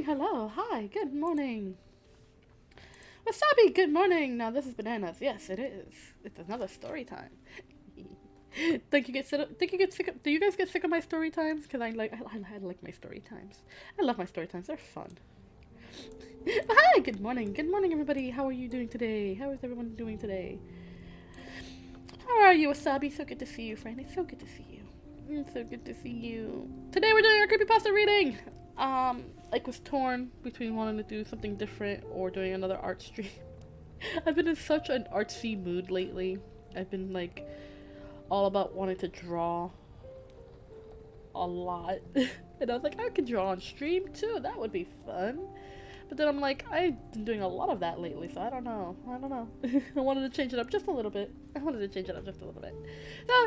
morning, hello, hi, good morning. Wasabi, good morning. Now this is bananas. Yes, it is. It's another story time. Think you get sick of, do you guys get sick of my story times? Because I like my story times. I love my story times. They're fun. Hi, good morning. Good morning, everybody. How are you doing today? How is everyone doing today? How are you, Wasabi? So good to see you, friend. It's so good to see you. It's so good to see you. Today we're doing our creepypasta reading. I was torn between wanting to do something different or doing another art stream. I've been in such an artsy mood lately. I've been like all about wanting to draw a lot. And I was like, I could draw on stream too. That would be fun. But then I'm like, I've been doing a lot of that lately, so I don't know. I wanted to change it up just a little bit. So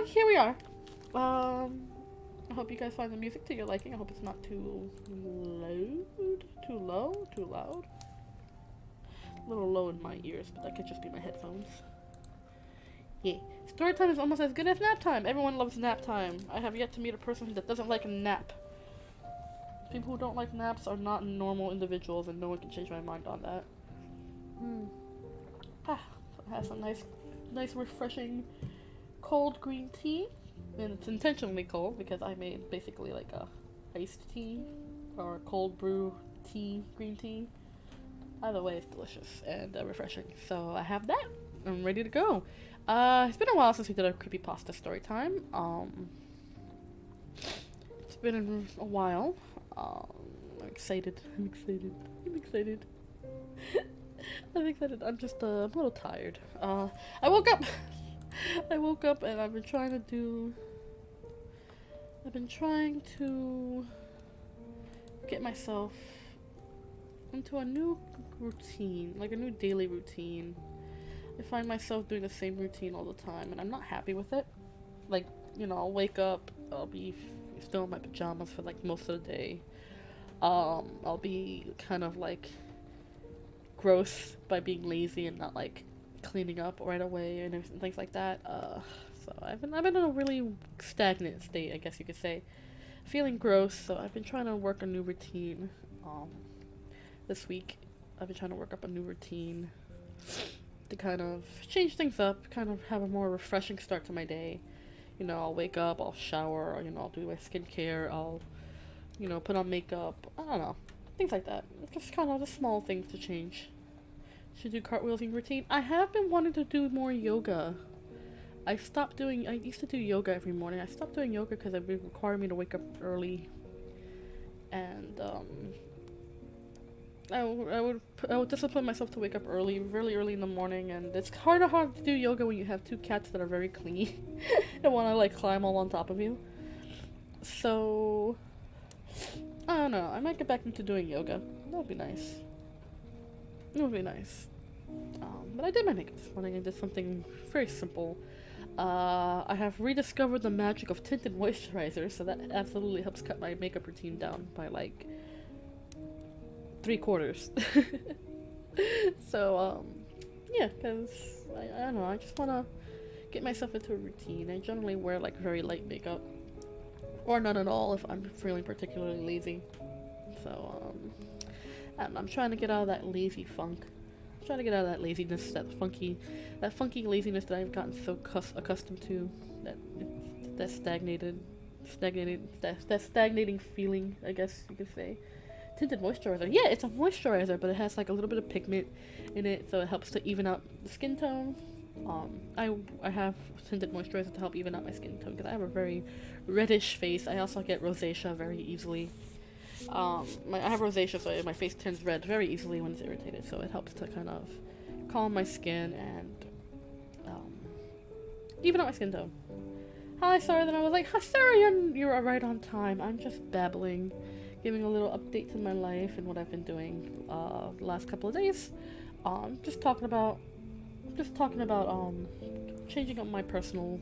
here we are. I hope you guys find the music to your liking. I hope it's not too loud. Too loud. A little low in my ears, but that could just be my headphones. Yeah. Story time is almost as good as nap time. Everyone loves nap time. I have yet to meet a person that doesn't like a nap. People who don't like naps are not normal individuals, and no one can change my mind on that. It has some nice refreshing cold green tea. And it's intentionally cold because I made basically like a iced tea or a cold brew tea, green tea. Either way, it's delicious and refreshing. So I have that. I'm ready to go. It's been a while since we did a creepypasta story time. It's been a while. I'm excited. I'm excited. I'm just a little tired. I woke up and I've been trying to get myself into a new routine, like a new daily routine. I find myself doing the same routine all the time and I'm not happy with it. Like, you know, I'll wake up, I'll be still in my pajamas for like most of the day. I'll be kind of like gross by being lazy and not like cleaning up right away and things like that. So I've been in a really stagnant state, I guess you could say. Feeling gross, so I've been trying to work a new routine. This week, I've been trying to work up a new routine to kind of change things up, kind of have a more refreshing start to my day. You know, I'll wake up, I'll shower, or, you know, I'll do my skincare, I'll, you know, put on makeup, I don't know, things like that. Just kind of the small things to change. Should do cartwheels in routine. I have been wanting to do more yoga. I used to do yoga every morning. I stopped doing yoga because it would require me to wake up early. And, I would discipline myself to wake up early, really early in the morning, and it's hard to do yoga when you have two cats that are very clingy and want to like climb all on top of you. So, I don't know, I might get back into doing yoga. That would be nice. But I did my makeup this morning. I did something very simple. I have rediscovered the magic of tinted moisturizer, so that absolutely helps cut my makeup routine down by like 3/4. So, yeah, because I don't know, I just want to get myself into a routine. I generally wear like very light makeup, or none at all if I'm feeling particularly lazy. So, I'm trying to get out of that lazy funk. I'm trying to get out of that laziness, that funky laziness that I've gotten so accustomed to, that stagnating feeling, I guess you could say. Tinted moisturizer. Yeah, it's a moisturizer, but it has like a little bit of pigment in it, so it helps to even out the skin tone. I have tinted moisturizer to help even out my skin tone because I have a very reddish face. I also get rosacea very easily. I have rosacea, so my face turns red very easily when it's irritated, so it helps to kind of calm my skin and even out my skin tone. Hi, Sarah. Then I was like, hi, Sarah, you're right on time. I'm just babbling, giving a little update to my life and what I've been doing the last couple of days. Just talking about changing up my personal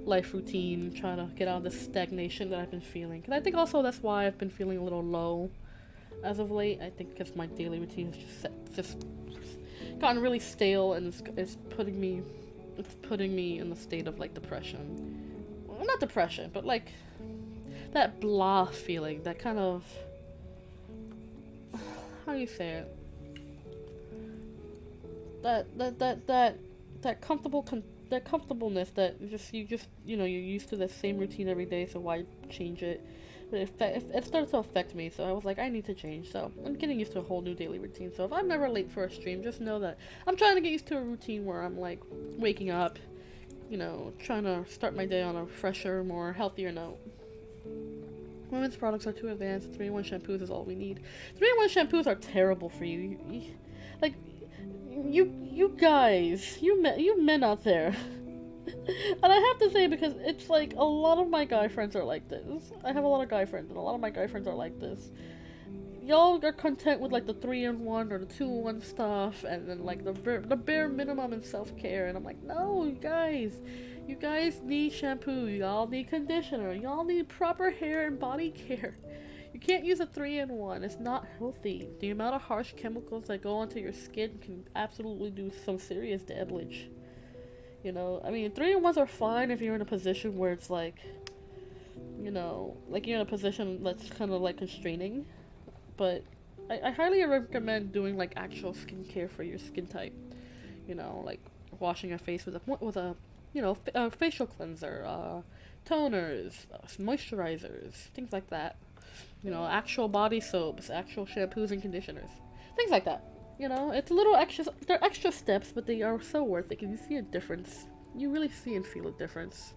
life routine, trying to get out of this stagnation that I've been feeling. Because I think also that's why I've been feeling a little low as of late. I think because my daily routine has just gotten really stale, and it's putting me in a state of like depression. Well, not depression, but like that blah feeling, that kind of how you say it? That comfortableness that you're used to the same routine every day, so why change it? But it started to affect me, so I was like, I need to change. So I'm getting used to a whole new daily routine. So if I'm ever late for a stream, just know that I'm trying to get used to a routine where I'm like waking up, trying to start my day on a fresher, more healthier note. Women's products are too advanced. 3-in-1 shampoos is all we need. 3-in-1 shampoos are terrible for you. Like, you guys, you men out there. And I have to say, because it's like a lot of my guy friends are like this. I have a lot of guy friends, and a lot of my guy friends are like this. Y'all are content with like the 3-in-1 or the 2-in-1 stuff, and then like the bare minimum in self-care. And I'm like, no, you guys need shampoo. Y'all need conditioner. Y'all need proper hair and body care. You can't use a 3-in-1. It's not healthy. The amount of harsh chemicals that go onto your skin can absolutely do some serious damage. I mean, 3-in-1s are fine if you're in a position where it's like, like you're in a position that's kind of like constraining. But I highly recommend doing like actual skincare for your skin type. Like washing your face with a facial cleanser, toners, moisturizers, things like that. Actual body soaps, actual shampoos and conditioners, things like that. It's a little extra. They're extra steps, but they are so worth it because you see a difference. You really see and feel a difference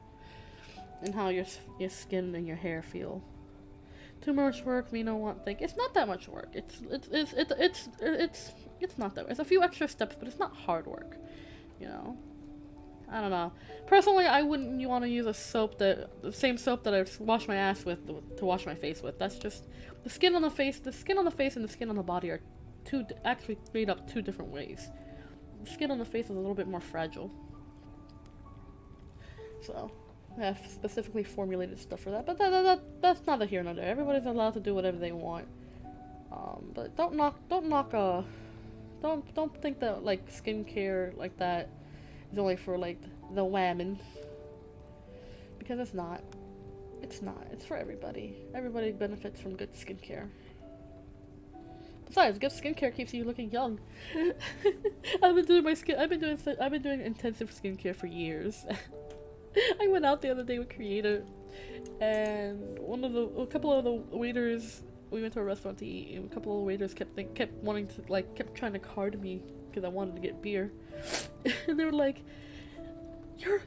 in how your skin and your hair feel. Too much work, me no want think. It's not that much work. It's not that. It's a few extra steps, but it's not hard work. I don't know. Personally, I wouldn't want to use the same soap that I wash my ass with to wash my face with. That's just the skin on the face. The skin on the face and the skin on the body are actually made up two different ways. The skin on the face is a little bit more fragile. So, I have specifically formulated stuff for that. But that's neither here nor there. Everybody's allowed to do whatever they want. But don't think that like skincare like that is only for like the women. Because it's not. It's not. It's for everybody. Everybody benefits from good skincare. Besides, good skincare keeps you looking young. I've been doing intensive skincare for years. I went out the other day with Creator, and a couple of the waiters, we went to a restaurant to eat, and a couple of the waiters kept trying to card me because I wanted to get beer. And they were like, "You're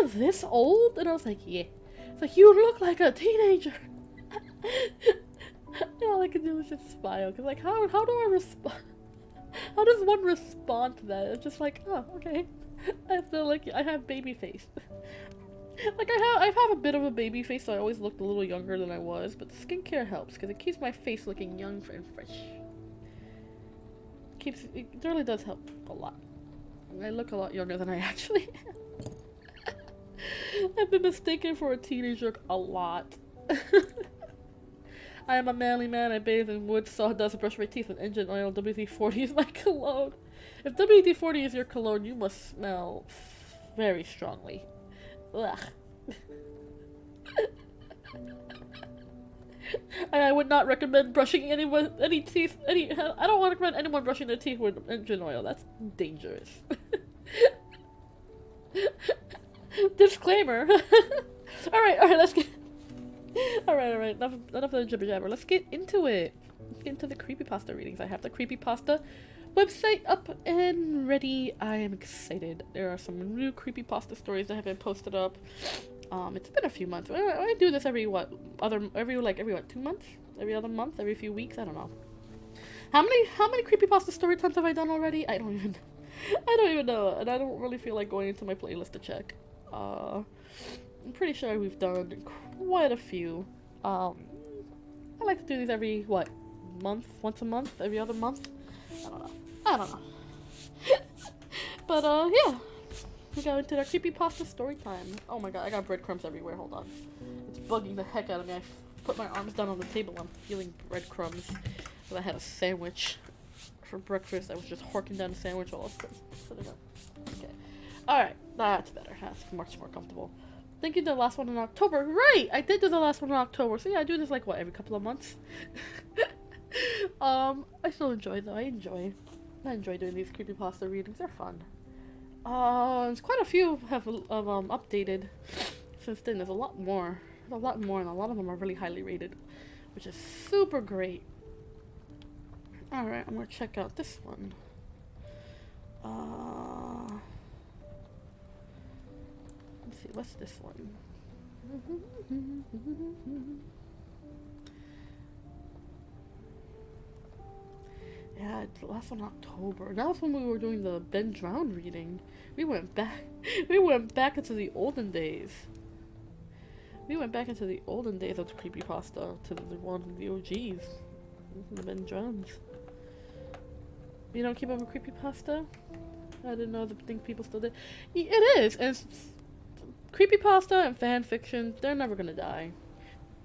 this old?" And I was like, "Yeah." It's like, "You look like a teenager." And all I could do was just smile, because like, how do I respond? How does one respond to that? It's just like, oh, okay. I feel like I have baby face. Like I have a bit of a baby face, so I always looked a little younger than I was, but skincare helps because it keeps my face looking young and fresh. It really does help a lot. I look a lot younger than I actually am. I've been mistaken for a teenager a lot. I am a manly man. I bathe in wood, sawdust, brush my teeth with engine oil. WD-40 is my cologne. If WD-40 is your cologne, you must smell very strongly. Ugh. I would not recommend brushing any teeth. I don't want to recommend anyone brushing their teeth with engine oil. That's dangerous. Disclaimer. Alright, let's get... Alright, enough of the jibber jabber. Let's get into it. Let's get into the creepypasta readings. I have the creepypasta website up and ready. I am excited. There are some new creepypasta stories that have been posted up. It's been a few months. I do this every 2 months? Every other month? Every few weeks? I don't know. How many creepypasta story times have I done already? I don't even know, and I don't really feel like going into my playlist to check. I'm pretty sure we've done quite a few. I like to do these every, month? Once a month? Every other month? I don't know. But, yeah. We go into the creepypasta story time. Oh my god, I got breadcrumbs everywhere. Hold on. It's bugging the heck out of me. I put my arms down on the table. I'm feeling breadcrumbs. Because I had a sandwich for breakfast. I was just horking down the sandwich while I was sitting up. Okay. Alright, that's better. That's much more comfortable. I think you did the last one in October. Right! I did do the last one in October. So yeah, I do this like, every couple of months? I still enjoy though. I enjoy doing these creepypasta readings. They're fun. There's quite a few have updated since then. There's a lot more. There's a lot more, and a lot of them are really highly rated, which is super great. All right, I'm gonna check out this one. Let's see, what's this one? Yeah, it's the last one October. That was when we were doing the Ben Drowned reading. We went back into the olden days. We went back into the olden days of the creepypasta to the one of the OGs. The Ben Drowns. You don't keep up with creepypasta? I didn't know the thing people still did. It is, and creepypasta and fan fiction, they're never gonna die.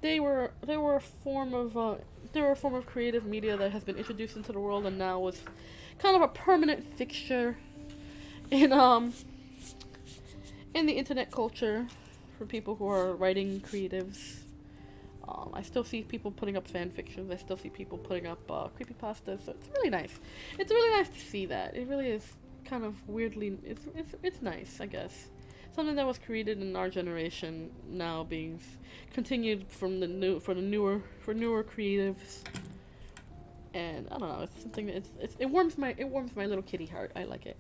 They were a form of creative media that has been introduced into the world and now is kind of a permanent fixture in the internet culture for people who are writing creatives. I still see people putting up fan fictions. I still see people putting up creepypastas. So it's really nice. It's really nice to see that. It really is kind of weirdly. It's nice, I guess. Something that was created in our generation now being continued from the newer creatives. And I don't know. It's something that it warms my little kitty heart. I like it.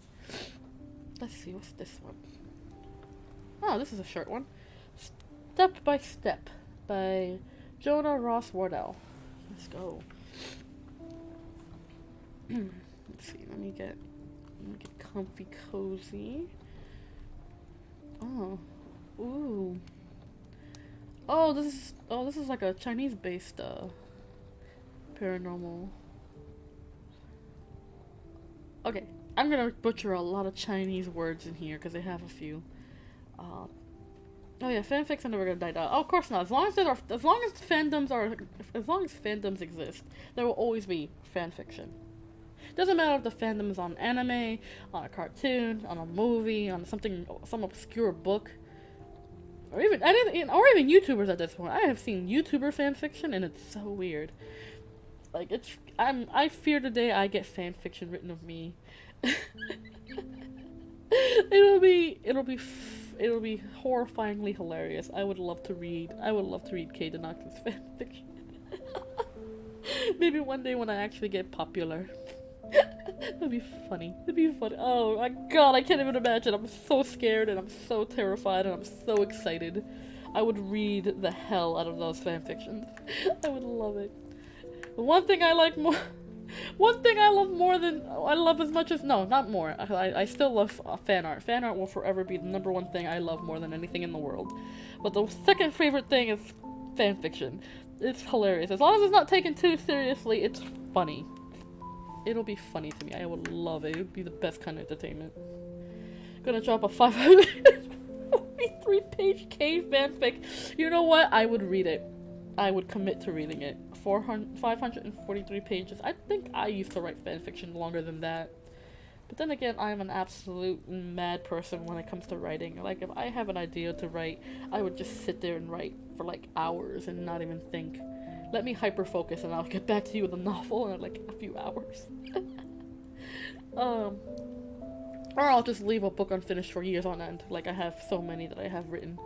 Let's see, what's this one? Oh, this is a short one. Step by Step by Jonah Ross Wardell. Let's go. Let's see. Let me get comfy cozy. Oh. Ooh. Oh, this is like a Chinese-based paranormal. Okay, I'm gonna butcher a lot of Chinese words in here because they have a few. Oh yeah, fanfics are never gonna die out. Oh, of course not. As long as fandoms exist, there will always be fanfiction. Doesn't matter if the fandom is on anime, on a cartoon, on a movie, on some obscure book, or even YouTubers at this point. I have seen YouTuber fanfiction, and it's so weird. Like I fear the day I get fanfiction written of me. It'll be horrifyingly hilarious. I would love to read Kay Denox's fanfiction. Maybe one day when I actually get popular. That'd be funny. Oh my god, I can't even imagine. I'm so scared and I'm so terrified and I'm so excited. I would read the hell out of those fanfictions. I would love it. One thing I love as much as, no, not more. I still love fan art. Fan art will forever be the number one thing I love more than anything in the world. But the second favorite thing is fan fiction. It's hilarious. As long as it's not taken too seriously, it's funny. It'll be funny to me. I would love it. It would be the best kind of entertainment. Gonna drop a 543-page K fanfic. You know what? I would read it. I would commit to reading it. 543 pages. I think I used to write fanfiction longer than that. But then again, I'm an absolute mad person when it comes to writing. Like, if I have an idea to write, I would just sit there and write for like hours and not even think. Let me hyper-focus and I'll get back to you with a novel in like a few hours. Or I'll just leave a book unfinished for years on end. Like, I have so many that I have written.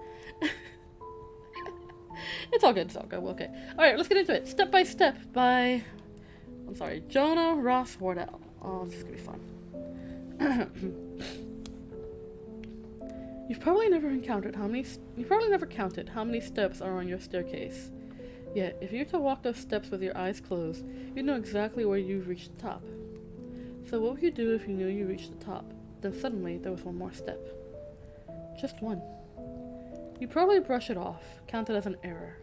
It's all good, okay. Alright, let's get into it. Step by Step by... Jonah Ross Wardell. Oh, this is gonna be fun. You've probably never counted how many steps are on your staircase. Yet, if you were to walk those steps with your eyes closed, you'd know exactly where you've reached the top. So what would you do if you knew you reached the top? Then suddenly, there was one more step. Just one. You'd probably brush it off, count it as an error.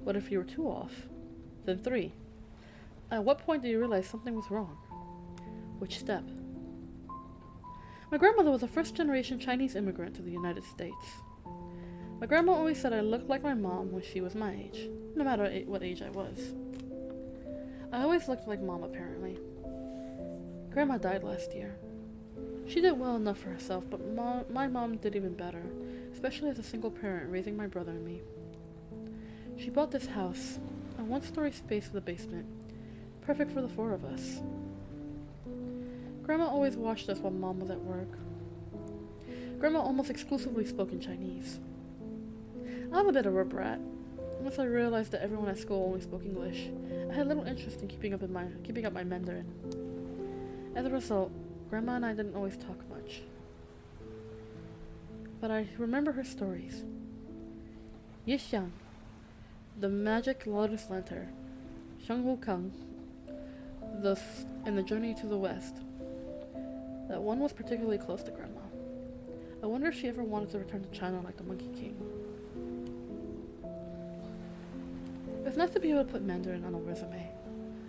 What if you were 2 off? Then 3. At what point do you realize something was wrong? Which step? My grandmother was a first-generation Chinese immigrant to the United States. My grandma always said I looked like my mom when she was my age, no matter what age I was. I always looked like Mom, apparently. Grandma died last year. She did well enough for herself, but my mom did even better, especially as a single parent raising my brother and me. She bought this house, a one-story space with a basement. Perfect for the 4 of us. Grandma always watched us while Mom was at work. Grandma almost exclusively spoke in Chinese. I was a bit of a brat. Once I realized that everyone at school only spoke English, I had little interest in keeping up my Mandarin. As a result, Grandma and I didn't always talk much. But I remember her stories. Yixiang, the magic lotus lantern, Shenghu Kang, and the journey to the west. That one was particularly close to Grandma. I wonder if she ever wanted to return to China like the Monkey King. It's nice to be able to put Mandarin on a resume,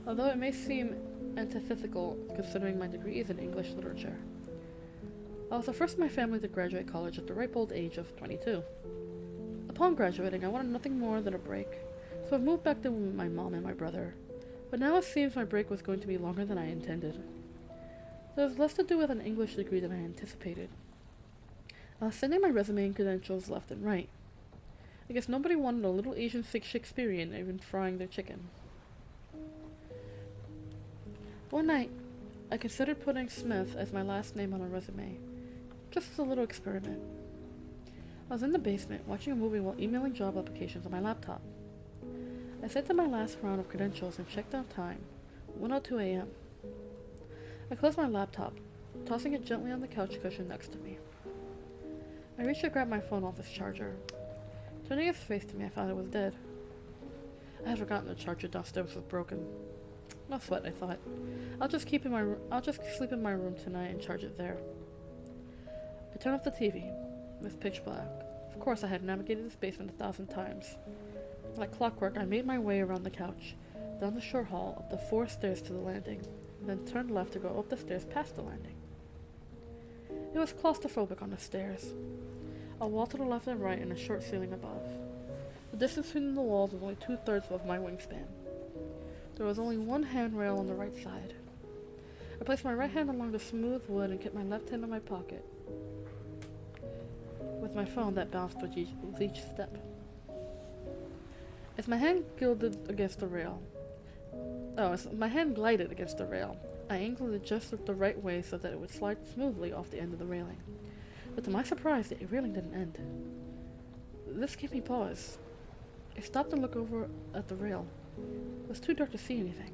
although it may seem antithetical considering my degree is in English literature. I was the first in my family to graduate college at the ripe old age of 22. Upon graduating, I wanted nothing more than a break, so I moved back to my mom and my brother, but now it seems my break was going to be longer than I intended. There was less to do with an English degree than I anticipated. I was sending my resume and credentials left and right. I guess nobody wanted a little Asian Shakespearean even frying their chicken. One night, I considered putting Smith as my last name on a resume, just as a little experiment. I was in the basement watching a movie while emailing job applications on my laptop. I sent in my last round of credentials and checked out time, 1:02 a.m. I closed my laptop, tossing it gently on the couch cushion next to me. I reached to grab my phone off its charger. Turning its face to me, I found it was dead. I had forgotten the charger downstairs was broken. No sweat, I thought. I'll just sleep in my room tonight and charge it there. I turned off the TV. It was pitch black. Of course, I had navigated this basement 1,000 times. Like clockwork, I made my way around the couch, down the short hall, up the 4 stairs to the landing, and then turned left to go up the stairs past the landing. It was claustrophobic on the stairs. A wall to the left and right and a short ceiling above. The distance between the walls was only 2/3 of my wingspan. There was only one handrail on the right side. I placed my right hand along the smooth wood and kept my left hand in my pocket, with my phone that bounced with each step. As my hand glided against the rail, I angled it just the right way so that it would slide smoothly off the end of the railing. But to my surprise, the railing didn't end. This gave me pause. I stopped and looked over at the rail. It was too dark to see anything.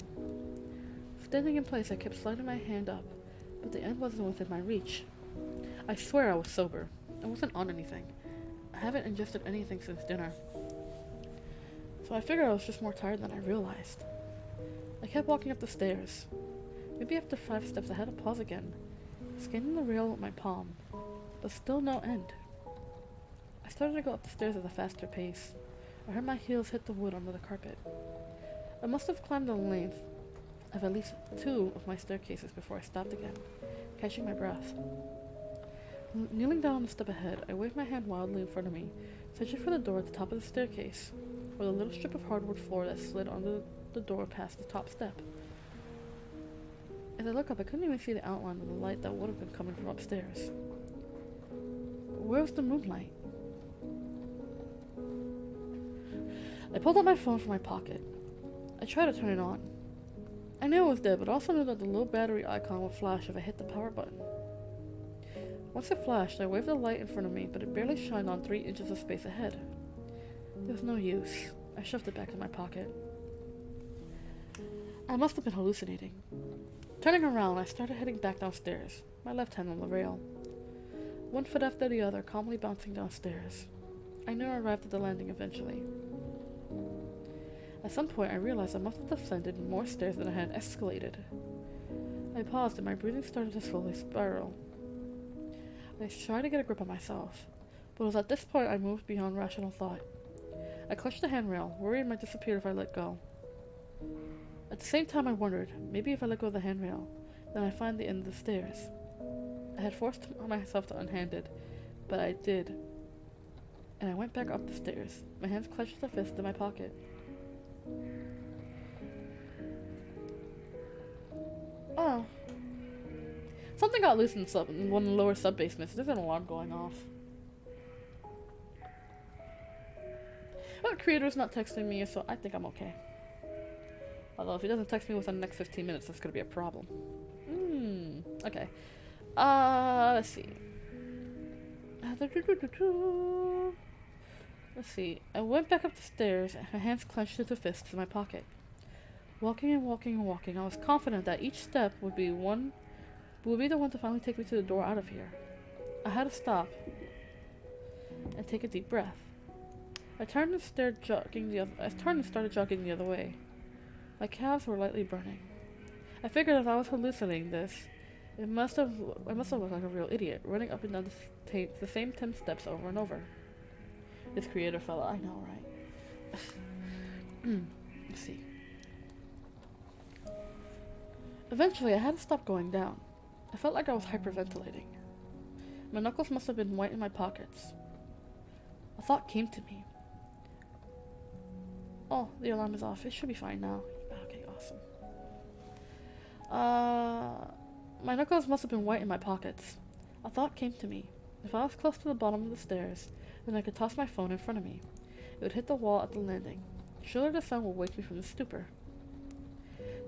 Standing in place, I kept sliding my hand up, but the end wasn't within my reach. I swear I was sober. I wasn't on anything. I haven't ingested anything since dinner. So I figured I was just more tired than I realized. I kept walking up the stairs. Maybe after 5 steps I had to pause again, scanning the rail with my palm, but still no end. I started to go up the stairs at a faster pace. I heard my heels hit the wood under the carpet. I must have climbed the length of at least 2 of my staircases before I stopped again, catching my breath. Kneeling down a step ahead, I waved my hand wildly in front of me, searching for the door at the top of the staircase, or the little strip of hardwood floor that slid under the door past the top step. As I looked up, I couldn't even see the outline of the light that would have been coming from upstairs. Where was the moonlight? I pulled out my phone from my pocket. I tried to turn it on. I knew it was dead, but also knew that the low battery icon would flash if I hit the power button. Once it flashed, I waved the light in front of me, but it barely shined on 3 inches of space ahead. There was no use. I shoved it back in my pocket. I must have been hallucinating. Turning around, I started heading back downstairs, my left hand on the rail. One foot after the other, calmly bouncing downstairs. I knew I arrived at the landing eventually. At some point, I realized I must have descended more stairs than I had escalated. I paused and my breathing started to slowly spiral. I tried to get a grip on myself, but it was at this point I moved beyond rational thought. I clutched the handrail, worried it might disappear if I let go. At the same time I wondered, maybe if I let go of the handrail, then I'd find the end of the stairs. I had forced myself to unhand it, but I did, and I went back up the stairs, my hands clenched as a fist in my pocket. Oh. Something got loose in one of the lower sub-basements. There's an alarm going off. But creator's not texting me, so I think I'm okay. Although if he doesn't text me within the next 15 minutes, that's gonna be a problem. Okay. Let's see. Let's see. I went back up the stairs, and my hands clenched into fists in my pocket. Walking and walking and walking, I was confident that each step would be the one to finally take me to the door out of here. I had to stop and take a deep breath. I turned and started jogging the other way. My calves were lightly burning. I figured if I was hallucinating this, I must have looked like a real idiot, running up and down the same 10 steps over and over. This creator fella, I know, right? Let's see. Eventually, I had to stop going down. I felt like I was hyperventilating. My knuckles must have been white in my pockets. A thought came to me. Oh, the alarm is off. It should be fine now. Okay, awesome. My knuckles must have been white in my pockets. A thought came to me. If I was close to the bottom of the stairs, then I could toss my phone in front of me. It would hit the wall at the landing. Surely the sound would wake me from the stupor.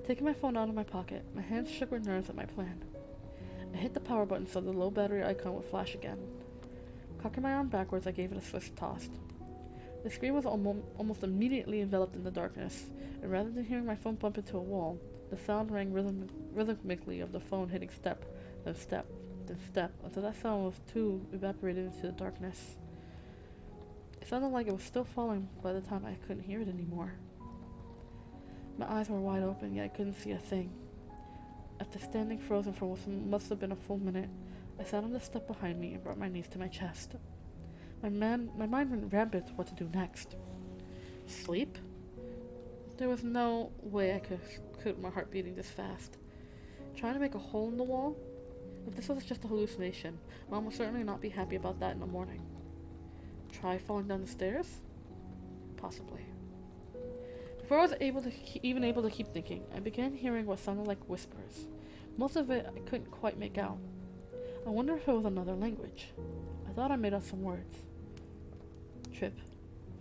Taking my phone out of my pocket, my hands shook with nerves at my plan. I hit the power button so the low battery icon would flash again. Cocking my arm backwards, I gave it a swift toss. The screen was almost immediately enveloped in the darkness, and rather than hearing my phone bump into a wall, the sound rang rhythmically of the phone hitting step, then step, then step, until that sound was too evaporated into the darkness. It sounded like it was still falling by the time I couldn't hear it anymore. My eyes were wide open, yet I couldn't see a thing. After standing frozen for what must have been a full minute, I sat on the step behind me and brought my knees to my chest. My mind went rampant what to do next. Sleep? There was no way I could my heart beating this fast. Trying to make a hole in the wall? If this was just a hallucination, Mom would certainly not be happy about that in the morning. Try falling down the stairs? Possibly. Before I was even able to keep thinking, I began hearing what sounded like whispers. Most of it I couldn't quite make out. I wonder if it was another language. I thought I made up some words. Trip.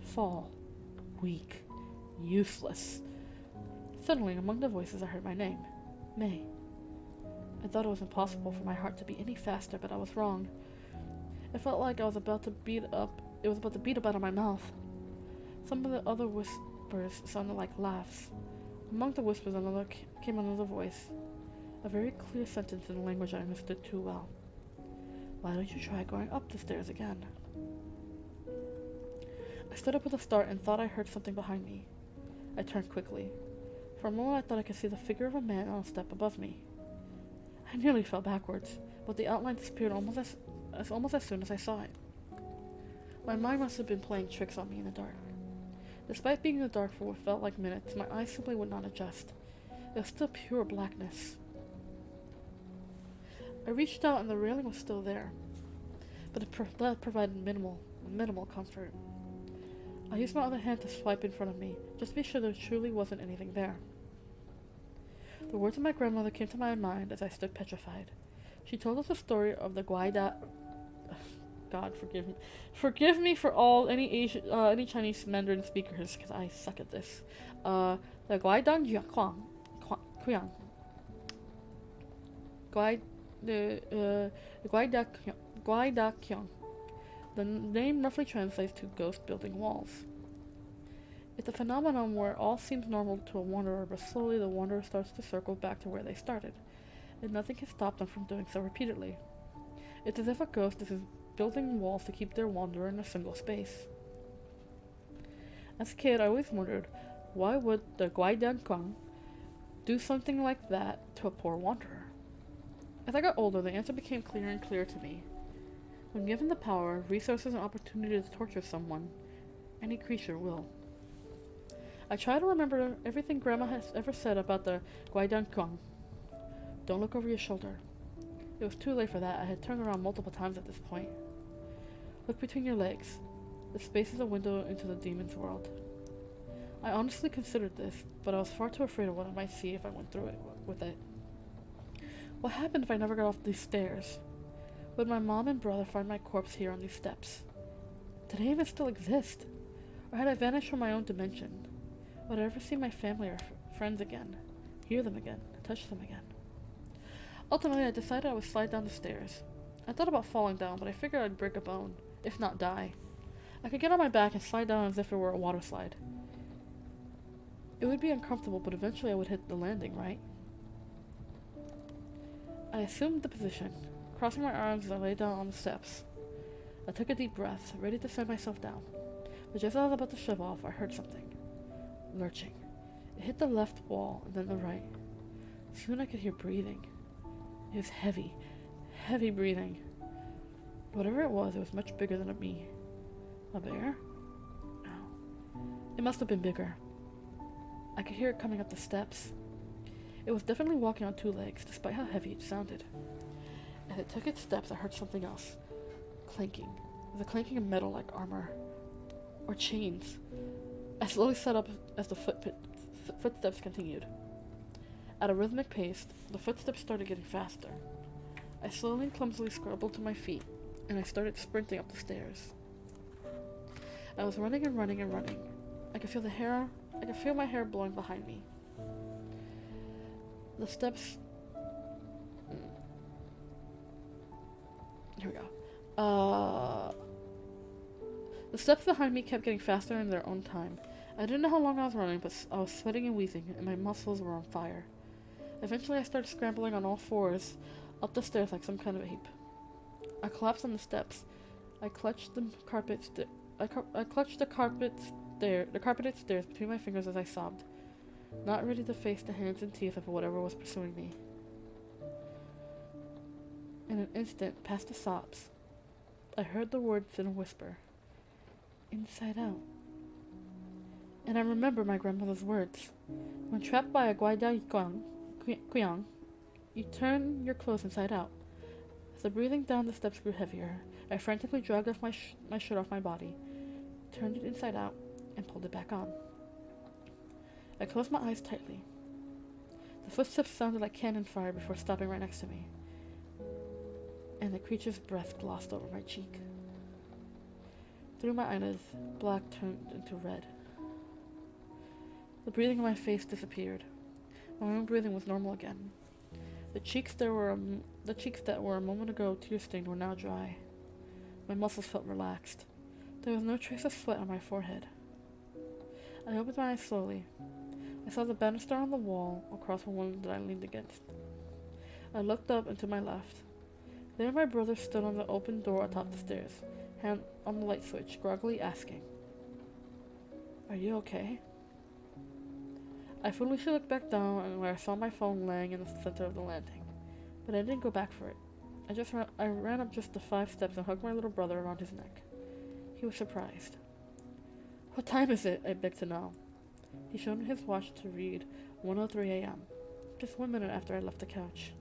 Fall. Weak. Useless. Suddenly, among the voices, I heard my name. May. I thought it was impossible for my heart to beat any faster, but I was wrong. It felt like I was about to beat up out of my mouth. Some of the other whispers sounded like laughs. Among the whispers came another voice. A very clear sentence in a language I understood too well. Why don't you try going up the stairs again? I stood up with a start and thought I heard something behind me. I turned quickly. For a moment I thought I could see the figure of a man on a step above me. I nearly fell backwards, but the outline disappeared almost as soon as I saw it. My mind must have been playing tricks on me in the dark. Despite being in the dark for what felt like minutes, my eyes simply would not adjust. It was still pure blackness. I reached out and the railing was still there, but that provided minimal comfort. I used my other hand to swipe in front of me, just to be sure there truly wasn't anything there. The words of my grandmother came to my mind as I stood petrified. She told us the story of the Guaida. God, forgive me for any Chinese Mandarin speakers, because I suck at this. The Guaidang Kuyang. Guaidakyong. The name roughly translates to ghost building walls. It's a phenomenon where all seems normal to a wanderer, but slowly the wanderer starts to circle back to where they started, and nothing can stop them from doing so repeatedly. It's as if a ghost is building walls to keep their wanderer in a single space. As a kid, I always wondered, why would the Guaidankang do something like that to a poor wanderer? As I got older, the answer became clearer and clearer to me. When given the power, resources, and opportunity to torture someone, any creature will. I try to remember everything Grandma has ever said about the Guaidankang. Don't look over your shoulder. It was too late for that. I had turned around multiple times at this point. Look between your legs. The space is a window into the demon's world. I honestly considered this, but I was far too afraid of what I might see if I went through it with it. What happened if I never got off these stairs? Would my mom and brother find my corpse here on these steps? Did I even still exist? Or had I vanished from my own dimension? Would I ever see my family or friends again, hear them again, touch them again. Ultimately, I decided I would slide down the stairs. I thought about falling down, but I figured I'd break a bone, if not die. I could get on my back and slide down as if it were a water slide. It would be uncomfortable, but eventually I would hit the landing, right? I assumed the position, crossing my arms as I lay down on the steps. I took a deep breath, ready to send myself down. But just as I was about to shove off, I heard something. Lurching. It hit the left wall, and then the right. Soon I could hear breathing. It was heavy, heavy breathing. Whatever it was much bigger than me. A bear? No. It must have been bigger. I could hear it coming up the steps. It was definitely walking on 2 legs, despite how heavy it sounded. As it took its steps, I heard something else. Clanking. It was a clanking of metal like armor. Or chains. I slowly sat up as the footsteps continued. At a rhythmic pace, the footsteps started getting faster. I slowly and clumsily scrambled to my feet, and I started sprinting up the stairs. I was running and running and running. I could feel my hair blowing behind me. The steps... Here we go. The steps behind me kept getting faster in their own time. I didn't know how long I was running, but I was sweating and wheezing, and my muscles were on fire. Eventually, I started scrambling on all fours up the stairs like some kind of ape. I collapsed on the steps. I clutched the carpeted stairs between my fingers as I sobbed, not ready to face the hands and teeth of whatever was pursuing me. In an instant, past the sobs, I heard the words in a whisper. Inside out. And I remember my grandmother's words. When trapped by a guayang, you turn your clothes inside out. As the breathing down the steps grew heavier, I frantically dragged off my shirt off my body, turned it inside out, and pulled it back on. I closed my eyes tightly. The footsteps sounded like cannon fire before stopping right next to me, and the creature's breath glossed over my cheek. Through my eyelids, black turned into red. The breathing on my face disappeared. My own breathing was normal again. The cheeks that were a moment ago tear-stained were now dry. My muscles felt relaxed. There was no trace of sweat on my forehead. I opened my eyes slowly. I saw the banister on the wall across from one that I leaned against. I looked up and to my left. There my brother stood on the open door atop the stairs, hand on the light switch, groggily asking, "Are you okay?" I foolishly looked back down and where I saw my phone laying in the center of the landing, but I didn't go back for it. I ran up just the 5 steps and hugged my little brother around his neck. He was surprised. "What time is it?" I begged to know. He showed me his watch to read 1:03 a.m., just 1 minute after I left the couch.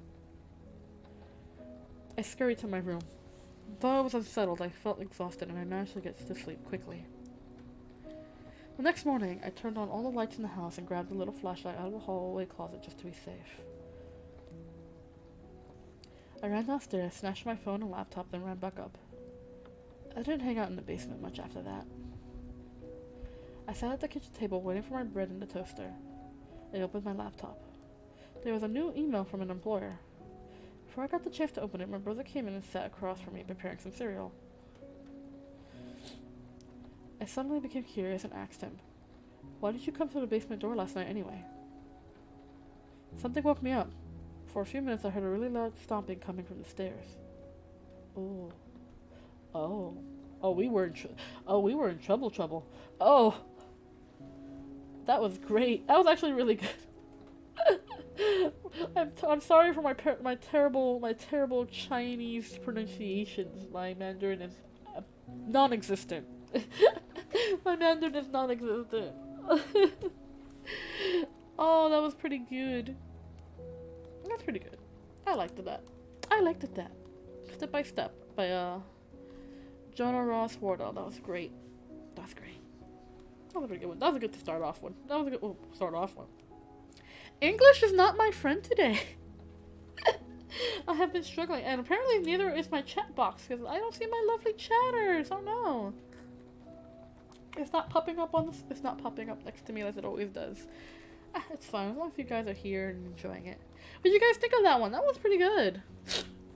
I scurried to my room. Though I was unsettled, I felt exhausted and I managed to get to sleep quickly. The next morning, I turned on all the lights in the house and grabbed a little flashlight out of the hallway closet just to be safe. I ran downstairs, snatched my phone and laptop, then ran back up. I didn't hang out in the basement much after that. I sat at the kitchen table waiting for my bread in the toaster. I opened my laptop. There was a new email from an employer. Before I got the chance to open it, my brother came in and sat across from me preparing some cereal. I suddenly became curious and asked him, "Why did you come to the basement door last night anyway?" Something woke me up. For a few minutes I heard a really loud stomping coming from the stairs. We were in trouble. Oh, that was great. That was actually really good. I'm sorry for my terrible Chinese pronunciations. My Mandarin is non-existent. My Mandarin is non-existent. Oh, that was pretty good. That's pretty good. I liked that. Step by Step by Jonah Ross Wardell. That was great. That was a pretty good one. That was a good start off one. English is not my friend today. I have been struggling, and apparently neither is my chat box, because I don't see my lovely chatters. Oh no. It's not popping up next to me as it always does. It's fine as long as you guys are here and enjoying it. What did you guys think of that one? That was pretty good.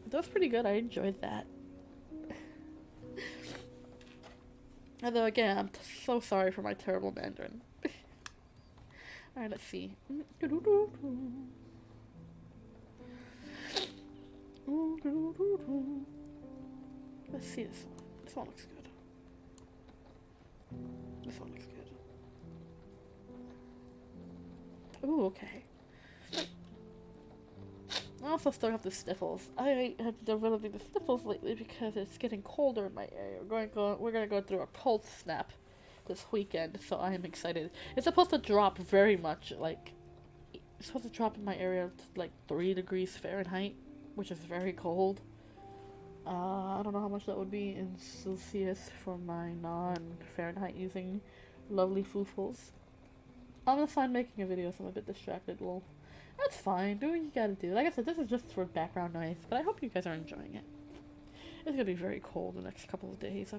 That was pretty good. I enjoyed that. Although again, I'm so sorry for my terrible Mandarin. Alright, let's see. Let's see this one. This one looks good. This one looks good. Ooh, okay. I also still have the sniffles. I have been developing the sniffles lately because it's getting colder in my area. We're gonna go through a cold snap this weekend, so I am excited. It's supposed to drop very much, like, it's supposed to drop in my area to like 3 degrees Fahrenheit, which is very cold. I don't know how much that would be in Celsius for my non-Fahrenheit using lovely Floofles. I'm gonna find making a video, so I'm a bit distracted. Well, that's fine. Do what you gotta do. Like I said, this is just for background noise, but I hope you guys are enjoying it. It's gonna be very cold the next couple of days.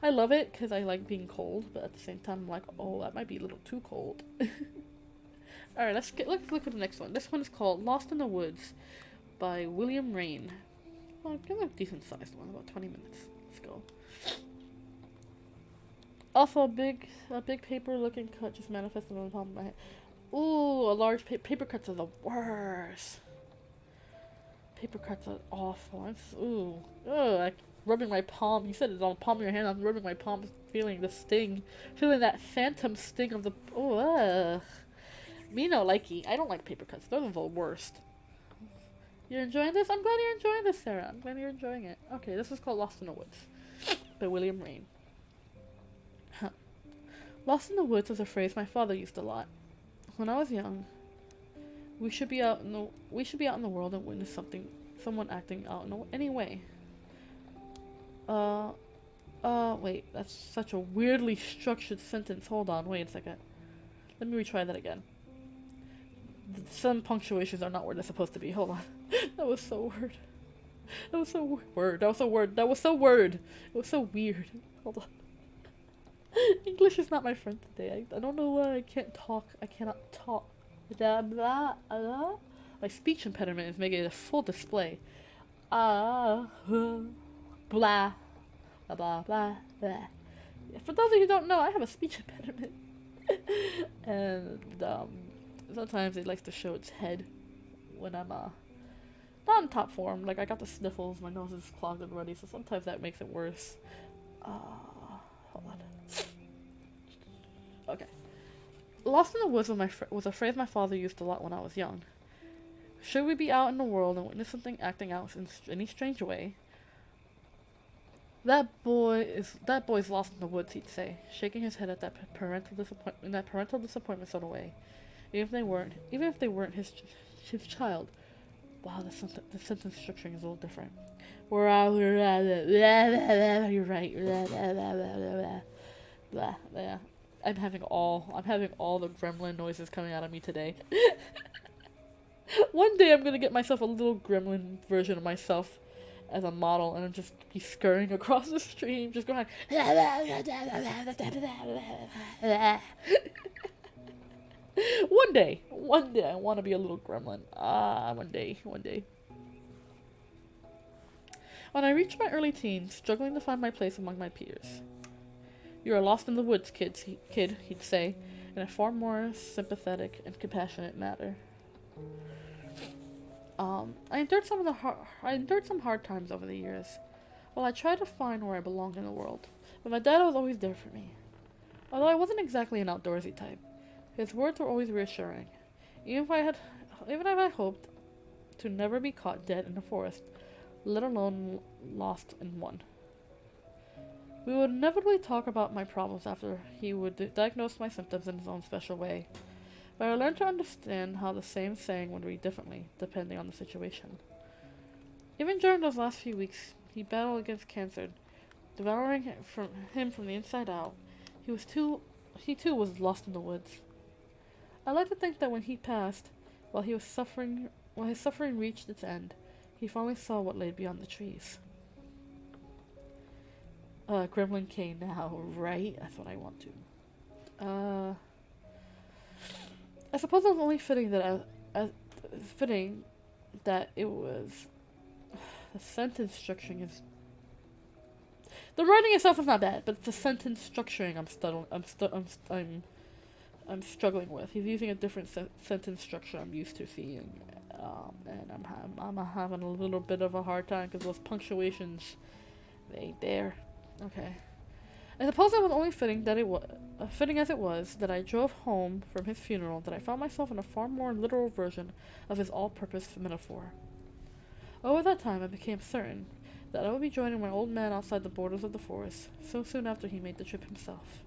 I love it because I like being cold, but at the same time, I'm like, oh, that might be a little too cold. Alright, let's look at the next one. This one is called Lost in the Woods by William Rain. Well, give it a decent sized one, about 20 minutes. Let's go. Also, a big paper looking cut just manifested on the palm of my head. Ooh, a large paper cuts are the worst. Paper cuts are awful. Like rubbing my palm. You said it's on the palm of your hand. I'm rubbing my palm, feeling the sting, feeling that phantom sting of the. Me no likey. I don't like paper cuts. Those are the worst. You're enjoying this? I'm glad you're enjoying this, Sarah. I'm glad you're enjoying it. Okay, this is called Lost in the Woods by William Rain. Lost in the woods was a phrase my father used a lot. When I was young, we should be out in the world and witness someone acting out in any way. Wait, that's such a weirdly structured sentence. Hold on, wait a second. Let me retry that again. Some punctuations are not where they're supposed to be. Hold on. That was so weird. That was so weird. That was so weird. That was so weird. It was so weird. Hold on. English is not my friend today. I don't know why I can't talk. I cannot talk. Blah, blah, blah. My speech impediment is making it a full display. Blah, blah, blah, blah. For those of you who don't know, I have a speech impediment. And, sometimes it likes to show its head when I'm, not in top form. Like, I got the sniffles, my nose is clogged already, so sometimes that makes it worse. Hold on. Okay. Lost in the woods was a phrase my father used a lot when I was young. Should we be out in the world and witness something acting out in any strange way? That boy's lost in the woods, he'd say, shaking his head at that parental disappointment sort of way. Even if they weren't his child. Wow, the sentence structuring is a little different. You're right. Yeah. I'm having all the gremlin noises coming out of me today. One day I'm gonna get myself a little gremlin version of myself as a model, and I'm just be scurrying across the stream, just going. One day I want to be a little gremlin. One day. When I reached my early teens, struggling to find my place among my peers. You are lost in the woods, kid, he'd say, in a far more sympathetic and compassionate manner. I endured some hard times over the years. While I tried to find where I belonged in the world, but my dad was always there for me. Although I wasn't exactly an outdoorsy type, his words were always reassuring. Even if I hoped to never be caught dead in the forest, let alone lost in one. We would inevitably talk about my problems after he would diagnose my symptoms in his own special way, but I learned to understand how the same saying would read differently, depending on the situation. Even during those last few weeks, he battled against cancer, devouring him from the inside out. He too was lost in the woods. I like to think that when he passed, while his suffering reached its end, he finally saw what lay beyond the trees. Gremlin K now, right? That's what I want to. I suppose it was only fitting that it was. The sentence structuring is. The writing itself is not bad, but it's the sentence structuring I'm struggling with. He's using a different sentence structure I'm used to seeing, and I'm having a little bit of a hard time because those punctuations, they ain't there. Okay. I suppose it was only fitting as it was, that I drove home from his funeral, that I found myself in a far more literal version of his all-purpose metaphor. Over that time, I became certain that I would be joining my old man outside the borders of the forest, so soon after he made the trip himself.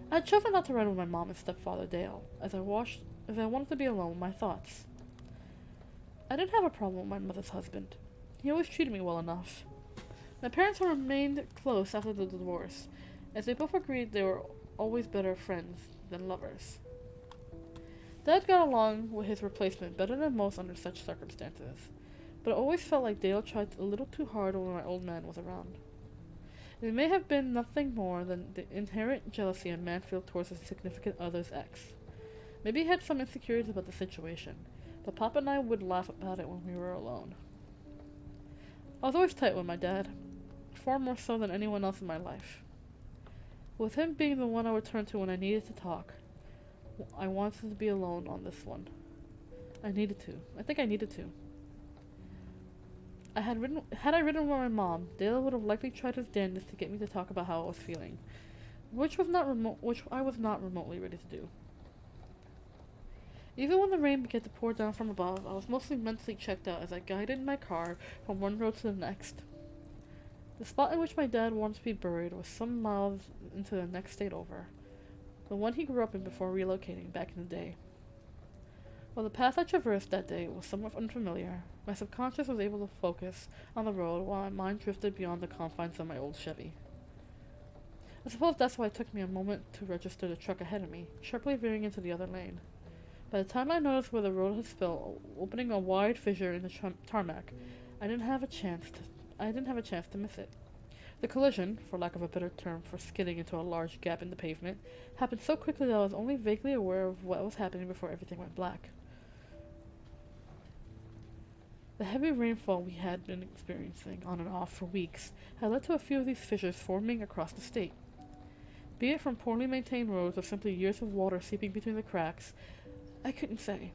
I had chosen not to ride with my mom and stepfather Dale, as I wanted to be alone with my thoughts. I didn't have a problem with my mother's husband. He always treated me well enough. My parents remained close after the divorce, as they both agreed they were always better friends than lovers. Dad got along with his replacement better than most under such circumstances, but it always felt like Dale tried a little too hard when my old man was around. It may have been nothing more than the inherent jealousy a man feels towards his significant other's ex. Maybe he had some insecurities about the situation, but Papa and I would laugh about it when we were alone. I was always tight with my dad, far more so than anyone else in my life. With him being the one I would turn to when I needed to talk, I wanted to be alone on this one. I think I needed to. Had I ridden with my mom, Dale would have likely tried his damnedest to get me to talk about how I was feeling, which I was not remotely ready to do. Even when the rain began to pour down from above, I was mostly mentally checked out as I guided my car from one road to the next. The spot in which my dad wanted to be buried was some miles into the next state over, the one he grew up in before relocating back in the day. While the path I traversed that day was somewhat unfamiliar, my subconscious was able to focus on the road while my mind drifted beyond the confines of my old Chevy. I suppose that's why it took me a moment to register the truck ahead of me, sharply veering into the other lane. By the time I noticed where the road had spilled, opening a wide fissure in the tarmac, I didn't have a chance to miss it. The collision, for lack of a better term for skidding into a large gap in the pavement, happened so quickly that I was only vaguely aware of what was happening before everything went black. The heavy rainfall we had been experiencing on and off for weeks had led to a few of these fissures forming across the state. Be it from poorly maintained roads or simply years of water seeping between the cracks, I couldn't say.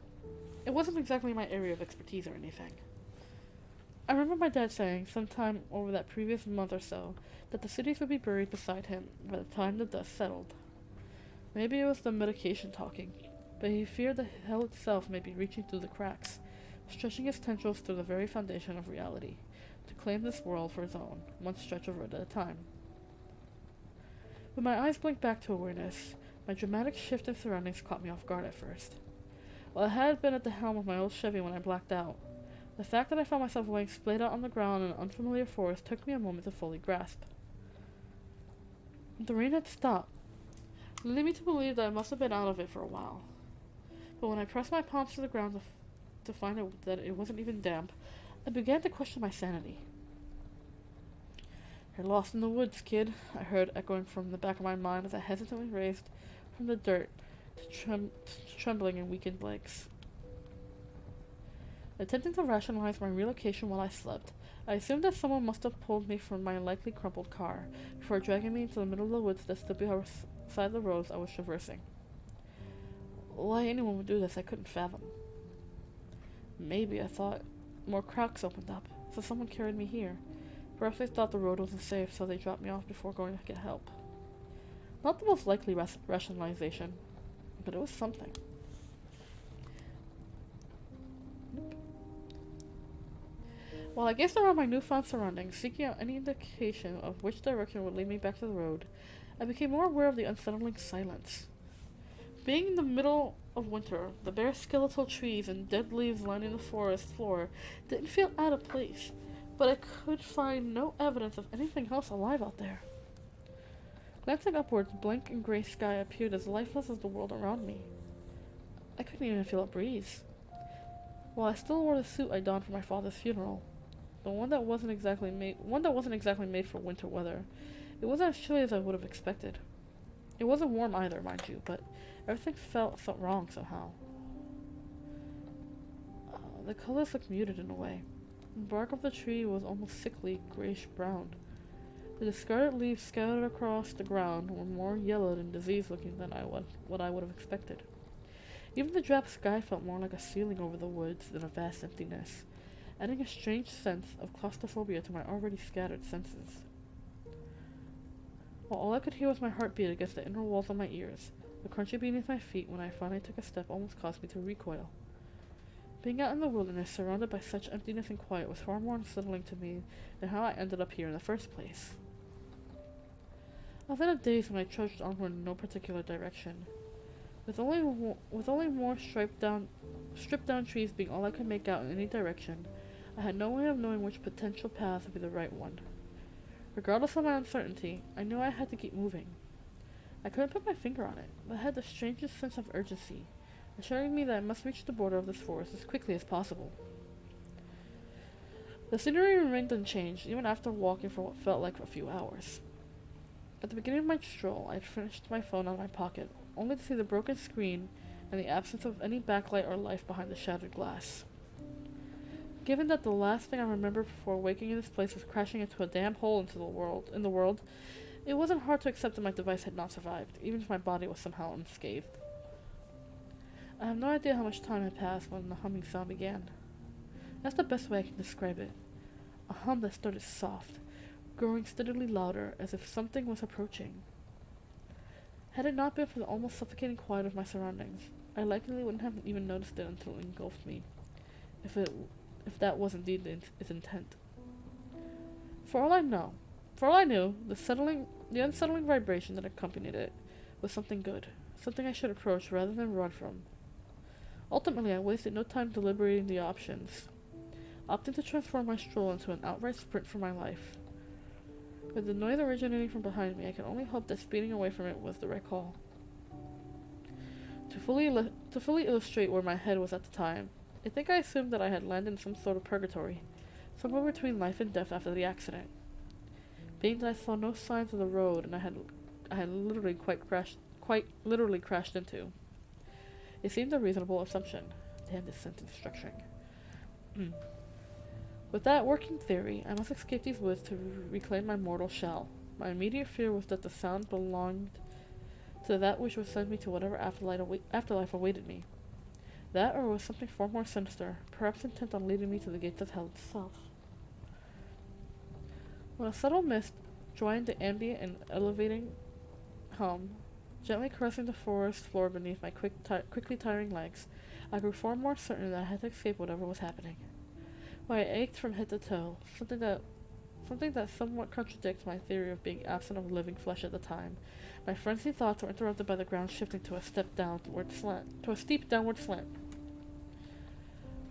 It wasn't exactly my area of expertise or anything. I remember my dad saying, sometime over that previous month or so, that the cities would be buried beside him by the time the dust settled. Maybe it was the medication talking, but he feared that hell itself may be reaching through the cracks, stretching its tendrils through the very foundation of reality, to claim this world for his own, one stretch of road at a time. When my eyes blinked back to awareness, my dramatic shift in surroundings caught me off guard at first. While I had been at the helm of my old Chevy when I blacked out, the fact that I found myself laying splayed out on the ground in an unfamiliar forest took me a moment to fully grasp. The rain had stopped, leading me to believe that I must have been out of it for a while. But when I pressed my palms to the ground to find out that it wasn't even damp, I began to question my sanity. "You're lost in the woods, kid," I heard echoing from the back of my mind as I hesitantly raised from the dirt to trembling and weakened legs. Attempting to rationalize my relocation while I slept, I assumed that someone must have pulled me from my likely crumpled car before dragging me into the middle of the woods that stood beside the roads I was traversing. Why anyone would do this I couldn't fathom. Maybe, I thought, more cracks opened up, so someone carried me here. Perhaps they thought the road wasn't safe, so they dropped me off before going to get help. Not the most likely rationalization, but it was something. While I gazed around my newfound surroundings, seeking out any indication of which direction would lead me back to the road, I became more aware of the unsettling silence. Being in the middle of winter, the bare skeletal trees and dead leaves lining the forest floor didn't feel out of place, but I could find no evidence of anything else alive out there. Glancing upwards, the blank and gray sky appeared as lifeless as the world around me. I couldn't even feel a breeze. While I still wore the suit I donned for my father's funeral, the one that wasn't exactly made for winter weather, it wasn't as chilly as I would have expected. It wasn't warm either, mind you, but everything felt wrong somehow. The colors looked muted in a way. The bark of the tree was almost sickly grayish-brown. The discarded leaves scattered across the ground were more yellowed and diseased-looking than what I would have expected. Even the drab sky felt more like a ceiling over the woods than a vast emptiness, adding a strange sense of claustrophobia to my already scattered senses. While all I could hear was my heartbeat against the inner walls of my ears, the crunchy beneath my feet when I finally took a step almost caused me to recoil. Being out in the wilderness, surrounded by such emptiness and quiet, was far more unsettling to me than how I ended up here in the first place. I was in a daze when I trudged onward in no particular direction. With only more stripped down trees being all I could make out in any direction, I had no way of knowing which potential path would be the right one. Regardless of my uncertainty, I knew I had to keep moving. I couldn't put my finger on it, but I had the strangest sense of urgency, assuring me that I must reach the border of this forest as quickly as possible. The scenery remained unchanged, even after walking for what felt like a few hours. At the beginning of my stroll, I had finished my phone out of my pocket, only to see the broken screen and the absence of any backlight or life behind the shattered glass. Given that the last thing I remember before waking in this place was crashing into a damn hole in the world, it wasn't hard to accept that my device had not survived, even if my body was somehow unscathed. I have no idea how much time had passed when the humming sound began. That's the best way I can describe it. A hum that started soft, growing steadily louder, as if something was approaching. Had it not been for the almost suffocating quiet of my surroundings, I likely wouldn't have even noticed it until it engulfed me, if that was indeed its intent. For all I knew, the unsettling vibration that accompanied it was something good, something I should approach rather than run from. Ultimately, I wasted no time deliberating the options, opting to transform my stroll into an outright sprint for my life. With the noise originating from behind me, I could only hope that speeding away from it was the right call. To fully illustrate where my head was at the time, I think I assumed that I had landed in some sort of purgatory, somewhere between life and death after the accident. Being that I saw no signs of the road and I had literally quite literally crashed into. It seemed a reasonable assumption. Damn this sentence structuring. With that working theory, I must escape these woods to reclaim my mortal shell. My immediate fear was that the sound belonged to that which would send me to whatever afterlife awaited me. That, or was something far more sinister, perhaps intent on leading me to the gates of hell itself. When a subtle mist joined the ambient and elevating hum, gently caressing the forest floor beneath my quickly tiring legs, I grew far more certain that I had to escape whatever was happening. Why I ached from head to toe, something that somewhat contradicts my theory of being absent of living flesh at the time. My frenzied thoughts were interrupted by the ground shifting to a steep downward slant.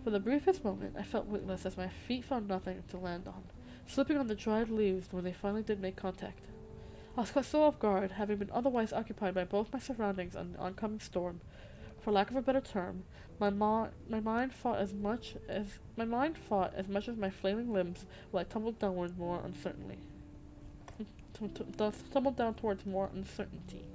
For the briefest moment, I felt weightless as my feet found nothing to land on, slipping on the dried leaves when they finally did make contact. I was caught so off guard, having been otherwise occupied by both my surroundings and the oncoming storm. For lack of a better term, my mind fought as much as my flailing limbs while I tumbled downward more uncertainly. Tumbled down towards more uncertainty.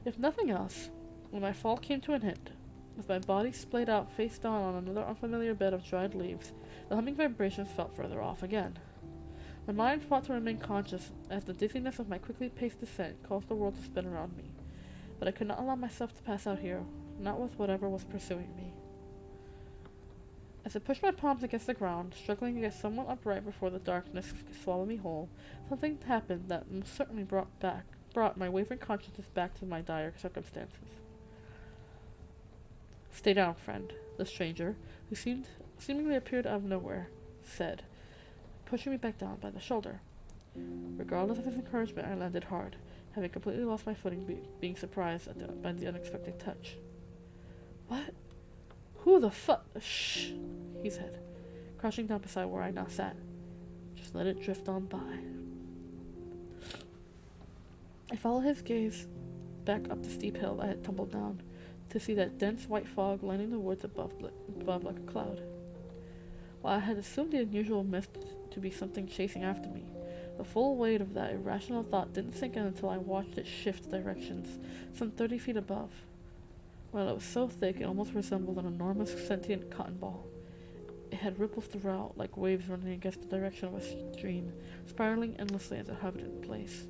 If nothing else, when my fall came to an end, with my body splayed out face down on another unfamiliar bed of dried leaves, the humming vibrations felt further off again. My mind fought to remain conscious as the dizziness of my quickly paced descent caused the world to spin around me, but I could not allow myself to pass out here, not with whatever was pursuing me. As I pushed my palms against the ground, struggling to get somewhat upright before the darkness could swallow me whole, something happened that most certainly brought my wavering consciousness back to my dire circumstances. "Stay down, friend," the stranger, who seemingly appeared out of nowhere, said, pushing me back down by the shoulder. Regardless of his encouragement, I landed hard, having completely lost my footing, being surprised by the unexpected touch. "What? Who the Shh," he said, crouching down beside where I now sat. "Just let it drift on by." I followed his gaze back up the steep hill I had tumbled down, to see that dense white fog lining the woods above like a cloud. While I had assumed the unusual mist to be something chasing after me, The full weight of that irrational thought didn't sink in until I watched it shift directions, some 30 feet above. While it was so thick, it almost resembled an enormous sentient cotton ball. It had ripples throughout, like waves running against the direction of a stream, spiraling endlessly as it hovered in place.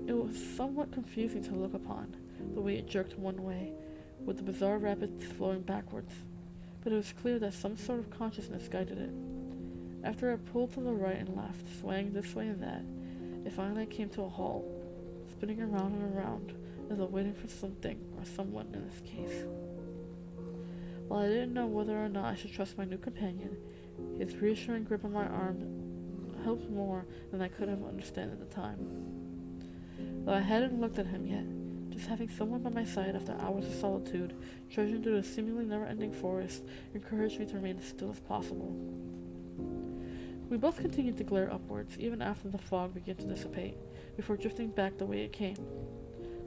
It was somewhat confusing to look upon, the way it jerked one way, with the bizarre rapids flowing backwards, but it was clear that some sort of consciousness guided it. After it pulled to the right and left, swaying this way and that, it finally came to a halt, spinning around and around, as though waiting for something or someone in this case. While I didn't know whether or not I should trust my new companion, his reassuring grip on my arm helped more than I could have understood at the time. Though I hadn't looked at him yet, just having someone by my side after hours of solitude, trudging through the seemingly never-ending forest, encouraged me to remain as still as possible. We both continued to glare upwards, even after the fog began to dissipate, before drifting back the way it came.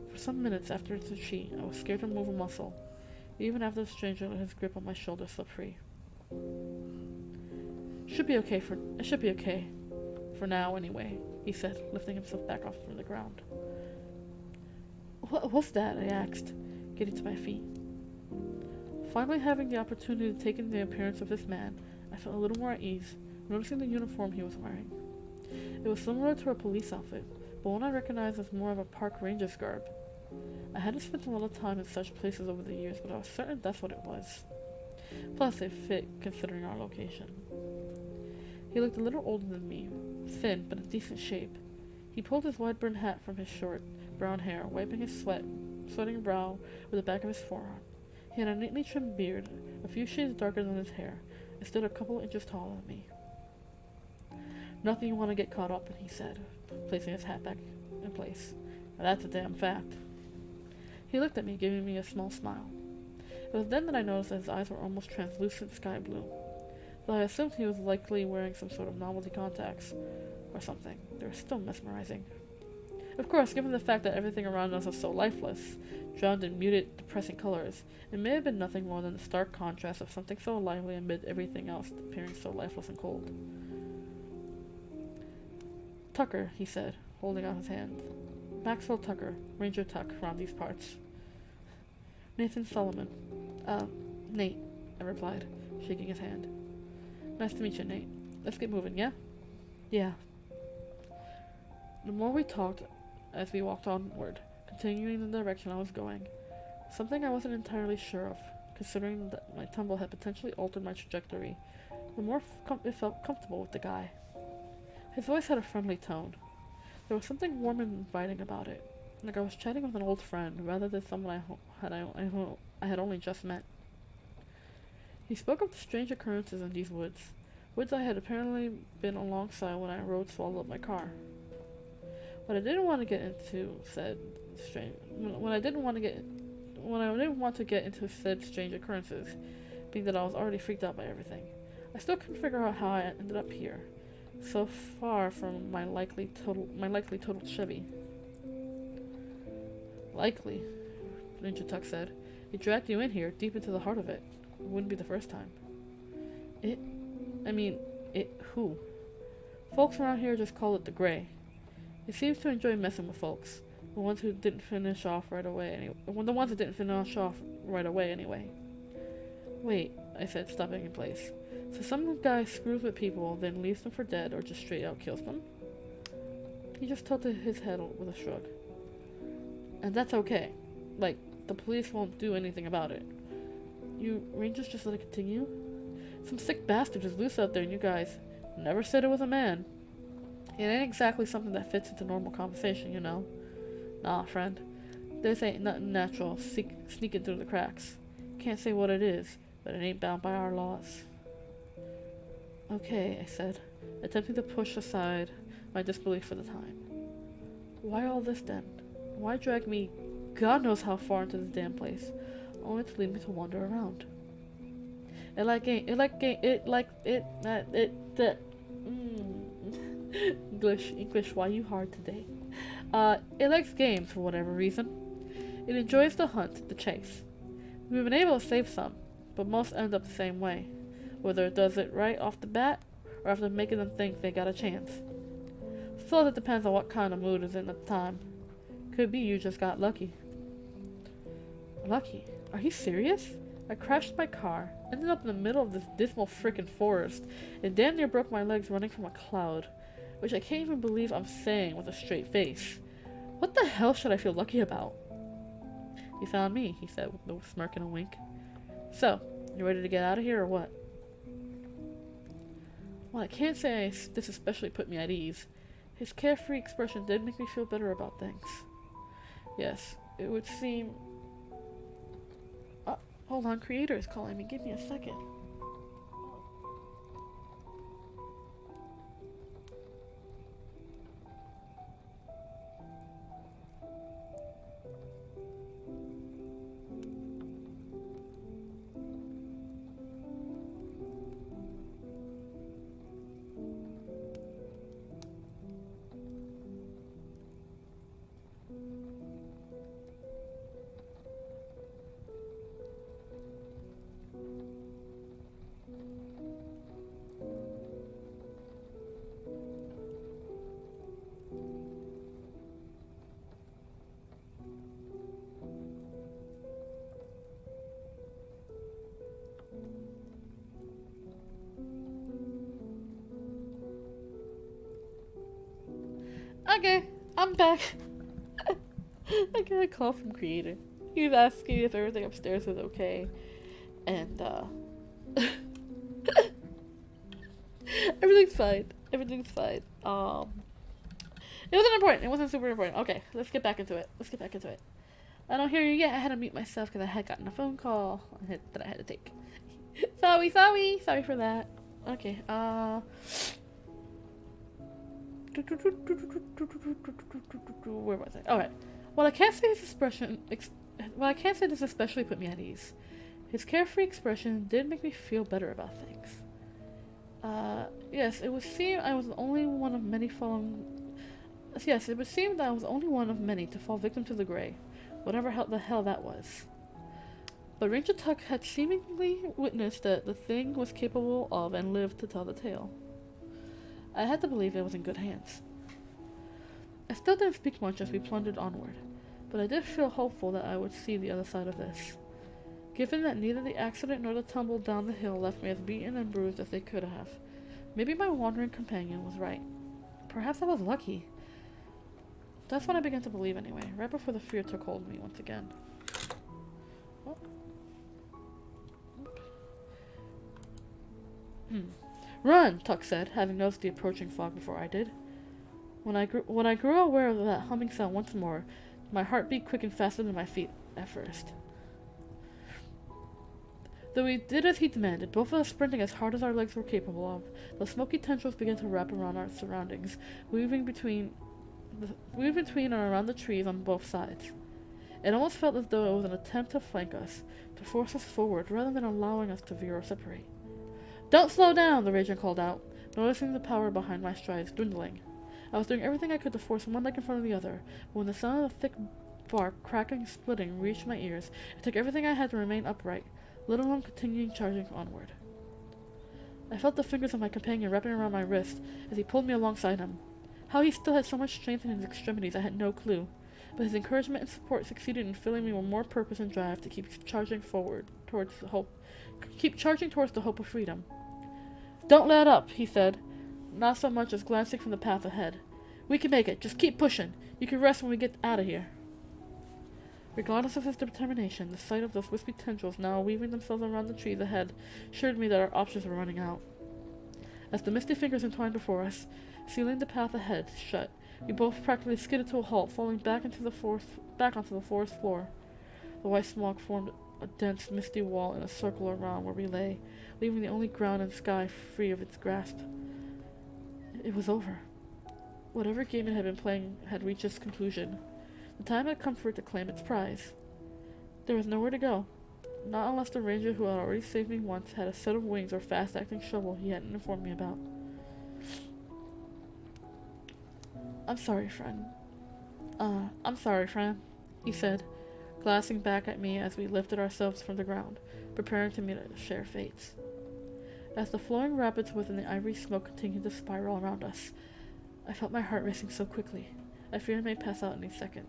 For some minutes after its retreat, I was scared to move a muscle, even after the stranger let his grip on my shoulder slip free. It should be okay for now, anyway, he said, lifting himself back off from the ground. What was that? I asked, getting to my feet. Finally having the opportunity to take in the appearance of this man, I felt a little more at ease, noticing the uniform he was wearing. It was similar to a police outfit, but one I recognized as more of a park ranger's garb. I hadn't spent a lot of time in such places over the years, but I was certain that's what it was. Plus, it fit, considering our location. He looked a little older than me, thin, but in decent shape. He pulled his wide-brimmed hat from his short, brown hair, wiping his sweating brow with the back of his forearm. He had a neatly trimmed beard, a few shades darker than his hair, and stood a couple inches taller than me. Nothing you want to get caught up in, he said, placing his hat back in place. Now that's a damn fact. He looked at me, giving me a small smile. It was then that I noticed that his eyes were almost translucent sky blue. Though I assumed he was likely wearing some sort of novelty contacts or something, they were still mesmerizing. Of course, given the fact that everything around us was so lifeless, drowned in muted, depressing colors, it may have been nothing more than the stark contrast of something so lively amid everything else appearing so lifeless and cold. Tucker, he said, holding out his hand. Maxwell Tucker, Ranger Tuck, around these parts. Nathan Solomon. Nate, I replied, shaking his hand. Nice to meet you, Nate. Let's get moving, yeah? Yeah. The more we talked as we walked onward, continuing in the direction I was going, something I wasn't entirely sure of, considering that my tumble had potentially altered my trajectory, the more it felt comfortable with the guy. His voice had a friendly tone. There was something warm and inviting about it, like I was chatting with an old friend rather than someone I had only just met. He spoke of the strange occurrences in these woods I had apparently been alongside when a road swallowed up my car. What I didn't want to get into said strange occurrences, being that I was already freaked out by everything. I still couldn't figure out how I ended up here, so far from my likely totaled Chevy. Likely, Ninja Tuck said. It dragged you in here, deep into the heart of it. It wouldn't be the first time. Who? Folks around here just call it the Gray. It seems to enjoy messing with folks. The ones that didn't finish off right away anyway. Wait, I said, stopping in place. So some guy screws with people, then leaves them for dead, or just straight out kills them? He just tilted his head with a shrug. And that's okay. Like, the police won't do anything about it. You Rangers just let it continue? Some sick bastard is loose out there and you guys never said it was a man. It ain't exactly something that fits into normal conversation, you know. Nah, friend. This ain't nothing natural sneaking through the cracks. Can't say what it is, but it ain't bound by our laws. Okay, I said, attempting to push aside my disbelief for the time. Why all this then? Why drag me God knows how far into this damn place, only to lead me to wander around? English, why you hard today? It likes games for whatever reason. It enjoys the hunt, the chase. We've been able to save some, but most end up the same way, whether it does it right off the bat, or after making them think they got a chance. suppose it depends on what kind of mood is in at the time. Could be you just got lucky. Lucky? Are you serious? I crashed my car, ended up in the middle of this dismal frickin' forest, and damn near broke my legs running from a cloud, which I can't even believe I'm saying with a straight face. What the hell should I feel lucky about? You found me, he said with a smirk and a wink. So, you ready to get out of here or what? Well, I can't say this especially put me at ease. His carefree expression did make me feel better about things. Yes, it would seem... hold on, Creator is calling me. Give me a second. Okay, I'm back. I got a call from Creator. He was asking if everything upstairs was okay. And, everything's fine. Everything's fine. It wasn't important. It wasn't super important. Okay, let's get back into it. I don't hear you yet. I had to mute myself because I had gotten a phone call that I had to take. Sorry for that. Okay, where was I? Alright. Well, I can't say this especially put me at ease. His carefree expression did make me feel better about things. Yes, it would seem I was the only one of many Yes, it would seem that I was only one of many to fall victim to the Grey, whatever the hell that was. But Ranger Tuck had seemingly witnessed that the thing was capable of and lived to tell the tale. I had to believe it was in good hands. I still didn't speak much as we plundered onward, but I did feel hopeful that I would see the other side of this. Given that neither the accident nor the tumble down the hill left me as beaten and bruised as they could have, maybe my wandering companion was right. Perhaps I was lucky. That's what I began to believe anyway, right before the fear took hold of me once again. Oh. Run, Tuck said, having noticed the approaching fog before I did. When I grew aware of that humming sound once more, my heartbeat quickened faster than my feet at first. Though we did as he demanded, both of us sprinting as hard as our legs were capable of, the smoky tendrils began to wrap around our surroundings, weaving between and around the trees on both sides. It almost felt as though it was an attempt to flank us, to force us forward rather than allowing us to veer or separate. Don't slow down, the Ranger called out, noticing the power behind my strides dwindling. I was doing everything I could to force one leg in front of the other, but when the sound of the thick bark cracking and splitting reached my ears, it took everything I had to remain upright, let alone continuing charging onward. I felt the fingers of my companion wrapping around my wrist as he pulled me alongside him. How he still had so much strength in his extremities I had no clue, but his encouragement and support succeeded in filling me with more purpose and drive to keep charging towards the hope of freedom. Don't let up, he said, not so much as glancing from the path ahead. We can make it. Just keep pushing. You can rest when we get out of here. Regardless of his determination, the sight of those wispy tendrils now weaving themselves around the trees ahead assured me that our options were running out. As the misty fingers entwined before us, sealing the path ahead shut, we both practically skidded to a halt, falling back onto the forest floor. The white smoke formed a dense, misty wall in a circle around where we lay, leaving the only ground and sky free of its grasp. It was over. Whatever game it had been playing had reached its conclusion. The time had come for it to claim its prize. There was nowhere to go, not unless the ranger who had already saved me once had a set of wings or fast-acting shovel he hadn't informed me about. I'm sorry, friend, he said, glancing back at me as we lifted ourselves from the ground, preparing to meet our shared fates. As the flowing rapids within the ivory smoke continued to spiral around us, I felt my heart racing so quickly. I feared I may pass out any second.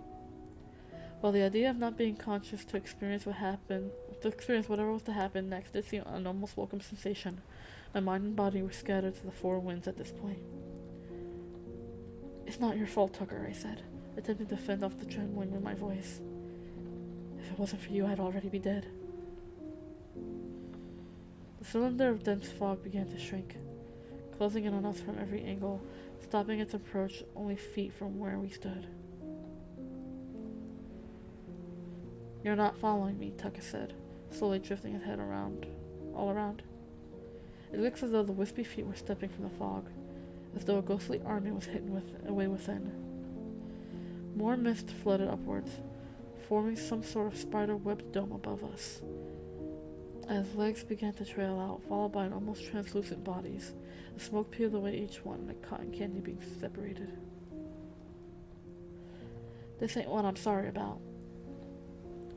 While the idea of not being conscious to experience whatever was to happen next did seem an almost welcome sensation, my mind and body were scattered to the four winds at this point. It's not your fault, Tucker, I said, attempting to fend off the trembling with my voice. If it wasn't for you, I'd already be dead. The cylinder of dense fog began to shrink, closing in on us from every angle, stopping its approach only feet from where we stood. You're not following me, Tucker said, slowly drifting his head all around. It looks as though the wispy feet were stepping from the fog, as though a ghostly army was hidden away within. More mist flooded upwards, forming some sort of spider-webbed dome above us. As legs began to trail out, followed by an almost translucent bodies, the smoke peeled away each one like cotton candy being separated. This ain't what I'm sorry about.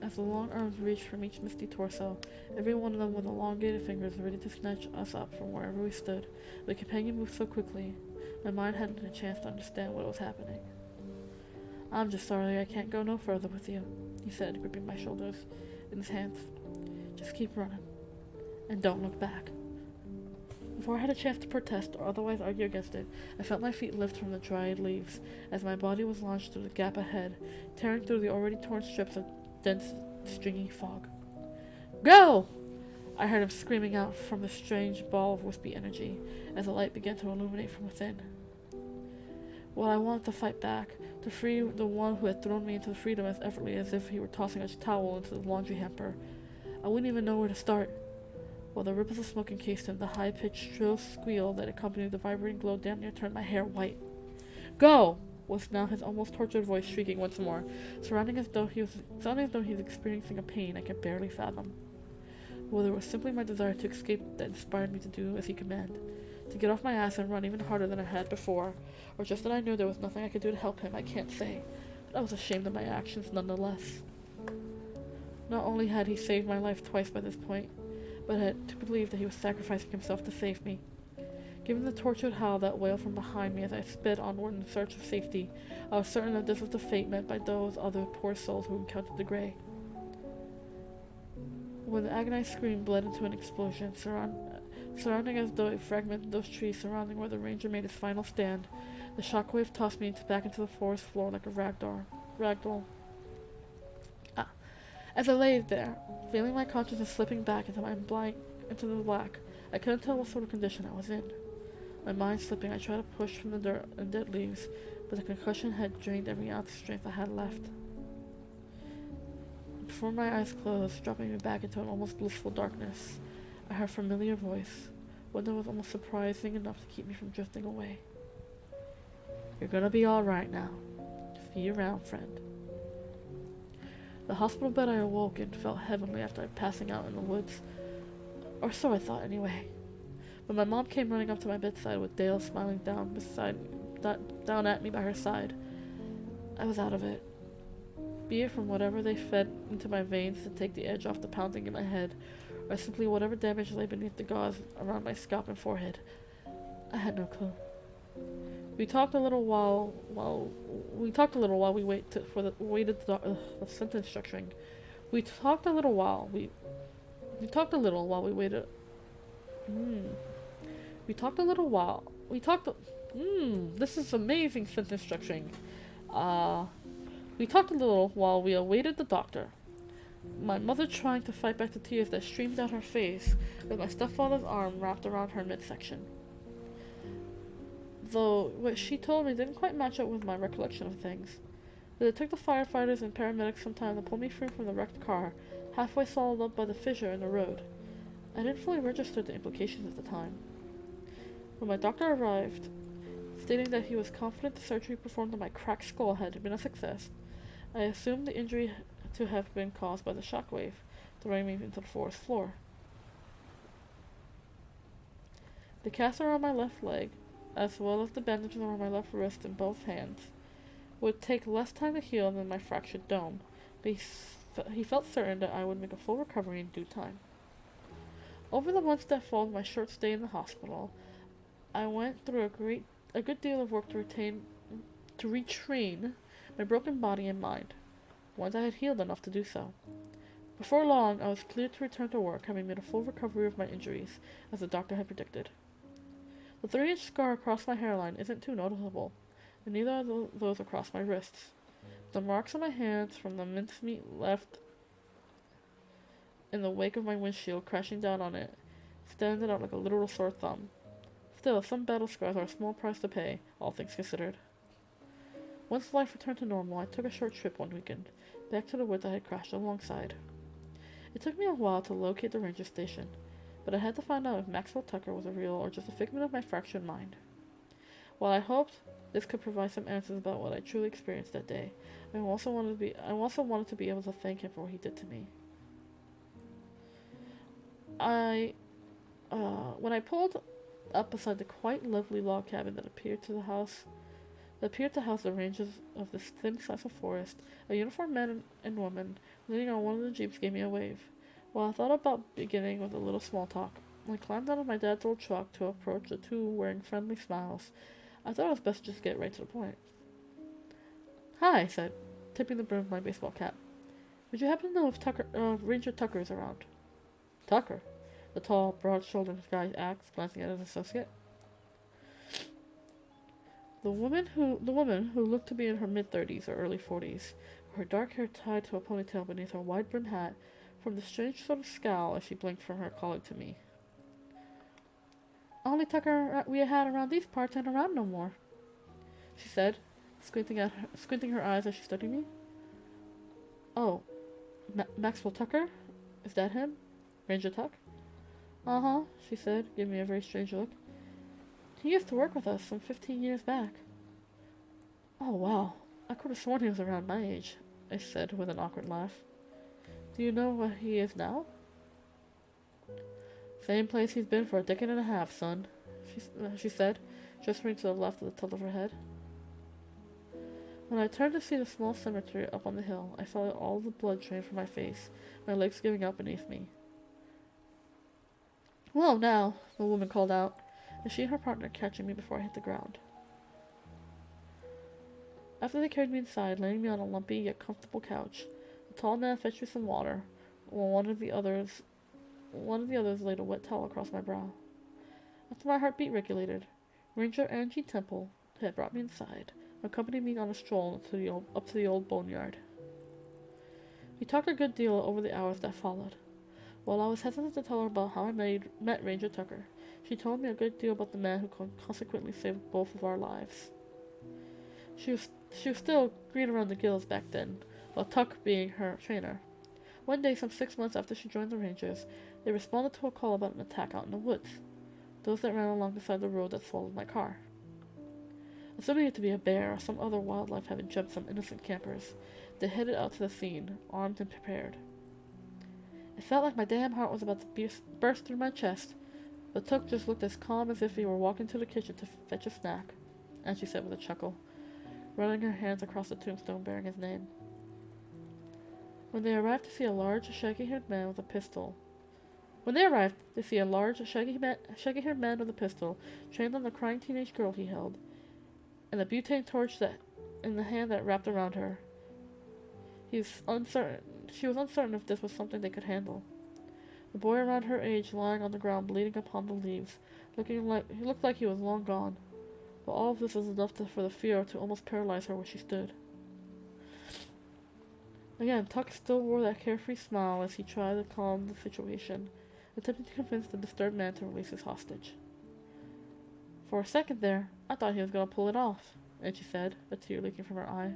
As the long arms reached from each misty torso, every one of them with elongated fingers ready to snatch us up from wherever we stood, the companion moved so quickly, my mind hadn't a chance to understand what was happening. I'm just sorry I can't go no further with you, he said, gripping my shoulders in his hands. Just keep running, and don't look back. Before I had a chance to protest or otherwise argue against it, I felt my feet lift from the dried leaves as my body was launched through the gap ahead, tearing through the already torn strips of dense, stringy fog. Go! I heard him screaming out from the strange ball of wispy energy as the light began to illuminate from within. Well, I wanted to fight back, to free the one who had thrown me into freedom as effortlessly as if he were tossing a towel into the laundry hamper. I wouldn't even know where to start. While the ripples of smoke encased him, the high-pitched, shrill squeal that accompanied the vibrating glow damn near turned my hair white. Go! Was now his almost tortured voice shrieking once more, sounding as though he was experiencing a pain I could barely fathom. Whether it was simply my desire to escape that inspired me to do as he commanded, to get off my ass and run even harder than I had before, or just that I knew there was nothing I could do to help him, I can't say, but I was ashamed of my actions nonetheless. Not only had he saved my life twice by this point, but I had to believe that he was sacrificing himself to save me. Given the tortured howl that wailed from behind me as I sped onward in search of safety, I was certain that this was the fate met by those other poor souls who encountered the Grey. When the agonized scream bled into an explosion, surrounding as though it fragmented those trees surrounding where the ranger made his final stand, the shockwave tossed me back into the forest floor like a ragdoll. As I lay there, feeling my consciousness slipping back into the black, I couldn't tell what sort of condition I was in. My mind slipping, I tried to push from the dirt and dead leaves, but the concussion had drained every ounce of strength I had left. Before my eyes closed, dropping me back into an almost blissful darkness, I heard a familiar voice, one that was almost surprising enough to keep me from drifting away. You're gonna be alright now. Feel around, friend. The hospital bed I awoke in felt heavenly after passing out in the woods, or so I thought anyway. When my mom came running up to my bedside with Dale smiling down at me by her side, I was out of it. Be it from whatever they fed into my veins to take the edge off the pounding in my head, or simply whatever damage lay beneath the gauze around my scalp and forehead. I had no clue. We talked a little while we waited for the sentence structuring. We talked a little while we waited. This is amazing sentence structuring. We talked a little while we awaited the doctor. My mother trying to fight back the tears that streamed down her face, with my stepfather's arm wrapped around her midsection. Though what she told me didn't quite match up with my recollection of things. It took the firefighters and paramedics some time to pull me free from the wrecked car, halfway swallowed up by the fissure in the road. I didn't fully register the implications at the time. When my doctor arrived, stating that he was confident the surgery performed on my cracked skull had been a success, I assumed the injury to have been caused by the shockwave, throwing me into the forest floor. The cast around my left leg, as well as the bandages around my left wrist and both hands, would take less time to heal than my fractured dome, but he felt certain that I would make a full recovery in due time. Over the months that followed my short stay in the hospital, I went through a good deal of work to retrain my broken body and mind, once I had healed enough to do so. Before long, I was cleared to return to work, having made a full recovery of my injuries, as the doctor had predicted. The 3-inch scar across my hairline isn't too noticeable, and neither are those across my wrists. The marks on my hands from the mincemeat left in the wake of my windshield crashing down on it standing out like a literal sore thumb. Still, some battle scars are a small price to pay, all things considered. Once life returned to normal, I took a short trip one weekend, back to the woods I had crashed alongside. It took me a while to locate the ranger station, but I had to find out if Maxwell Tucker was a real or just a figment of my fractured mind. While I hoped this could provide some answers about what I truly experienced that day, I also wanted to be able to thank him for what he did to me. When I pulled up beside the quite lovely log cabin that appeared to house the ranges of this thin slice of forest, a uniformed man and woman leaning on one of the jeeps gave me a wave. While I thought about beginning with a little small talk, I climbed out of my dad's old truck to approach the two wearing friendly smiles. I thought it was best to just get right to the point. "Hi," I said, tipping the brim of my baseball cap. "Would you happen to know if Ranger Tucker is around?" "Tucker?" the tall, broad-shouldered guy asked, glancing at his associate. The woman who looked to be in her mid-30s or early 40s, her dark hair tied to a ponytail beneath her wide-brimmed hat, formed a strange sort of scowl as she blinked from her colleague to me. "Only Tucker we had around these parts ain't around no more," she said, squinting her eyes as she studied me. "Oh, Maxwell Tucker? Is that him? Ranger Tuck?" "Uh-huh," she said, giving me a very strange look. "He used to work with us some 15 years back." "Oh, wow. I could have sworn he was around my age," I said with an awkward laugh. "Do you know where he is now?" "Same place he's been for a decade and a half, son," she said, gesturing to the left of the tilt of her head. When I turned to see the small cemetery up on the hill, I felt all the blood drain from my face, my legs giving out beneath me. "Whoa, now," the woman called out, and she and her partner catching me before I hit the ground. After they carried me inside, laying me on a lumpy yet comfortable couch, the tall man fetched me some water, while one of the others laid a wet towel across my brow. After my heartbeat regulated, Ranger Angie Temple had brought me inside, accompanied me on a stroll up to the old boneyard. We talked a good deal over the hours that followed. While I was hesitant to tell her about how I met Ranger Tucker, she told me a good deal about the man who consequently saved both of our lives. She was still green around the gills back then, while Tuck being her trainer. One day, some 6 months after she joined the Rangers, they responded to a call about an attack out in the woods, those that ran along beside the road that swallowed my car. Assuming it to be a bear or some other wildlife having jumped some innocent campers, they headed out to the scene, armed and prepared. It felt like my damn heart was about to burst through my chest, but Tuck just looked as calm as if he were walking to the kitchen to fetch a snack, and she said with a chuckle, running her hands across the tombstone bearing his name. When they arrived to see a large, shaggy-haired man with a pistol trained on the crying teenage girl he held, and a butane torch in the hand that wrapped around her. She was uncertain if this was something they could handle. The boy around her age lying on the ground bleeding upon the leaves, he looked like he was long gone, but all of this was enough for the fear to almost paralyze her where she stood. Again, Tuck still wore that carefree smile as he tried to calm the situation, attempting to convince the disturbed man to release his hostage. "For a second there, I thought he was going to pull it off," Angie said, a tear leaking from her eye.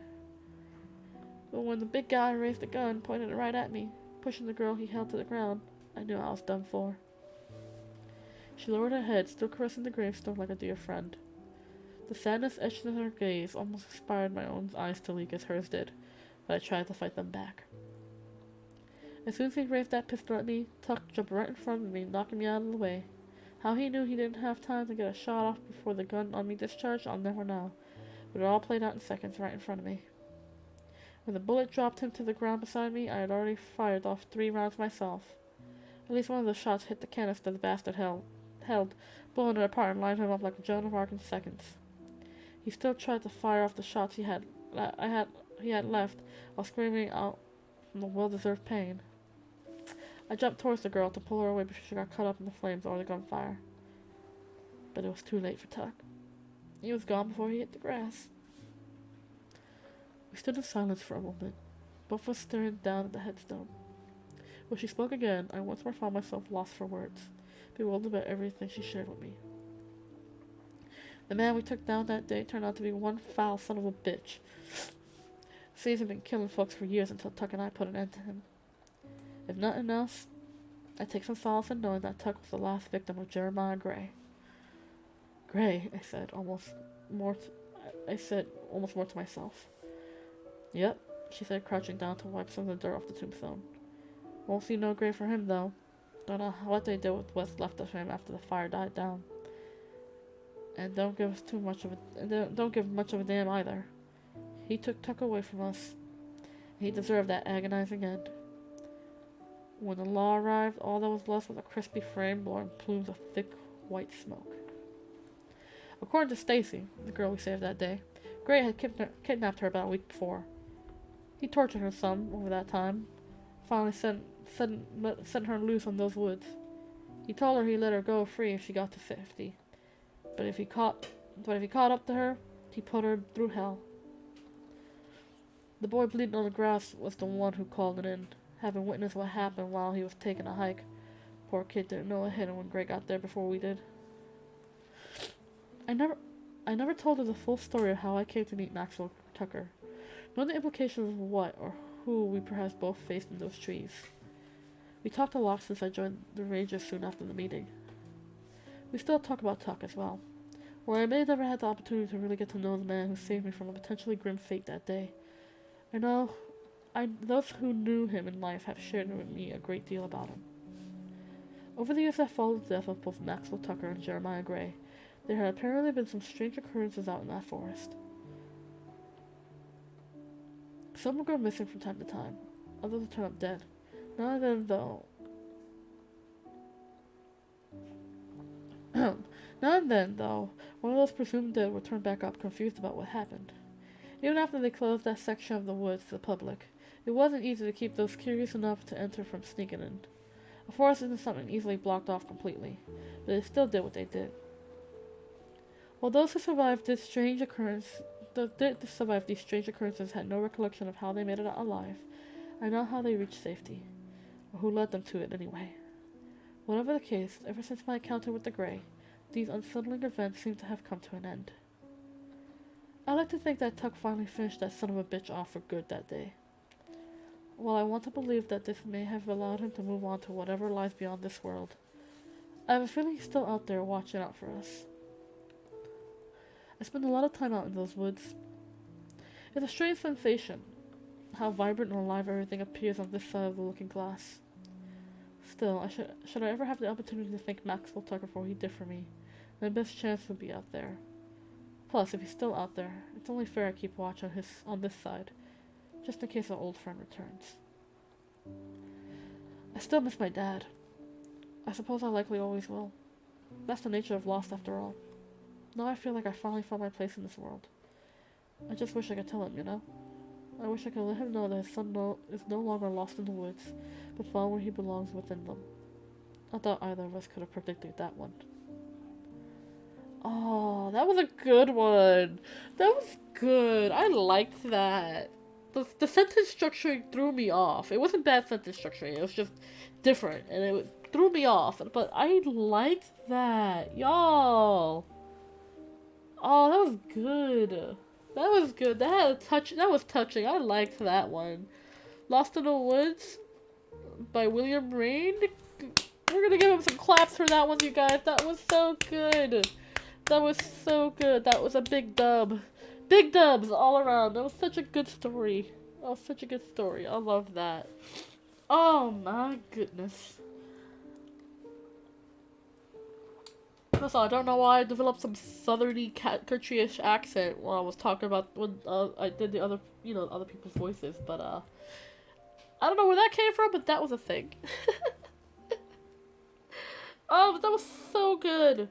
"But when the big guy raised the gun, pointed it right at me, pushing the girl he held to the ground, I knew I was done for." She lowered her head, still caressing the gravestone like a dear friend. The sadness etched in her gaze almost inspired my own eyes to leak as hers did, but I tried to fight them back. As soon as he raised that pistol at me, Tuck jumped right in front of me, knocking me out of the way. How he knew he didn't have time to get a shot off before the gun on me discharged, I'll never know, but it all played out in seconds right in front of me. When the bullet dropped him to the ground beside me, I had already fired off 3 rounds myself. At least one of the shots hit the canister the bastard held, blowing it apart and lined him up like a Joan of Arc in seconds. He still tried to fire off the shots he had left while screaming out from the well-deserved pain. I jumped towards the girl to pull her away before she got caught up in the flames or the gunfire. But it was too late for Tuck. He was gone before he hit the grass. We stood in silence for a moment, both of us staring down at the headstone. When she spoke again, I once more found myself lost for words, bewildered by everything she shared with me. The man we took down that day turned out to be one foul son of a bitch. Says he'd been killing folks for years until Tuck and I put an end to him. If nothing else, I take some solace in knowing that Tuck was the last victim of Jeremiah Gray. Gray, I said, almost more to myself. Yep, she said, crouching down to wipe some of the dirt off the tombstone. Won't see no grave for him, though. Don't know what they did with what's left of him after the fire died down. And don't give much of a damn either. He took Tuck away from us. And he deserved that agonizing end. When the law arrived, all that was left was a crispy frame blowing plumes of thick white smoke. According to Stacy, the girl we saved that day, Gray had kidnapped her about a week before. He tortured her some over that time, finally sent her loose on those woods. He told her he'd let her go free if she got to safety. But if he caught up to her, he put her through hell. The boy bleeding on the grass was the one who called it in, having witnessed what happened while he was taking a hike. Poor kid didn't know it hit him when Gray got there before we did. I never told her the full story of how I came to meet Maxwell Tucker, nor the implications of what or who we perhaps both faced in those trees. We talked a lot since I joined the Rangers soon after the meeting. We still talk about Tuck as well, where I may have never had the opportunity to really get to know the man who saved me from a potentially grim fate that day. Those who knew him in life have shared with me a great deal about him. Over the years that followed the death of both Maxwell Tucker and Jeremiah Gray, there had apparently been some strange occurrences out in that forest. Some would go missing from time to time, others would turn up dead. Now and then, though, one of those presumed dead would turn back up, confused about what happened. Even after they closed that section of the woods to the public, it wasn't easy to keep those curious enough to enter from sneaking in. A forest isn't something easily blocked off completely, but they still did what they did. While those who survived these strange occurrences had no recollection of how they made it out alive, I know how they reached safety, or who led them to it anyway. Whatever the case, ever since my encounter with the Grey, these unsettling events seem to have come to an end. I like to think that Tuck finally finished that son of a bitch off for good that day. While I want to believe that this may have allowed him to move on to whatever lies beyond this world, I have a feeling he's still out there watching out for us. I spend a lot of time out in those woods. It's a strange sensation, how vibrant and alive everything appears on this side of the looking glass. Still, should I ever have the opportunity to thank Maxwell Tucker for what he did for me, my best chance would be out there. Plus, if he's still out there, it's only fair I keep watch on this side, just in case an old friend returns. I still miss my dad. I suppose I likely always will. That's the nature of loss after all. Now I feel like I finally found my place in this world. I just wish I could tell him, you know? I wish I could let him know that his son is no longer lost in the woods, but found where he belongs within them. I doubt either of us could have predicted that one. Oh, that was a good one. That was good. I liked that. The sentence structuring threw me off. It wasn't bad sentence structuring. It was just different, and it threw me off. But I liked that. Y'all. Oh, that was good. That was good. That had a touch. That was touching. I liked that one. Lost in the Woods by William Rain. We're gonna give him some claps for that one, you guys. That was so good. That was so good. That was a big dub. Big dubs all around. That was such a good story. That was such a good story. I love that. Oh my goodness. Also, I don't know why I developed some southerny country-ish accent while I was talking about when I did the other, other people's voices, but I don't know where that came from, but that was a thing. but that was so good.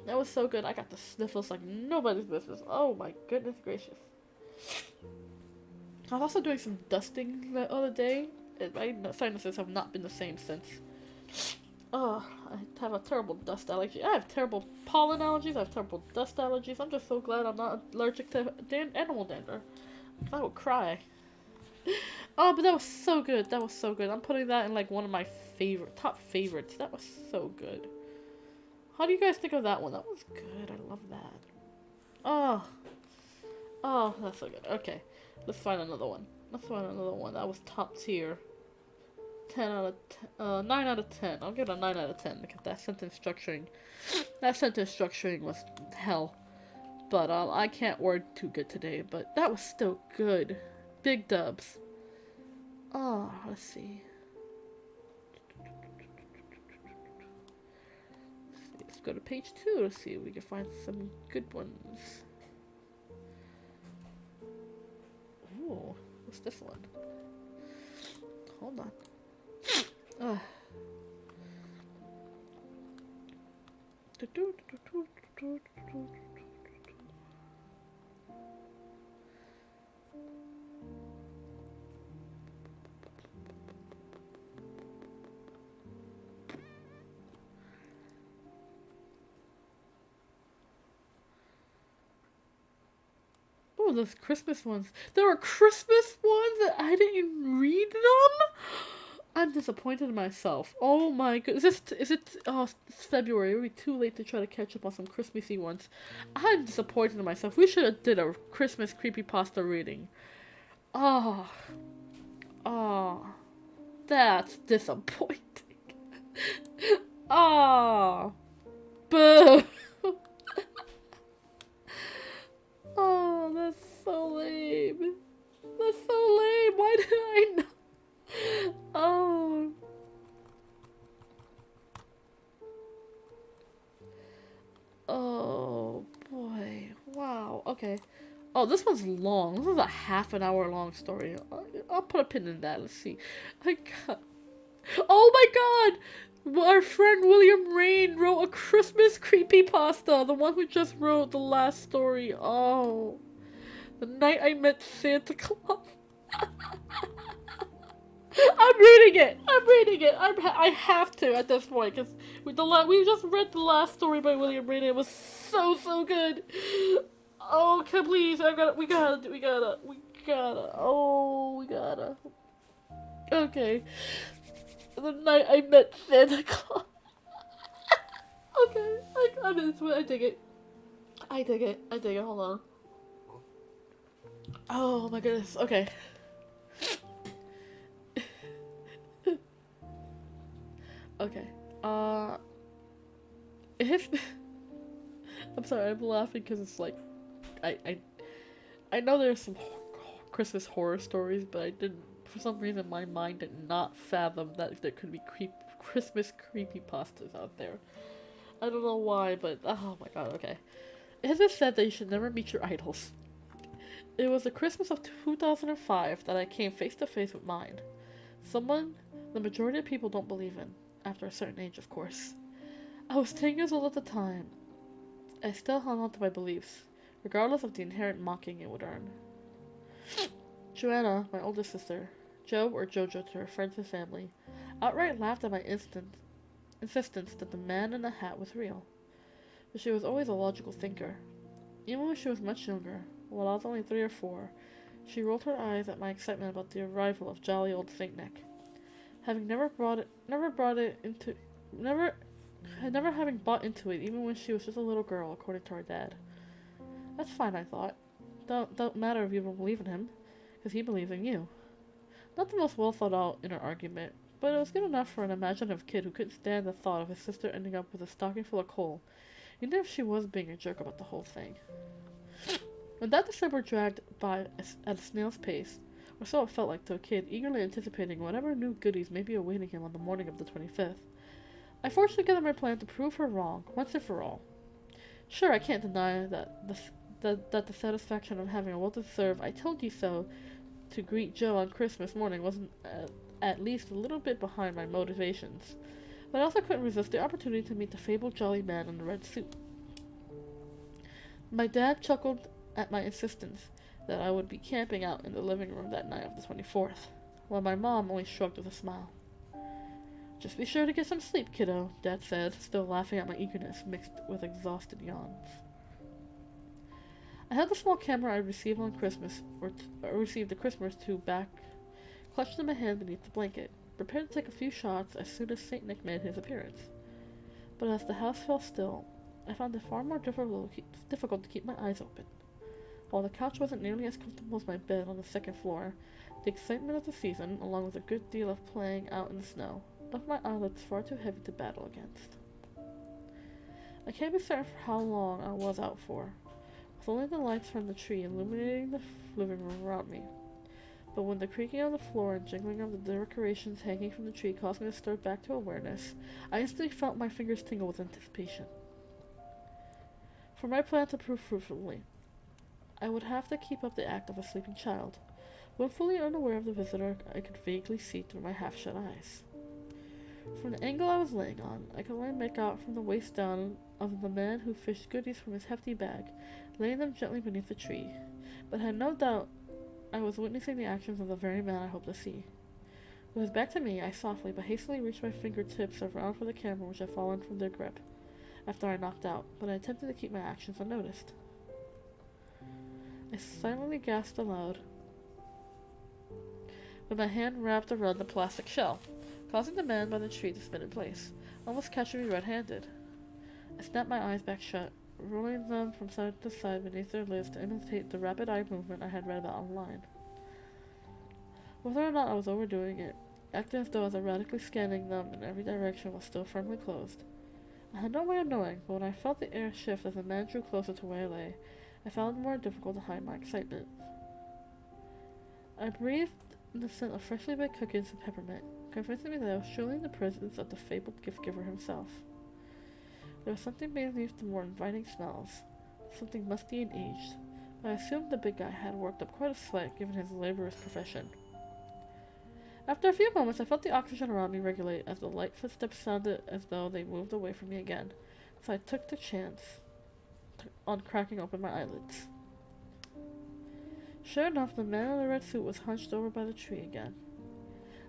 That was so good. I got the sniffles like nobody's business. Oh my goodness gracious. I was also doing some dusting the other day. My sinuses have not been the same since. Oh, I have a terrible dust allergy. I have terrible pollen allergies. I have terrible dust allergies. I'm just so glad I'm not allergic to animal dander. I would cry. Oh, but that was so good. That was so good. I'm putting that in like one of my top favorites. That was so good. How do you guys think of that one? That was good. I love that. Oh. Oh, that's so good. Okay. Let's find another one. Let's find another one. That was top tier. 10 out of 9 out of 10. I'll give it a 9 out of 10 because that sentence structuring was hell. But I can't word too good today, but that was still good. Big dubs. Oh, let's see. Let's go to page 2 to see if we can find some good ones. Ooh, what's this one? Hold on. Oh, those Christmas ones. There are Christmas ones that I didn't even read them? I'm disappointed in myself. Oh my god. Oh, it's February. It'll be too late to try to catch up on some Christmassy ones. I'm disappointed in myself. We should have did a Christmas creepypasta reading. Oh. Oh. That's disappointing. Oh. Boo. Oh, that's so lame. That's so lame. Why did I not? Oh. Oh boy. Wow. Okay. Oh, this one's long. This is a half an hour long story. I'll put a pin in that. Let's see. Oh my god! Our friend William Rain wrote a Christmas creepypasta. The one who just wrote the last story. Oh. The Night I Met Santa Claus. I'm reading it. I have to at this point because we just read the last story by William Rain. It was so good. Oh, please! We gotta. Oh, we gotta. Okay. The Night I Met Santa Claus. Okay, I'm into it. I dig it. Hold on. Oh my goodness. Okay. Okay. I'm sorry. I'm laughing because it's like, I know there's some Christmas horror stories, but I didn't. For some reason, my mind did not fathom that there could be Christmas creepypastas out there. I don't know why, but oh my god. Okay. It has been said that you should never meet your idols. It was the Christmas of 2005 that I came face to face with mine. Someone the majority of people don't believe in, after a certain age, of course. I was 10 years old at the time. I still hung on to my beliefs, regardless of the inherent mocking it would earn. Joanna, my older sister, Jo or Jojo to her friends and family, outright laughed at my insistence that the man in the hat was real. But she was always a logical thinker. Even when she was much younger, while I was only 3 or 4, she rolled her eyes at my excitement about the arrival of jolly old Saint Nick. Never having bought into it even when she was just a little girl, according to her dad. That's fine, I thought. Don't matter if you don't believe in him, because he believes in you. Not the most well thought out inner argument, but it was good enough for an imaginative kid who couldn't stand the thought of his sister ending up with a stocking full of coal, even if she was being a jerk about the whole thing. When that December dragged by at a snail's pace, or so it felt like to a kid eagerly anticipating whatever new goodies may be awaiting him on the morning of the 25th, I forged together my plan to prove her wrong, once and for all. Sure, I can't deny that the satisfaction of having a well-deserved "I told you so" to greet Jo on Christmas morning wasn't at least a little bit behind my motivations. But I also couldn't resist the opportunity to meet the fabled jolly man in the red suit. My dad chuckled at my insistence that I would be camping out in the living room that night of the 24th, while my mom only shrugged with a smile. "Just be sure to get some sleep, kiddo," Dad said, still laughing at my eagerness mixed with exhausted yawns. I had the small camera I received on Christmas, received a Christmas too back, clutched in my hand beneath the blanket, prepared to take a few shots as soon as Saint Nick made his appearance. But as the house fell still, I found it far more difficult to keep my eyes open. While the couch wasn't nearly as comfortable as my bed on the second floor, the excitement of the season, along with a good deal of playing out in the snow, left my eyelids far too heavy to battle against. I can't be certain for how long I was out for, with only the lights from the tree illuminating the living room around me. But when the creaking of the floor and jingling of the decorations hanging from the tree caused me to stir back to awareness, I instantly felt my fingers tingle with anticipation. For my plan to prove fruitfully, I would have to keep up the act of a sleeping child. When fully unaware of the visitor, I could vaguely see through my half-shut eyes. From the angle I was laying on, I could only make out from the waist down of the man who fished goodies from his hefty bag, laying them gently beneath the tree, but had no doubt I was witnessing the actions of the very man I hoped to see. With his back to me, I softly but hastily reached my fingertips around for the camera which had fallen from their grip after I knocked out, but I attempted to keep my actions unnoticed. I silently gasped aloud with my hand wrapped around the plastic shell, causing the man by the tree to spin in place, almost catching me red-handed. I snapped my eyes back shut, rolling them from side to side beneath their lids to imitate the rapid eye movement I had read about online. Whether or not I was overdoing it, acting as though I was erratically scanning them in every direction while still firmly closed, I had no way of knowing, but when I felt the air shift as the man drew closer to where I lay, I found it more difficult to hide my excitement. I breathed in the scent of freshly baked cookies and peppermint, convincing me that I was surely in the presence of the fabled gift-giver himself. There was something beneath the more inviting smells, something musty and aged, but I assumed the big guy had worked up quite a sweat given his laborious profession. After a few moments, I felt the oxygen around me regulate as the light footsteps sounded as though they moved away from me again, so I took the chance on cracking open my eyelids. Sure enough, the man in the red suit was hunched over by the tree again.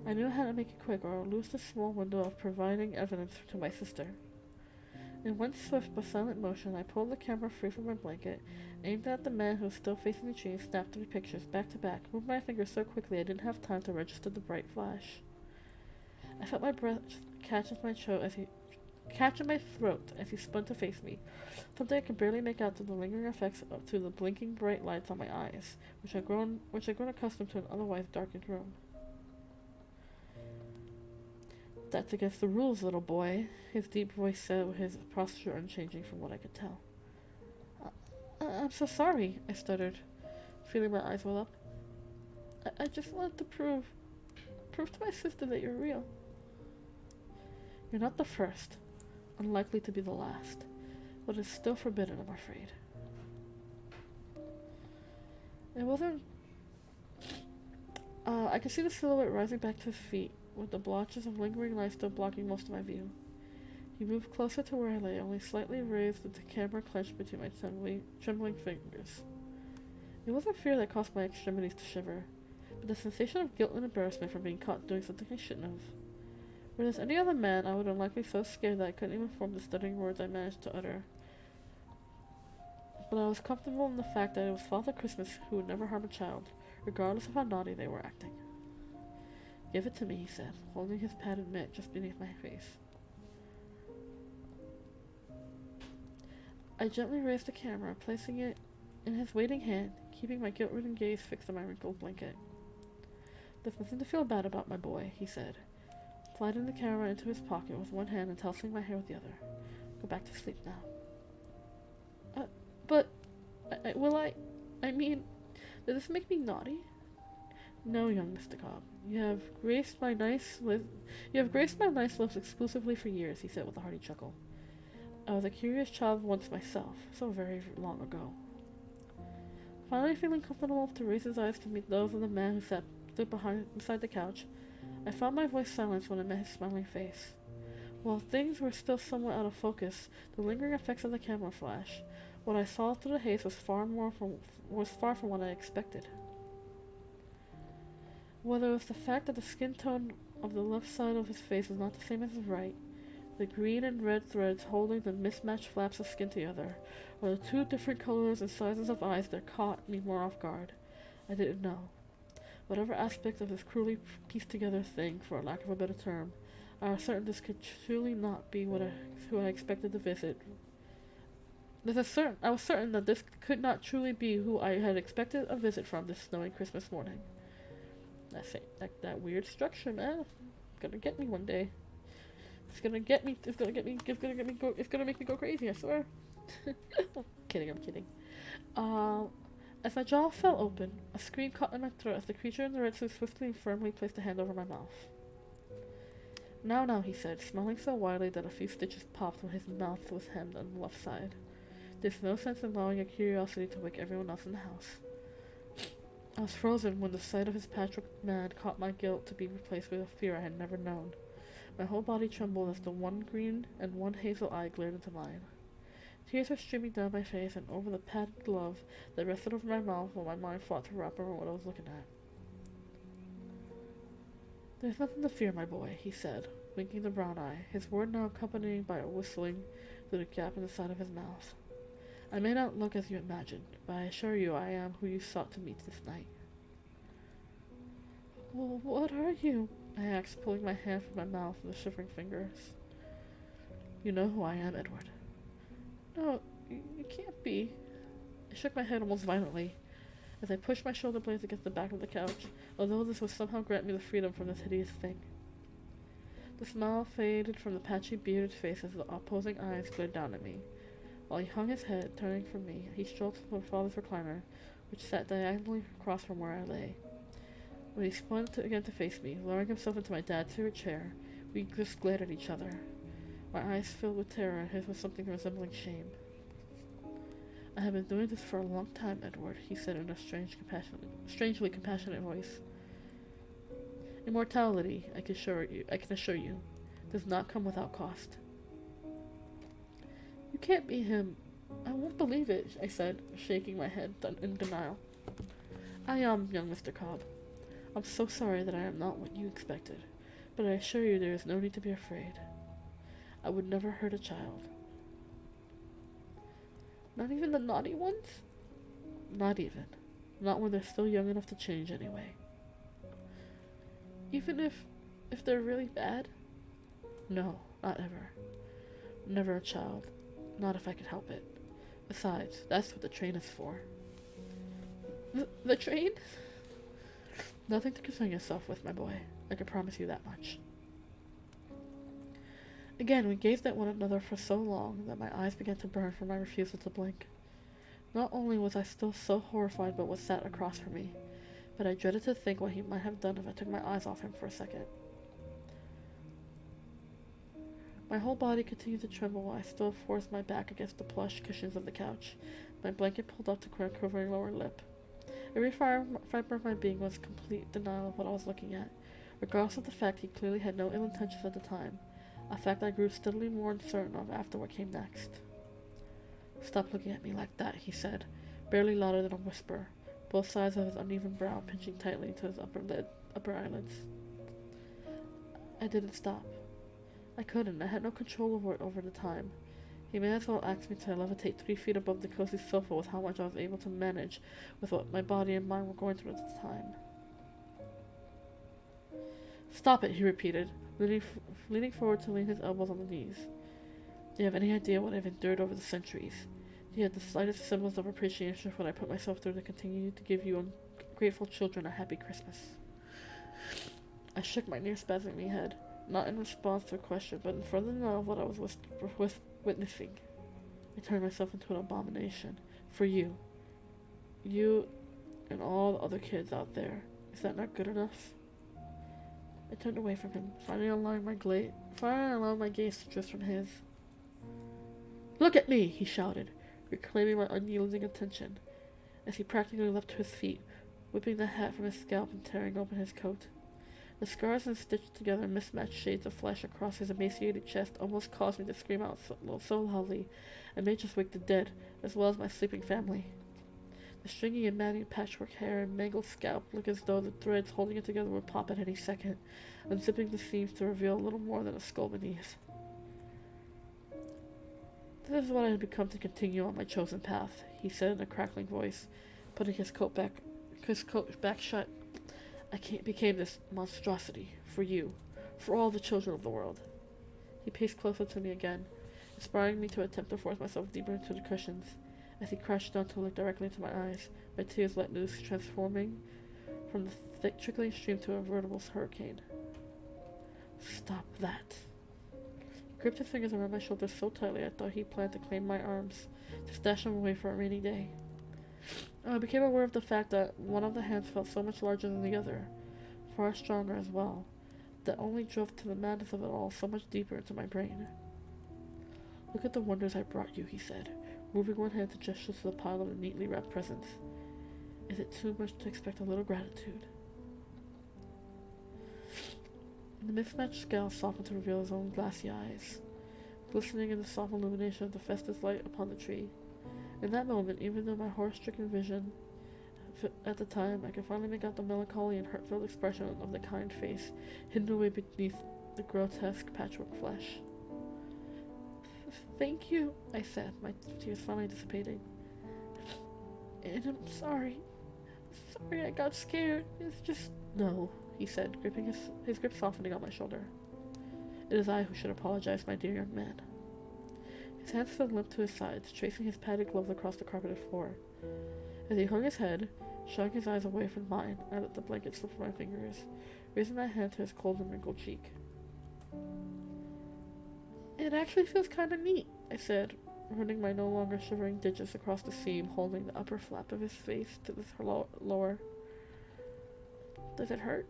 I knew I had to make it quick or I would lose the small window of providing evidence to my sister. In one swift but silent motion, I pulled the camera free from my blanket, aimed at the man who was still facing the tree, and snapped 3 pictures back to back, moved my fingers so quickly I didn't have time to register the bright flash. I felt my breath catch in my throat as he spun to face me, something I could barely make out through the lingering effects to the blinking bright lights on my eyes, which had grown accustomed to an otherwise darkened room. "That's against the rules, little boy," his deep voice said, with his posture unchanging from what I could tell. I'm so sorry," I stuttered, feeling my eyes well up. I just wanted to prove to my sister that you're real." "You're not the first, unlikely to be the last, but it's still forbidden, I'm afraid." It wasn't... I could see the silhouette rising back to his feet, with the blotches of lingering light still blocking most of my view. He moved closer to where I lay, only slightly raised with the camera clenched between my trembling fingers. It wasn't fear that caused my extremities to shiver, but the sensation of guilt and embarrassment for being caught doing something I shouldn't have. Whereas any other man, I would have likely so scared that I couldn't even form the stuttering words I managed to utter. But I was comfortable in the fact that it was Father Christmas who would never harm a child, regardless of how naughty they were acting. "Give it to me," he said, holding his padded mitt just beneath my face. I gently raised the camera, placing it in his waiting hand, keeping my guilt-ridden gaze fixed on my wrinkled blanket. "There's nothing to feel bad about, my boy," he said, sliding the camera into his pocket with one hand and tousling my hair with the other. "Go back to sleep now." But... I mean, does this make me naughty?" "No, young Mr. Cobb. You have graced my nice lips exclusively for years," he said with a hearty chuckle. "I was a curious child once myself, so very long ago." Finally feeling comfortable enough to raise his eyes to meet those of the man who stood beside the couch, I found my voice silenced when I met his smiling face. While things were still somewhat out of focus, the lingering effects of the camera flash, what I saw through the haze was far from what I expected. Whether it was the fact that the skin tone of the left side of his face was not the same as his right, the green and red threads holding the mismatched flaps of skin together, or the two different colors and sizes of eyes that caught me more off guard, I didn't know. Whatever aspect of this cruelly pieced together thing, for lack of a better term, I was certain this could truly not be who I expected to visit. I was certain that this could not truly be who I had expected a visit from this snowy Christmas morning. That weird structure, man. It's gonna get me one day. It's gonna make me go crazy, I swear. I'm kidding. As my jaw fell open, a scream caught in my throat as the creature in the red suit swiftly and firmly placed a hand over my mouth. Now, he said, smiling so widely that a few stitches popped when his mouth was hemmed on the left side. There's no sense in allowing a curiosity to wake everyone else in the house. I was frozen when the sight of his patchwork man caught my guilt to be replaced with a fear I had never known. My whole body trembled as the one green and one hazel eye glared into mine. Tears were streaming down my face and over the padded glove that rested over my mouth while my mind fought to wrap around what I was looking at. There's nothing to fear, my boy, he said, winking the brown eye, his word now accompanied by a whistling through the gap in the side of his mouth. I may not look as you imagined, but I assure you I am who you sought to meet this night. Well, what are you? I asked, pulling my hand from my mouth with shivering fingers. You know who I am, Edward. No, you can't be. I shook my head almost violently as I pushed my shoulder blades against the back of the couch, although this would somehow grant me the freedom from this hideous thing. The smile faded from the patchy, bearded face as the opposing eyes glared down at me. While he hung his head, turning from me, he strolled to my father's recliner, which sat diagonally across from where I lay. When he spun again to face me, lowering himself into my dad's favorite chair, we just glared at each other. My eyes filled with terror and his was something resembling shame. I have been doing this for a long time, Edward, he said in a strangely compassionate voice. Immortality, I can assure you, does not come without cost. You can't be him. I won't believe it, I said, shaking my head in denial. I am, young Mr. Cobb. I'm so sorry that I am not what you expected, but I assure you there is no need to be afraid. I would never hurt a child. Not even the naughty ones? Not even. Not when they're still young enough to change anyway. Even if they're really bad? No, not ever. Never a child. Not if I could help it. Besides, that's what the train is for. The train? Nothing to concern yourself with, my boy. I can promise you that much. Again, we gazed at one another for so long that my eyes began to burn from my refusal to blink. Not only was I still so horrified by what sat across from me, but I dreaded to think what he might have done if I took my eyes off him for a second. My whole body continued to tremble while I still forced my back against the plush cushions of the couch, my blanket pulled up to my quivering lower lip. Every fiber of my being was complete denial of what I was looking at, regardless of the fact he clearly had no ill intentions at the time, a fact I grew steadily more uncertain of after what came next. Stop looking at me like that, he said, barely louder than a whisper, both sides of his uneven brow pinching tightly to his upper eyelids. I didn't stop. I couldn't. I had no control over it over the time. He may as well ask me to levitate 3 feet above the cozy sofa with how much I was able to manage with what my body and mind were going through at the time. Stop it, he repeated, leaning forward to lean his elbows on the knees. Do you have any idea what I've endured over the centuries? Do you have the slightest semblance of appreciation for what I put myself through to continue to give you ungrateful children a happy Christmas? I shook my near-spasming head, not in response to a question, but in further denial of what I was witnessing. I turned myself into an abomination. For you. You and all the other kids out there. Is that not good enough? I turned away from him, finally allowing my gaze to drift from his. Look at me, he shouted, reclaiming my unyielding attention, as he practically leapt to his feet, whipping the hat from his scalp and tearing open his coat. The scars and stitched together mismatched shades of flesh across his emaciated chest almost caused me to scream out so loudly I may just wake the dead, as well as my sleeping family. The stringy and matted patchwork hair and mangled scalp look as though the threads holding it together would pop at any second, unzipping the seams to reveal a little more than a skull beneath. This is what I had become to continue on my chosen path, he said in a crackling voice, putting his coat back shut. Became this monstrosity for you, for all the children of the world. He paced closer to me again, inspiring me to attempt to force myself deeper into the cushions. As he crouched down to look directly into my eyes, my tears let loose, transforming from the thick trickling stream to a veritable hurricane. Stop that. He gripped his fingers around my shoulders so tightly I thought he planned to claim my arms, to stash them away for a rainy day. I became aware of the fact that one of the hands felt so much larger than the other, far stronger as well, that only drove to the madness of it all so much deeper into my brain. Look at the wonders I brought you, he said, moving one hand to gesture to the pile of neatly wrapped presents. Is it too much to expect a little gratitude? The mismatched scowl softened to reveal his own glassy eyes, glistening in the soft illumination of the festive light upon the tree. In that moment, even though my horror-stricken vision at the time, I could finally make out the melancholy and heartfelt expression of the kind face, hidden away beneath the grotesque patchwork flesh. Thank you, I said, my tears finally dissipating. And I'm sorry. Sorry I got scared. It's just... No, he said, gripping his grip softening on my shoulder. It is I who should apologize, my dear young man. His hands still limp to his sides, tracing his padded gloves across the carpeted floor. As he hung his head, showing his eyes away from mine, I let the blanket slip from my fingers, raising my hand to his cold and wrinkled cheek. It actually feels kind of neat, I said, running my no longer shivering digits across the seam, holding the upper flap of his face to the lower. Does it hurt?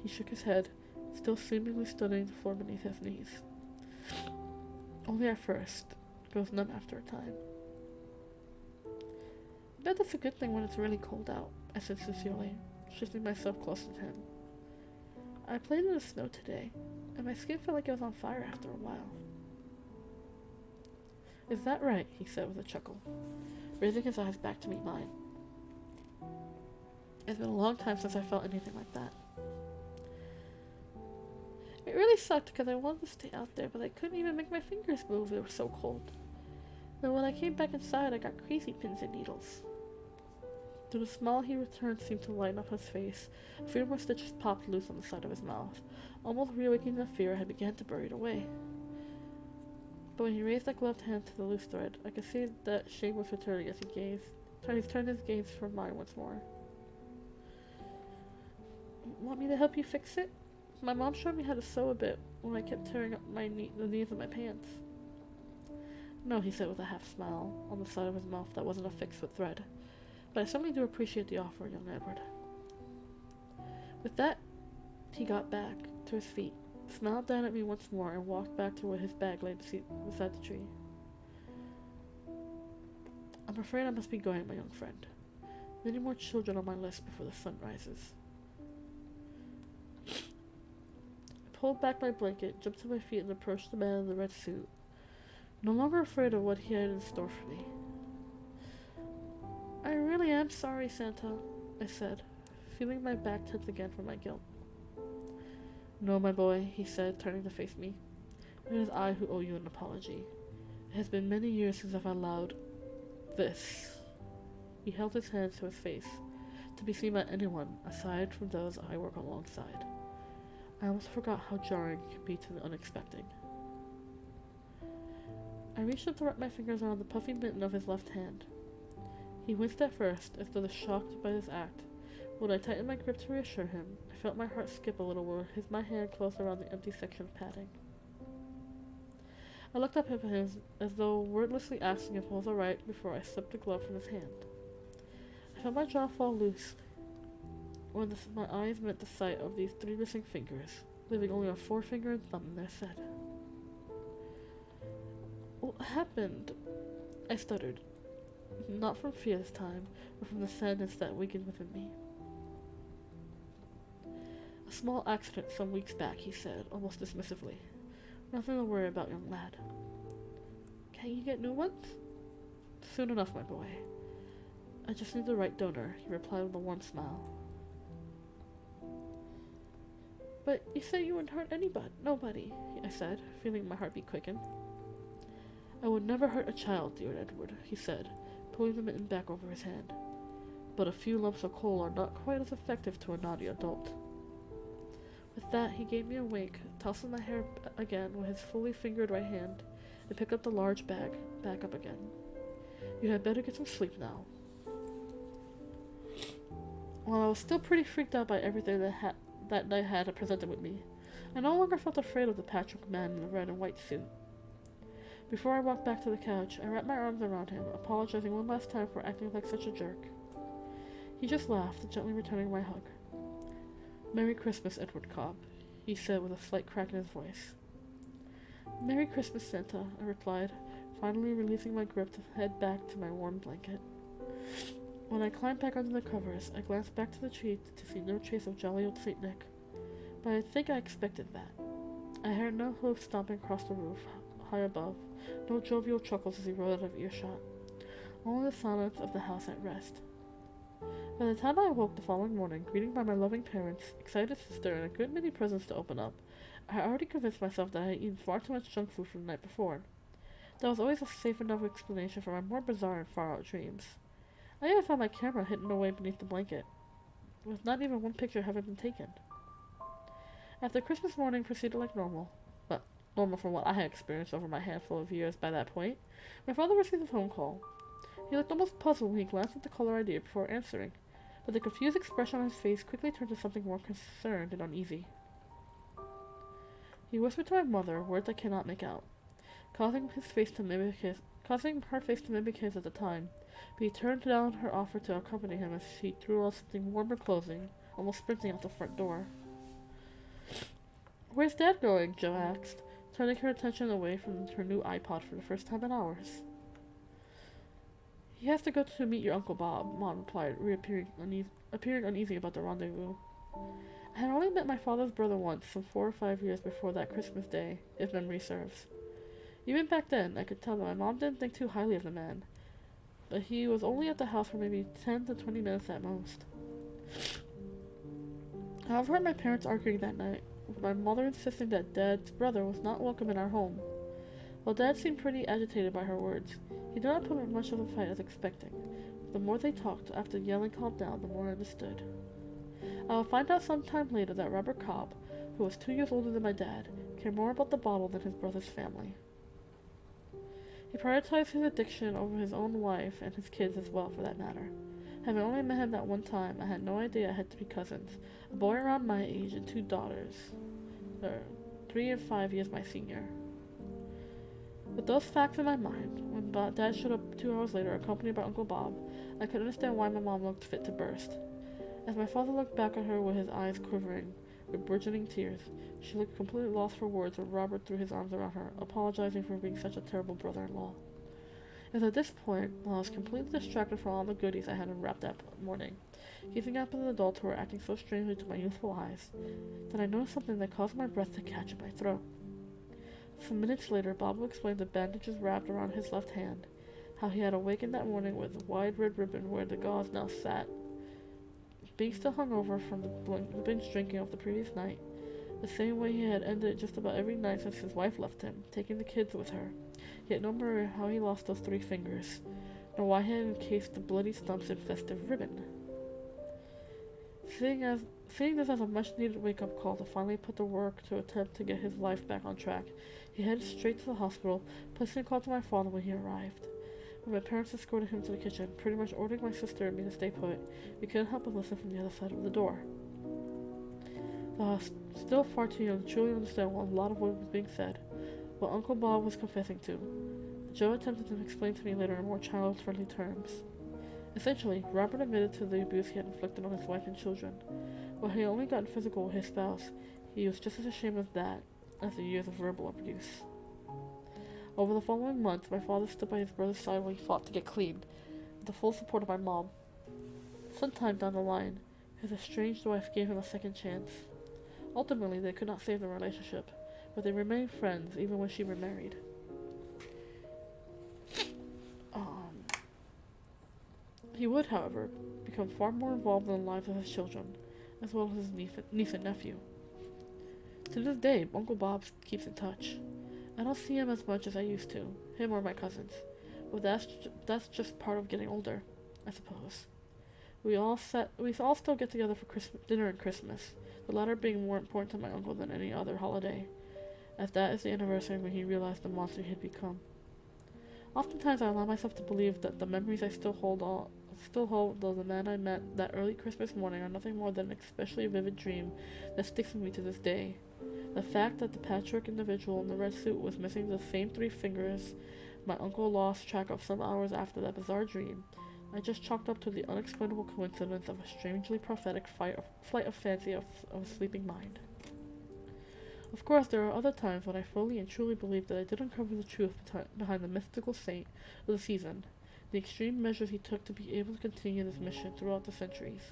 He shook his head, still seemingly studying the floor beneath his knees. Only at first. Goes numb after a time. I bet that's a good thing when it's really cold out, I said sincerely, shifting myself closer to him. I played in the snow today, and my skin felt like it was on fire after a while. Is that right? He said with a chuckle, raising his eyes back to meet mine. It's been a long time since I felt anything like that. It really sucked because I wanted to stay out there, but I couldn't even make my fingers move. They were so cold. Then when I came back inside, I got crazy pins and needles. Though the smile he returned seemed to lighten up his face, a few more stitches popped loose on the side of his mouth, almost reawakening the fear I had begun to bury it away. But when he raised that gloved hand to the loose thread, I could see that shame was returning as he turned his gaze from mine once more. Want me to help you fix it? My mom showed me how to sew a bit when I kept tearing up the knees of my pants. No, he said with a half smile on the side of his mouth that wasn't affixed with thread. But I certainly do appreciate the offer, young Edward. With that, he got back to his feet, smiled down at me once more, and walked back to where his bag lay beside the tree. I'm afraid I must be going, my young friend. Many more children on my list before the sun rises. I pulled back my blanket, jumped to my feet, and approached the man in the red suit, no longer afraid of what he had in store for me. I really am sorry, Santa, I said, feeling my back tense again from my guilt. No, my boy, he said, turning to face me. It is I who owe you an apology. It has been many years since I've allowed this. He held his hands to his face, to be seen by anyone aside from those I work alongside. I almost forgot how jarring it can be to the unexpected. I reached up to wrap my fingers around the puffy mitten of his left hand. He winced at first, as though shocked by this act. When I tightened my grip to reassure him, I felt my heart skip a little when my hand closed around the empty section of padding. I looked up at him as though wordlessly asking if all was alright before I slipped the glove from his hand. I felt my jaw fall loose when my eyes met the sight of these 3 missing fingers, leaving only a forefinger and thumb in their set. What happened? I stuttered. Not from fear this time, but from the sadness that weakened within me. A small accident some weeks back, he said, almost dismissively. Nothing to worry about, young lad. Can you get new ones? Soon enough, my boy. I just need the right donor, he replied with a warm smile. But you said you wouldn't hurt nobody, I said, feeling my heartbeat quicken. I would never hurt a child, dear Edward, he said, pulling the mitten back over his hand. But a few lumps of coal are not quite as effective to a naughty adult. With that, he gave me a wink, tossing my hair again with his fully fingered right hand, and picked up the large bag back up again. You had better get some sleep now. While I was still pretty freaked out by everything that night had presented with me, I no longer felt afraid of the patchwork man in the red and white suit. Before I walked back to the couch, I wrapped my arms around him, apologizing one last time for acting like such a jerk. He just laughed, gently returning my hug. Merry Christmas, Edward Cobb, he said with a slight crack in his voice. Merry Christmas, Santa, I replied, finally releasing my grip to head back to my warm blanket. When I climbed back under the covers, I glanced back to the tree to see no trace of jolly old St. Nick, but I think I expected that. I heard no hooves stomping across the roof high above, no jovial chuckles as he rode out of earshot, only the silence of the house at rest. By the time I awoke the following morning, greeted by my loving parents, excited sister, and a good many presents to open up, I had already convinced myself that I had eaten far too much junk food from the night before. There was always a safe enough explanation for my more bizarre and far-out dreams. I even found my camera hidden away beneath the blanket, with not even one picture having been taken. After Christmas morning proceeded like normal, but normal from what I had experienced over my handful of years by that point, my father received a phone call. He looked almost puzzled when he glanced at the caller ID before answering, but the confused expression on his face quickly turned to something more concerned and uneasy. He whispered to my mother words I cannot make out, causing her face to mimic his at the time, but he turned down her offer to accompany him as she threw on something warmer clothing, almost sprinting out the front door. Where's Dad going? Jo asked, turning her attention away from her new iPod for the first time in hours. He has to go to meet your Uncle Bob, Mom replied, appearing uneasy about the rendezvous. I had only met my father's brother once, some 4 or 5 years before that Christmas day, if memory serves. Even back then, I could tell that my mom didn't think too highly of the man, but he was only at the house for maybe 10 to 20 minutes at most. I overheard my parents arguing that night, with my mother insisting that Dad's brother was not welcome in our home. While Dad seemed pretty agitated by her words, he did not put up much of a fight as expecting. The more they talked, after yelling calmed down, the more I understood. I would find out sometime later that Robert Cobb, who was 2 years older than my dad, cared more about the bottle than his brother's family. He prioritized his addiction over his own wife and his kids as well, for that matter. Having only met him that one time, I had no idea I had 3 cousins, a boy around my age and 2 daughters, 3 and 5 years my senior. With those facts in my mind, when Dad showed up 2 hours later, accompanied by Uncle Bob, I could understand why my mom looked fit to burst. As my father looked back at her with his eyes quivering, with burgeoning tears, she looked completely lost for words when Robert threw his arms around her, apologizing for being such a terrible brother-in-law. It was at this point, while I was completely distracted from all the goodies I had unwrapped that morning, gazing up at the adults who were acting so strangely to my youthful eyes, that I noticed something that caused my breath to catch in my throat. Some minutes later, Bob explained the bandages wrapped around his left hand, how he had awakened that morning with a wide red ribbon where the gauze now sat, being still hungover from the binge drinking of the previous night, the same way he had ended just about every night since his wife left him, taking the kids with her, yet no matter how he lost those 3 fingers, nor why he had encased the bloody stumps in festive ribbon. Seeing this as a much-needed wake-up call to finally put to work to attempt to get his life back on track, he headed straight to the hospital, placing a call to my father when he arrived. When my parents escorted him to the kitchen, pretty much ordering my sister and me to stay put, we couldn't help but listen from the other side of the door. Though I was still far too young to truly understand a lot of what was being said, what Uncle Bob was confessing to, Jo attempted to explain to me later in more child-friendly terms. Essentially, Robert admitted to the abuse he had inflicted on his wife and children. While he had only gotten physical with his spouse, he was just as ashamed of that as the years of verbal abuse. Over the following months, my father stood by his brother's side while he fought to get clean, with the full support of my mom. Sometime down the line, his estranged wife gave him a second chance. Ultimately, they could not save the relationship, but they remained friends even when she remarried. He would, however, become far more involved in the lives of his children, as well as his niece and nephew. To this day, Uncle Bob keeps in touch. I don't see him as much as I used to, him or my cousins, but that's just part of getting older, I suppose. We all still get together for dinner and Christmas, the latter being more important to my uncle than any other holiday, as that is the anniversary when he realized the monster he had become. Oftentimes I allow myself to believe that the memories I still hold of the man I met that early Christmas morning are nothing more than an especially vivid dream that sticks with me to this day. The fact that the patchwork individual in the red suit was missing the same 3 fingers my uncle lost track of some hours after that bizarre dream, I just chalked up to the unexplainable coincidence of a strangely prophetic flight of fancy of a sleeping mind. Of course, there are other times when I fully and truly believe that I did uncover the truth behind the mystical saint of the season, the extreme measures he took to be able to continue this mission throughout the centuries.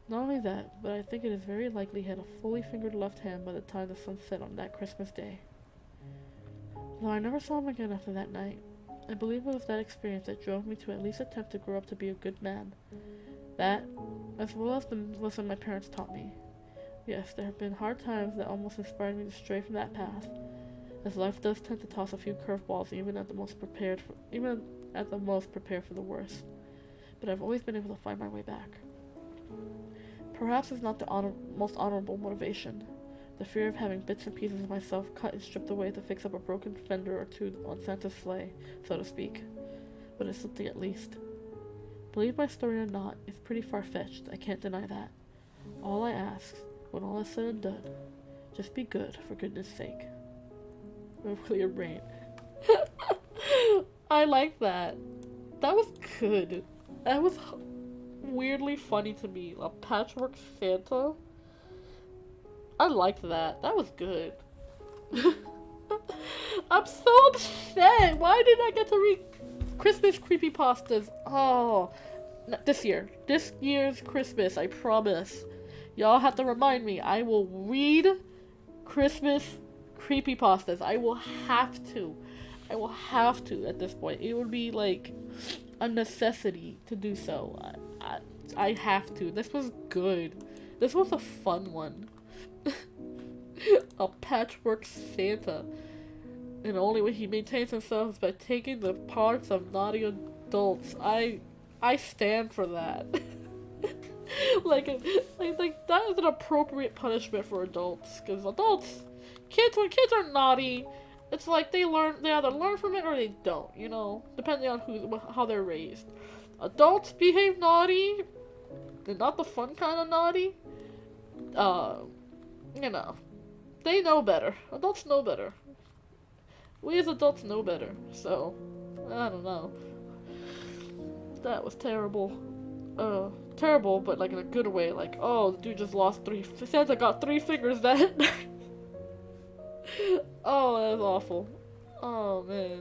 Not only that, but I think it is very likely he had a fully fingered left hand by the time the sun set on that Christmas day. Though I never saw him again after that night, I believe it was that experience that drove me to at least attempt to grow up to be a good man. That, as well as the lesson my parents taught me. Yes, there have been hard times that almost inspired me to stray from that path, as life does tend to toss a few curveballs even at the most prepared for the worst. But I've always been able to find my way back. Perhaps it's not the most honorable motivation, the fear of having bits and pieces of myself cut and stripped away to fix up a broken fender or two on Santa's sleigh, so to speak. But it's something at least. Believe my story or not, it's pretty far-fetched, I can't deny that. All I ask, when all is said and done, just be good, for goodness sake. No clear brain. I like that. That was good. That was weirdly funny to me. A patchwork Santa. I liked that. That was good. I'm so upset. Why did I get to read Christmas creepypastas? Oh, this year's Christmas, I promise. Y'all have to remind me. I will read Christmas creepypastas. I will have to at this point. It would be like a necessity to do so. I have to. This was good. This was a fun one. A patchwork Santa. And the only way he maintains himself is by taking the parts of naughty adults. I stand for that. like that is an appropriate punishment for adults. Because when kids are naughty, it's like they either learn from it or they don't, you know, depending on how they're raised. Adults behave naughty, and not the fun kind of naughty. You know, they know better. Adults know better. We as adults know better, so, I don't know. That was terrible. Terrible, but like in a good way, like, oh, the dude just lost Santa got 3 fingers that night. Oh, that was awful. Oh, man.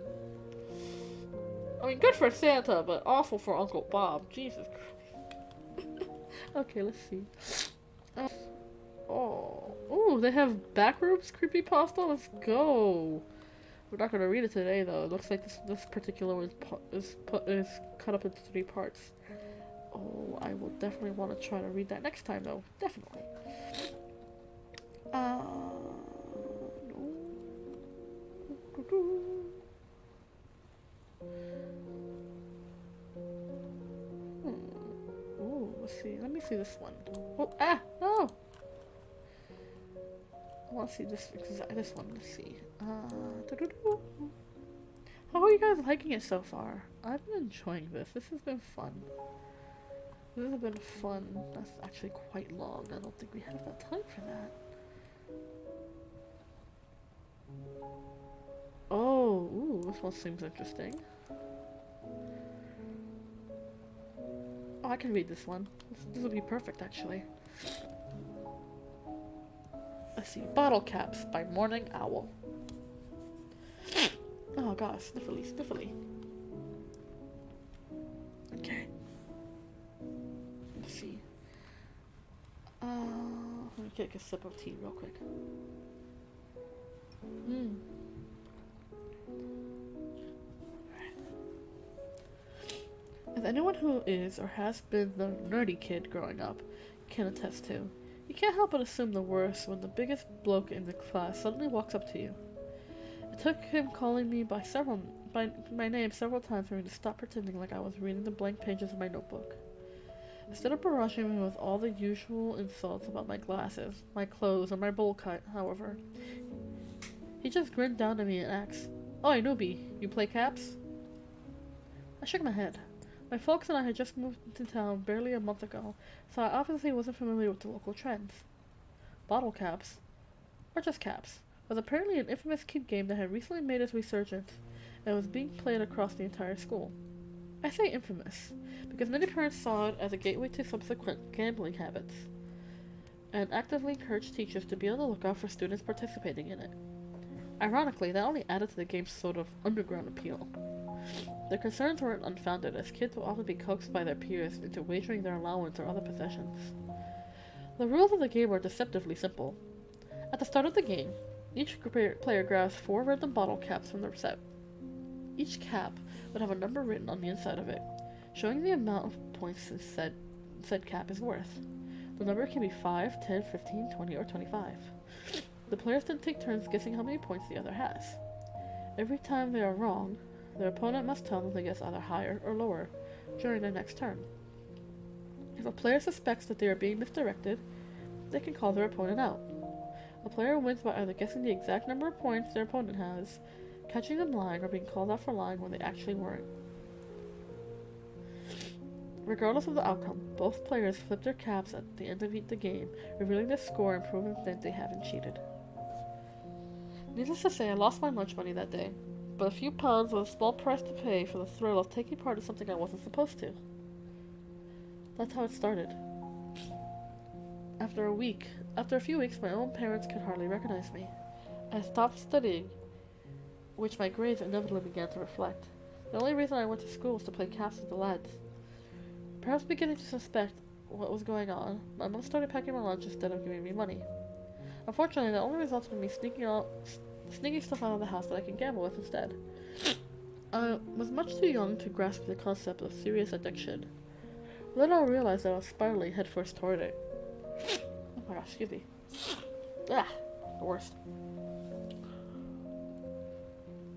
I mean, good for Santa, but awful for Uncle Bob. Jesus Christ. Okay, let's see. Oh, they have Backrooms creepypasta? Let's go. We're not gonna read it today, though. It looks like this particular one is cut up into 3 parts. Oh, I will definitely want to try to read that next time, though. Definitely. Oh, let's see. Let me see this one. Oh, no! I want to see this one. Let's see. How are you guys liking it so far? I've been enjoying this. This has been fun. That's actually quite long. I don't think we have that time for that. Oh, ooh, this one seems interesting. Oh, I can read this one. This would be perfect, actually. Let's see. Bottle Caps by Morning Owl. Oh god, sniffly. Okay. Let's see. Let me take a sip of tea real quick. Mmm. As anyone who is or has been the nerdy kid growing up can attest to, you can't help but assume the worst when the biggest bloke in the class suddenly walks up to you. It took him calling me by my name several times for me to stop pretending like I was reading the blank pages of my notebook. Instead of barraging me with all the usual insults about my glasses, my clothes, or my bowl cut, however, he just grinned down at me and asked, "Oh, hey, newbie, you play caps?" I shook my head. My folks and I had just moved to town barely a month ago, so I obviously wasn't familiar with the local trends. Bottle caps, or just caps, was apparently an infamous kid game that had recently made its resurgence and was being played across the entire school. I say infamous, because many parents saw it as a gateway to subsequent gambling habits, and actively encouraged teachers to be on the lookout for students participating in it. Ironically, that only added to the game's sort of underground appeal. The concerns weren't unfounded, as kids will often be coaxed by their peers into wagering their allowance or other possessions. The rules of the game are deceptively simple. At the start of the game, each player grabs 4 random bottle caps from their set. Each cap would have a number written on the inside of it, showing the amount of points said cap is worth. The number can be 5, 10, 15, 20, or 25. The players then take turns guessing how many points the other has. Every time they are wrong, their opponent must tell them they guess either higher or lower during their next turn. If a player suspects that they are being misdirected, they can call their opponent out. A player wins by either guessing the exact number of points their opponent has, catching them lying, or being called out for lying when they actually weren't. Regardless of the outcome, both players flip their caps at the end of the game, revealing their score and proving that they haven't cheated. Needless to say, I lost my lunch money that day, but a few pounds was a small price to pay for the thrill of taking part in something I wasn't supposed to. That's how it started. After a few weeks, my own parents could hardly recognize me. I stopped studying, which my grades inevitably began to reflect. The only reason I went to school was to play caps with the lads. Perhaps beginning to suspect what was going on, my mom started packing my lunch instead of giving me money. Unfortunately, that only resulted in me sneaking stuff out of the house that I could gamble with instead. I was much too young to grasp the concept of serious addiction. Little I realized that I was spiraling headfirst toward it. Oh my gosh, excuse me. Ah, the worst.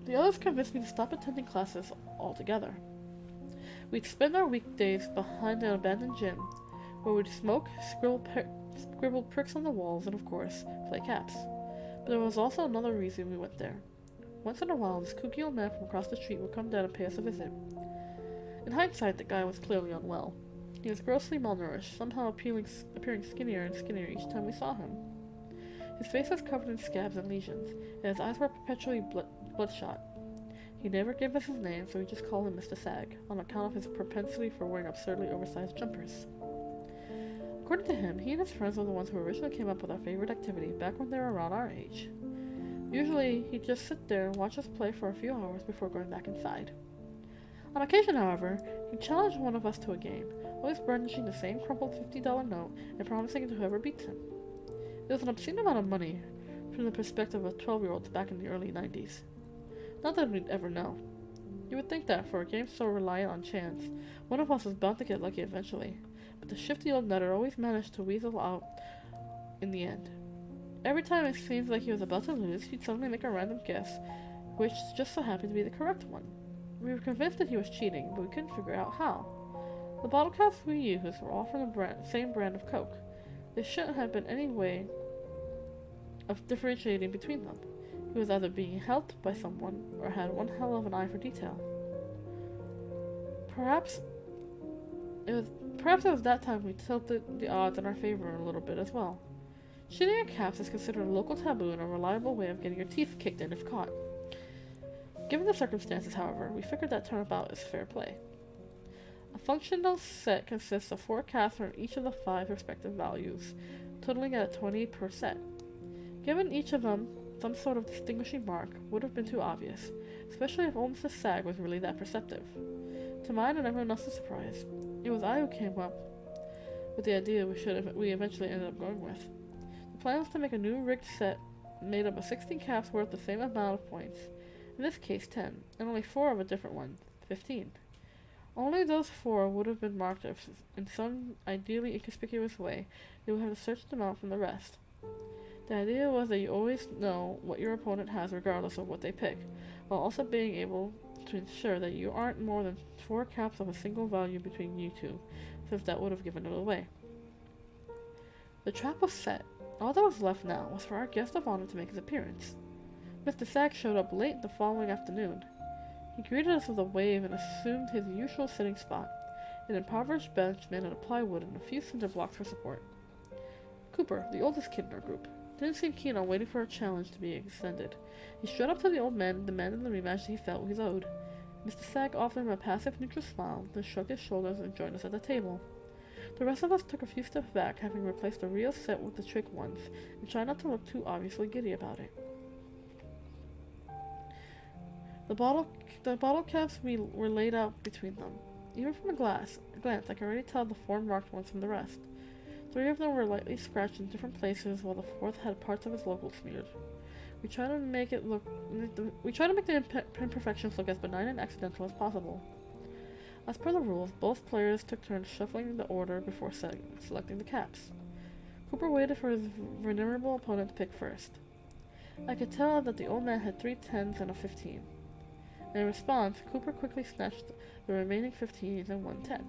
The others convinced me to stop attending classes altogether. We'd spend our weekdays behind an abandoned gym, where we'd smoke, scribble pricks on the walls, and of course, play caps. But there was also another reason we went there. Once in a while, this kooky old man from across the street would come down and pay us a visit. In hindsight, the guy was clearly unwell. He was grossly malnourished, somehow appearing skinnier and skinnier each time we saw him. His face was covered in scabs and lesions, and his eyes were perpetually bloodshot. He never gave us his name, so we just called him Mr. Sag, on account of his propensity for wearing absurdly oversized jumpers. According to him, he and his friends were the ones who originally came up with our favorite activity back when they were around our age. Usually, he'd just sit there and watch us play for a few hours before going back inside. On occasion, however, he challenged one of us to a game, always brandishing the same crumpled $50 note and promising it to whoever beats him. It was an obscene amount of money from the perspective of 12-year-olds back in the early 90s. Not that we'd ever know. You would think that, for a game so reliant on chance, one of us was bound to get lucky eventually, but the shifty old nutter always managed to weasel out in the end. Every time it seemed like he was about to lose, he'd suddenly make a random guess, which just so happened to be the correct one. We were convinced that he was cheating, but we couldn't figure out how. The bottle caps we used were all from the same brand of Coke. There shouldn't have been any way of differentiating between them. He was either being helped by someone, or had one hell of an eye for detail. Perhaps it was that time we tilted the odds in our favor a little bit as well. Cheating at caps is considered a local taboo and a reliable way of getting your teeth kicked in if caught. Given the circumstances, however, we figured that turnabout is fair play. A functional set consists of 4 caps from each of the 5 respective values, totaling at 20 per set. Given each of them some sort of distinguishing mark would have been too obvious, especially if old Mrs. Sag was really that perceptive. To mine and everyone else's surprise, it was I who came up with the idea we eventually ended up going with. plan was to make a new rigged set made up of 16 caps worth the same amount of points. In this case, 10, and only 4 of a different one, 15. Only those 4 would have been marked if, in some ideally inconspicuous way, they would have to search them out from the rest. The idea was that you always know what your opponent has regardless of what they pick, while also being able to ensure that you aren't more than 4 caps of a single value between you two, since that would have given it away. The trap was set. All that was left now was for our guest of honor to make his appearance. Mr. Sachs showed up late the following afternoon. He greeted us with a wave and assumed his usual sitting spot, an impoverished bench made out of plywood and a few cinder blocks for support. Cooper, the oldest kid in our group, didn't seem keen on waiting for a challenge to be extended. He strode up to the old man and demanded the rematch he felt was owed. Mr. Sachs offered him a passive neutral smile, then shrugged his shoulders and joined us at the table. The rest of us took a few steps back, having replaced the real set with the trick ones, and tried not to look too obviously giddy about it. The bottle caps were laid out between them. Even from a glance, I could already tell the 4 marked ones from the rest. 3 of them were lightly scratched in different places, while the 4th had parts of its logo smeared. We tried to make the imperfections look as benign and accidental as possible. As per the rules, both players took turns shuffling the order before selecting the caps. Cooper waited for his venerable opponent to pick first. I could tell that the old man had 3 10s and a 15. In response, Cooper quickly snatched the remaining 15s and 1 10.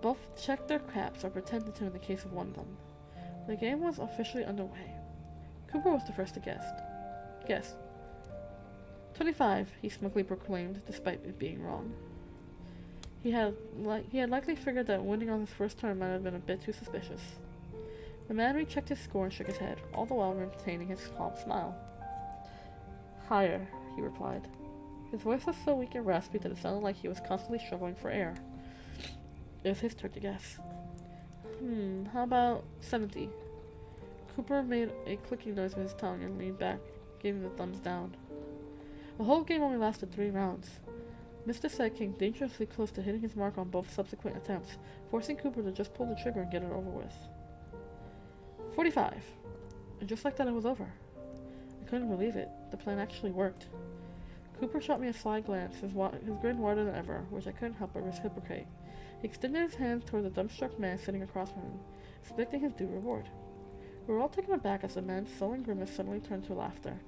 Both checked their caps, or pretended to in the case of one of them. The game was officially underway. Cooper was the first to guess. 25, he smugly proclaimed, despite it being wrong. He had likely figured that winning on his first turn might have been a bit too suspicious. The man rechecked his score and shook his head, all the while maintaining his calm smile. Higher, he replied. His voice was so weak and raspy that it sounded like he was constantly struggling for air. It was his turn to guess. How about 70? Cooper made a clicking noise with his tongue and leaned back, giving the thumbs down. The whole game only lasted 3 rounds. Mr. Sachs came dangerously close to hitting his mark on both subsequent attempts, forcing Cooper to just pull the trigger and get it over with. 45. And just like that, it was over. I couldn't believe it. The plan actually worked. Cooper shot me a sly glance, his grin wider than ever, which I couldn't help but reciprocate. He extended his hands toward the dumbstruck man sitting across from him, expecting his due reward. We were all taken aback as the man's sullen grimace suddenly turned to laughter.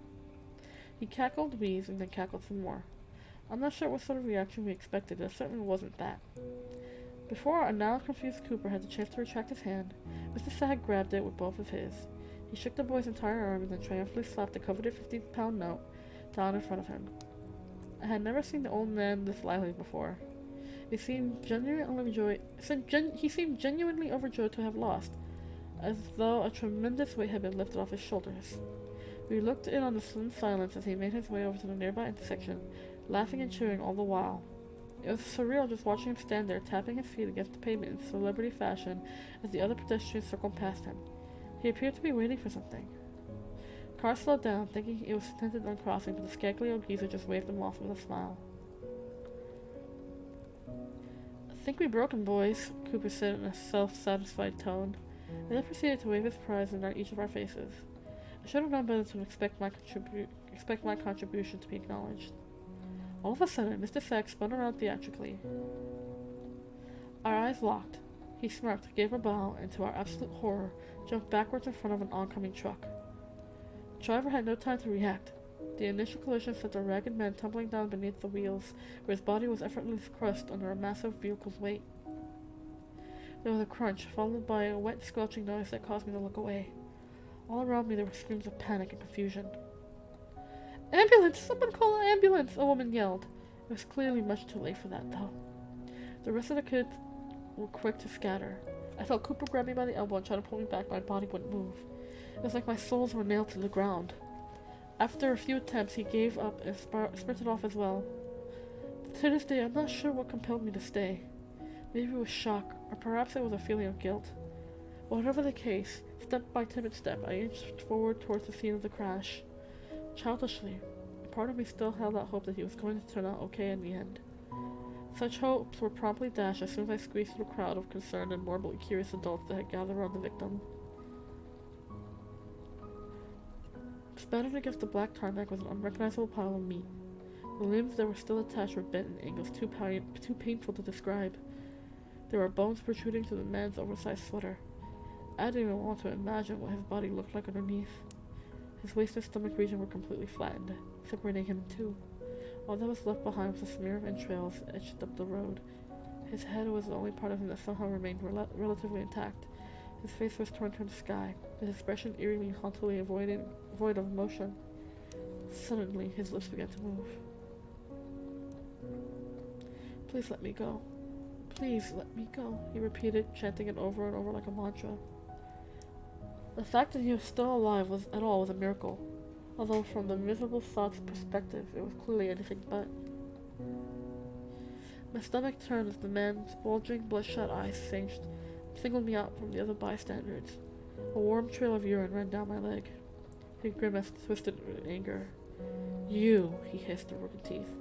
He cackled, wheezed, and then cackled some more. I'm not sure what sort of reaction we expected, but it certainly wasn't that. Before our now confused Cooper had the chance to retract his hand, Mr. Sag grabbed it with both of his. He shook the boy's entire arm and then triumphantly slapped the coveted 50-pound note down in front of him. I had never seen the old man this lively before. He seemed genuinely overjoyed to have lost, as though a tremendous weight had been lifted off his shoulders. We looked in on the slim silence as he made his way over to the nearby intersection, laughing and cheering all the while. It was surreal just watching him stand there, tapping his feet against the pavement in celebrity fashion as the other pedestrians circled past him. He appeared to be waiting for something. Car slowed down, thinking it was intended on crossing, but the scaggy old geezer just waved him off with a smile. I think we broke him, boys, Cooper said in a self-satisfied tone, and then proceeded to wave his prize in each of our faces. I should have known better to expect my contribution to be acknowledged. All of a sudden, Mr. Sachs spun around theatrically. Our eyes locked. He smirked, gave a bow, and to our absolute horror, jumped backwards in front of an oncoming truck. The driver had no time to react. The initial collision sent the ragged man tumbling down beneath the wheels, where his body was effortlessly crushed under a massive vehicle's weight. There was a crunch, followed by a wet, squelching noise that caused me to look away. All around me there were screams of panic and confusion. Ambulance! Someone call an ambulance! A woman yelled. It was clearly much too late for that, though. The rest of the kids were quick to scatter. I felt Cooper grab me by the elbow and try to pull me back, but my body wouldn't move. It was like my soles were nailed to the ground. After a few attempts, he gave up and sprinted off as well. To this day, I'm not sure what compelled me to stay. Maybe it was shock, or perhaps it was a feeling of guilt. Whatever the case, step by timid step, I inched forward towards the scene of the crash. Childishly, a part of me still held out hope that he was going to turn out okay in the end. Such hopes were promptly dashed as soon as I squeezed through a crowd of concerned and morbidly curious adults that had gathered around the victim. Spattered against the black tarmac was an unrecognizable pile of meat. The limbs that were still attached were bent in angles too painful to describe. There were bones protruding through the man's oversized sweater. I didn't even want to imagine what his body looked like underneath. His waist and stomach region were completely flattened, separating him in two. All that was left behind was a smear of entrails etched up the road. His head was the only part of him that somehow remained relatively intact. His face was torn from the sky, his expression eerily and hauntingly void of emotion. Suddenly, his lips began to move. "Please let me go. Please let me go," he repeated, chanting it over and over like a mantra. The fact that he was still alive was a miracle, although from the miserable thought's perspective, it was clearly anything but. My stomach turned as the man's bulging, bloodshot eyes singled me out from the other bystanders. A warm trail of urine ran down my leg. He grimaced, twisted in anger. "You," he hissed through broken teeth.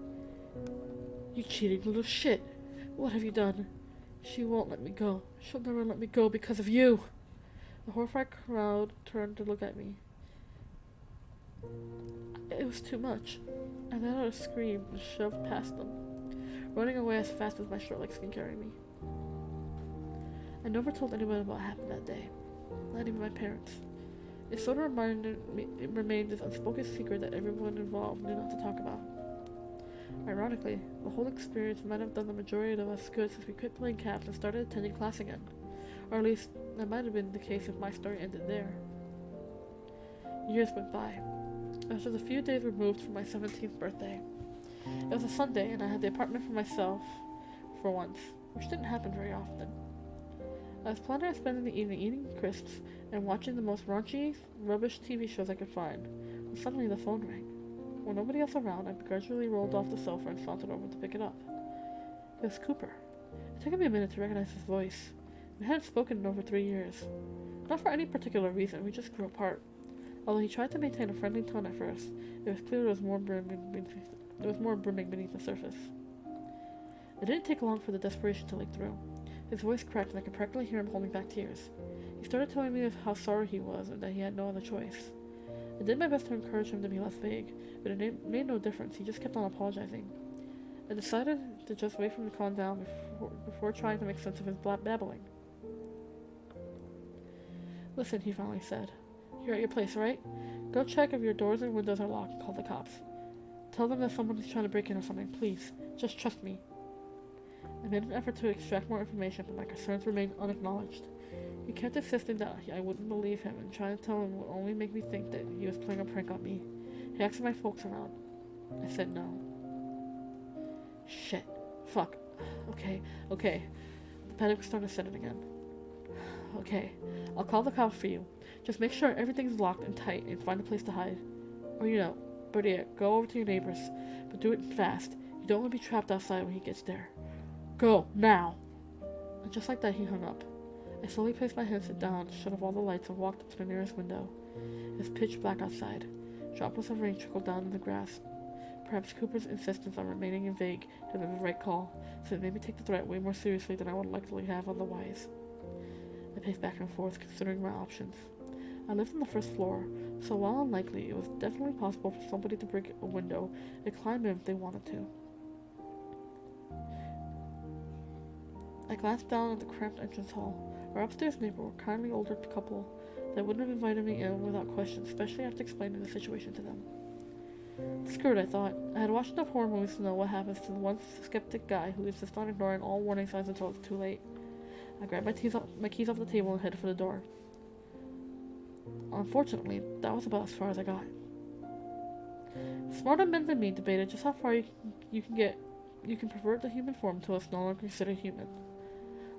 "You cheating little shit! What have you done? She won't let me go. She'll never let me go because of you!" The horrified crowd turned to look at me. It was too much. I let out a scream and shoved past them, running away as fast as my short legs could carry me. I never told anyone about what happened that day, not even my parents. It sort of remained this unspoken secret that everyone involved knew not to talk about. Ironically, the whole experience might have done the majority of us good since we quit playing caps and started attending class again. Or at least, that might have been the case if my story ended there. Years went by. I was just a few days removed from my 17th birthday. It was a Sunday, and I had the apartment for myself for once, which didn't happen very often. I was planning on spending the evening eating crisps and watching the most raunchy, rubbish TV shows I could find, when suddenly the phone rang. With nobody else around, I gradually rolled off the sofa and sauntered over to pick it up. It was Cooper. It took me a minute to recognize his voice. We hadn't spoken in over 3 years. Not for any particular reason, we just grew apart. Although he tried to maintain a friendly tone at first, it was clear there was more brimming beneath the surface. It didn't take long for the desperation to leak through. His voice cracked and I could practically hear him holding back tears. He started telling me how sorry he was and that he had no other choice. I did my best to encourage him to be less vague, but it made no difference. He just kept on apologizing. I decided to just wait for him to calm down before trying to make sense of his babbling. "Listen," he finally said. "You're at your place, right? Go check if your doors and windows are locked and call the cops. Tell them that someone is trying to break in or something, please. Just trust me." I made an effort to extract more information, but my concerns remained unacknowledged. He kept insisting that I wouldn't believe him, and trying to tell him would only make me think that he was playing a prank on me. He asked if my folks around. I said no. Shit. Fuck. Okay. The panic was starting to set in again. "Okay, I'll call the cops for you. Just make sure everything's locked and tight and find a place to hide. Or better yet, go over to your neighbors, but do it fast. You don't want to be trapped outside when he gets there. Go, now!" And just like that, he hung up. I slowly placed my headset down, shut off all the lights, and walked up to the nearest window. It was pitch black outside. Droplets of rain trickled down in the grass. Perhaps Cooper's insistence on remaining vague had been the right call, so it made me take the threat way more seriously than I would likely have otherwise. I paced back and forth, considering my options. I lived on the first floor, so while unlikely, it was definitely possible for somebody to break a window and climb in if they wanted to. I glanced down at the cramped entrance hall. Our upstairs neighbor, a kindly older couple that wouldn't have invited me in without question, especially after explaining the situation to them. Screw it, I thought. I had watched enough horror movies to know what happens to the one skeptic guy who insists on ignoring all warning signs until it's too late. I grabbed my keys off the table and headed for the door. Unfortunately, that was about as far as I got. Smarter men than me debated just how far you can pervert the human form until it's no longer considered human.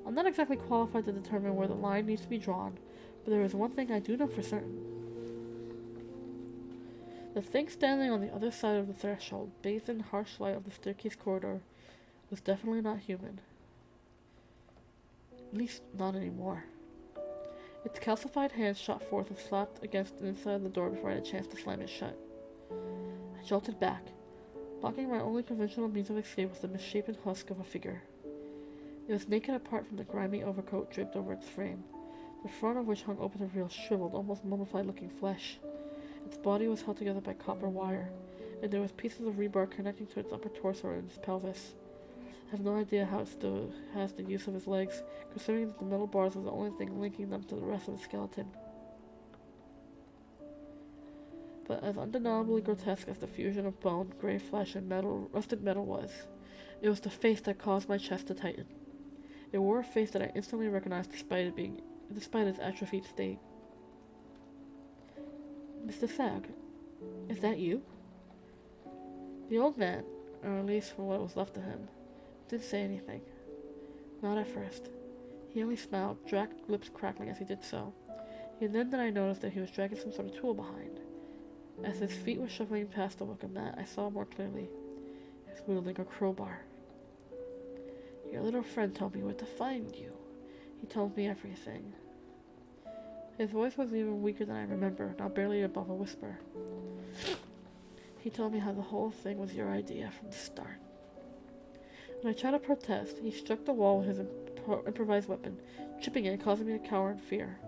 I'm not exactly qualified to determine where the line needs to be drawn, but there is one thing I do know for certain. The thing standing on the other side of the threshold, bathed in the harsh light of the staircase corridor, was definitely not human. At least, not anymore. Its calcified hands shot forth and slapped against the inside of the door before I had a chance to slam it shut. I jolted back. Blocking my only conventional means of escape was the misshapen husk of a figure. It was naked apart from the grimy overcoat draped over its frame, the front of which hung open to reveal shriveled, almost mummified-looking flesh. Its body was held together by copper wire, and there was pieces of rebar connecting to its upper torso and its pelvis. I have no idea how it still has the use of its legs, considering that the metal bars was the only thing linking them to the rest of the skeleton. But as undeniably grotesque as the fusion of bone, gray flesh, and rusted metal was, it was the face that caused my chest to tighten. It wore a face that I instantly recognized despite its atrophied state. Mr. Sag, is that you? The old man, or at least for what was left of him, didn't say anything. Not at first. He only smiled, lips crackling as he did so. And then I noticed that he was dragging some sort of tool behind. As his feet were shuffling past the wicker mat, I saw more clearly. He was wielding a crowbar. Your little friend told me where to find you. He told me everything. His voice was even weaker than I remember, now barely above a whisper. He told me how the whole thing was your idea from the start. When I tried to protest, he struck the wall with his improvised weapon, chipping it and causing me to cower in fear.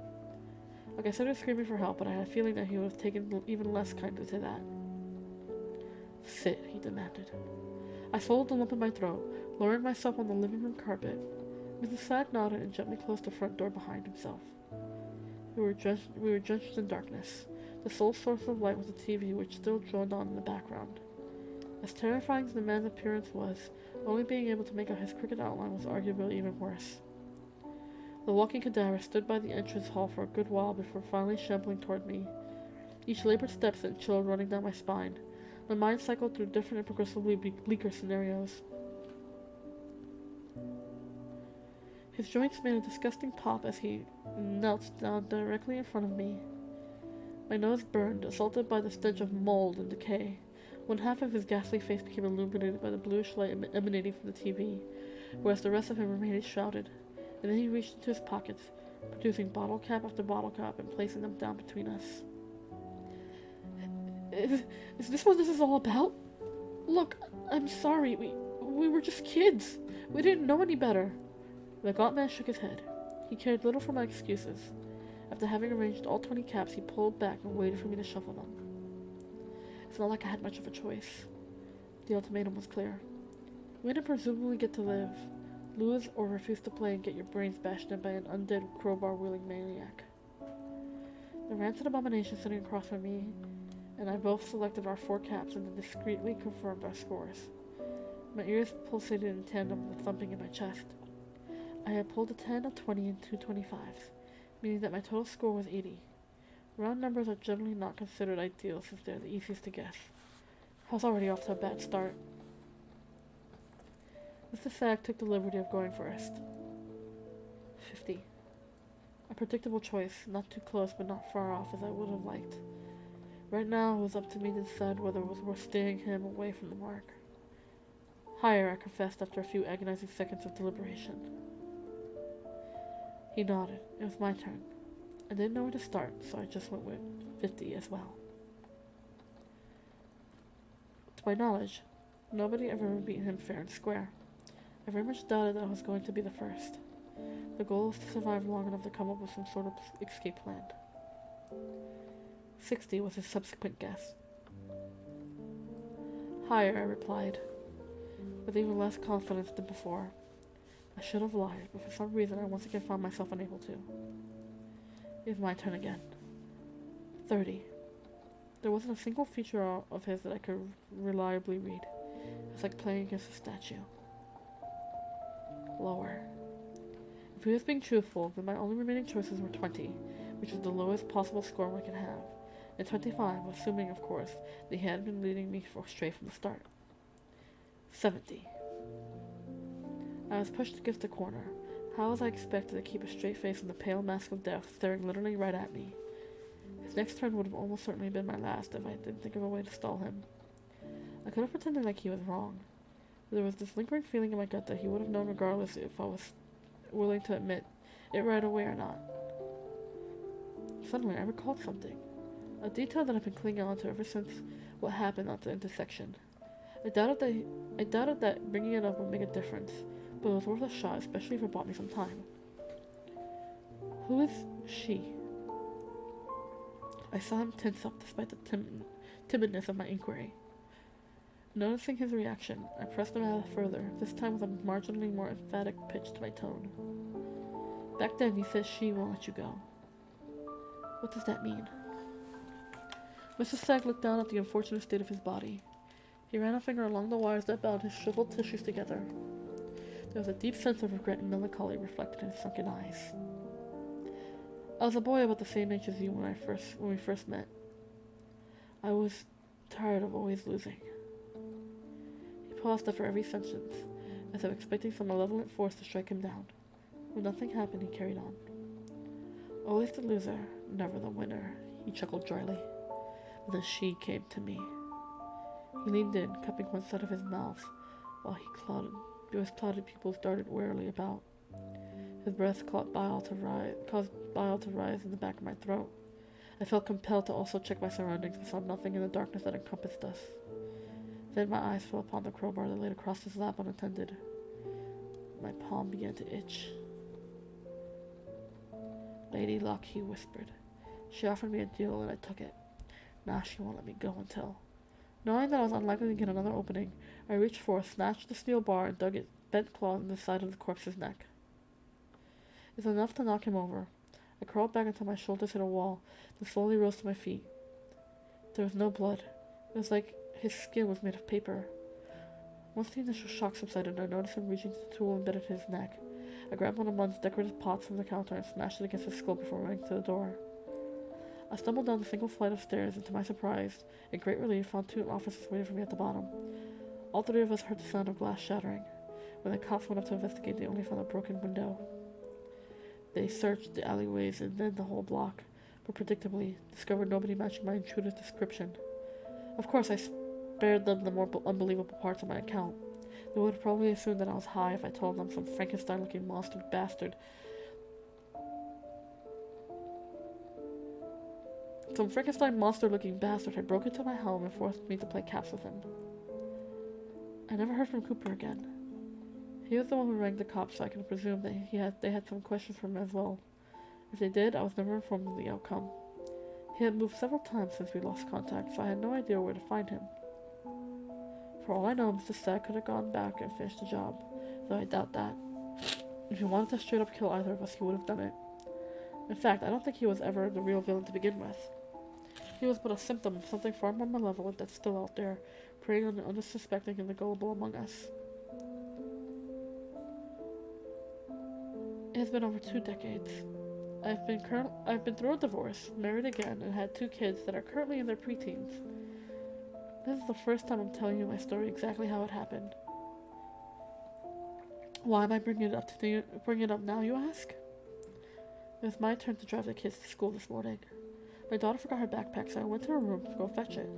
I considered screaming for help, but I had a feeling that he would have taken even less kindly to that. Sit, he demanded. I swallowed the lump in my throat, lowering myself on the living room carpet. Mrs. Sag nodded and gently closed the front door behind himself. We were drenched in darkness. The sole source of light was the TV, which still droned on in the background. As terrifying as the man's appearance was, only being able to make out his crooked outline was arguably even worse. The walking cadaver stood by the entrance hall for a good while before finally shambling toward me. Each labored step sent chill running down my spine. My mind cycled through different and progressively bleaker scenarios. His joints made a disgusting pop as he knelt down directly in front of me. My nose burned, assaulted by the stench of mold and decay. One half of his ghastly face became illuminated by the bluish light emanating from the TV, whereas the rest of him remained shrouded. And then he reached into his pockets, producing bottle cap after bottle cap and placing them down between us. Is this what this is all about? Look, I'm sorry, we were just kids. We didn't know any better. The gaunt man shook his head. He cared little for my excuses. After having arranged all 20 caps, he pulled back and waited for me to shuffle them. It's not like I had much of a choice. The ultimatum was clear. We didn't presumably get to live, lose, or refuse to play and get your brains bashed in by an undead crowbar-wielding maniac. The rancid abomination sitting across from me and I both selected our 4 caps and then discreetly confirmed our scores. My ears pulsated in tandem with the thumping in my chest. I had pulled a 10, a 20, and 2 25s, meaning that my total score was 80. Round numbers are generally not considered ideal since they're the easiest to guess. I was already off to a bad start. Mr. Sag took the liberty of going first. 50. A predictable choice, not too close but not far off as I would have liked. Right now it was up to me to decide whether it was worth steering him away from the mark. Higher, I confessed after a few agonizing seconds of deliberation. He nodded. It was my turn. I didn't know where to start, so I just went with 50 as well. To my knowledge, nobody ever beat him fair and square. I very much doubted that I was going to be the first. The goal was to survive long enough to come up with some sort of escape plan. 60 was his subsequent guess. Higher, I replied, with even less confidence than before. I should have lied, but for some reason I once again found myself unable to. It was my turn again. 30. There wasn't a single feature of his that I could reliably read. It was like playing against a statue. Lower. If he was being truthful, then my only remaining choices were 20, which is the lowest possible score we could have, and 25, assuming, of course, that he had been leading me straight from the start. 70. I was pushed against a corner. How was I expected to keep a straight face in the pale mask of death staring literally right at me? His next turn would have almost certainly been my last if I didn't think of a way to stall him. I could have pretended like he was wrong. But there was this lingering feeling in my gut that he would have known regardless if I was willing to admit it right away or not. Suddenly I recalled something. A detail that I've been clinging on to ever since what happened at the intersection. I doubted that bringing it up would make a difference, but it was worth a shot, especially if it bought me some time. Who is she? I saw him tense up despite the timidness of my inquiry. Noticing his reaction, I pressed him out further, this time with a marginally more emphatic pitch to my tone. Back then, you said she won't let you go. What does that mean? Mr. Stagg looked down at the unfortunate state of his body. He ran a finger along the wires that bound his shriveled tissues together. There was a deep sense of regret and melancholy reflected in his sunken eyes. I was a boy about the same age as you when we first met. I was tired of always losing. He paused after every sentence, as if expecting some malevolent force to strike him down. When nothing happened, he carried on. Always the loser, never the winner, he chuckled dryly. Then she came to me. He leaned in, cupping one side of his mouth, while his clouded pupils darted warily about. His breath caused bile to rise in the back of my throat. I felt compelled to also check my surroundings and saw nothing in the darkness that encompassed us. Then my eyes fell upon the crowbar that laid across his lap unattended. My palm began to itch. Lady Luck, he whispered. She offered me a deal and I took it. Now she won't let me go until... Knowing that I was unlikely to get another opening, I reached forth, snatched the steel bar, and dug its bent claw in the side of the corpse's neck. It was enough to knock him over. I crawled back until my shoulders hit a wall, then slowly rose to my feet. There was no blood. It was like his skin was made of paper. Once the initial shock subsided, I noticed him reaching to the tool embedded in his neck. I grabbed one of Mun's decorative pots from the counter and smashed it against his skull before running to the door. I stumbled down the single flight of stairs and, to my surprise and great relief, found two officers waiting for me at the bottom. All three of us heard the sound of glass shattering. When the cops went up to investigate, they only found a broken window. They searched the alleyways and then the whole block, but predictably discovered nobody matching my intruder's description. Of course, I spared them the more unbelievable parts of my account. They would have probably assumed that I was high if I told them some Frankenstein-looking monster bastard Some Frankenstein monster-looking bastard had broken into my home and forced me to play caps with him. I never heard from Cooper again. He was the one who rang the cops, so I can presume that they had some questions for him as well. If they did, I was never informed of the outcome. He had moved several times since we lost contact, so I had no idea where to find him. For all I know, Mr. Stagg could have gone back and finished the job, though I doubt that. If he wanted to straight up kill either of us, he would have done it. In fact, I don't think he was ever the real villain to begin with. He was but a symptom of something far more malevolent that's still out there, preying on the unsuspecting and the gullible among us. It has been over 2 decades. I've been through a divorce, married again, and had 2 kids that are currently in their preteens. This is the first time I'm telling you my story exactly how it happened. Why am I bringing it up now, you ask? It was my turn to drive the kids to school this morning. My daughter forgot her backpack, so I went to her room to go fetch it.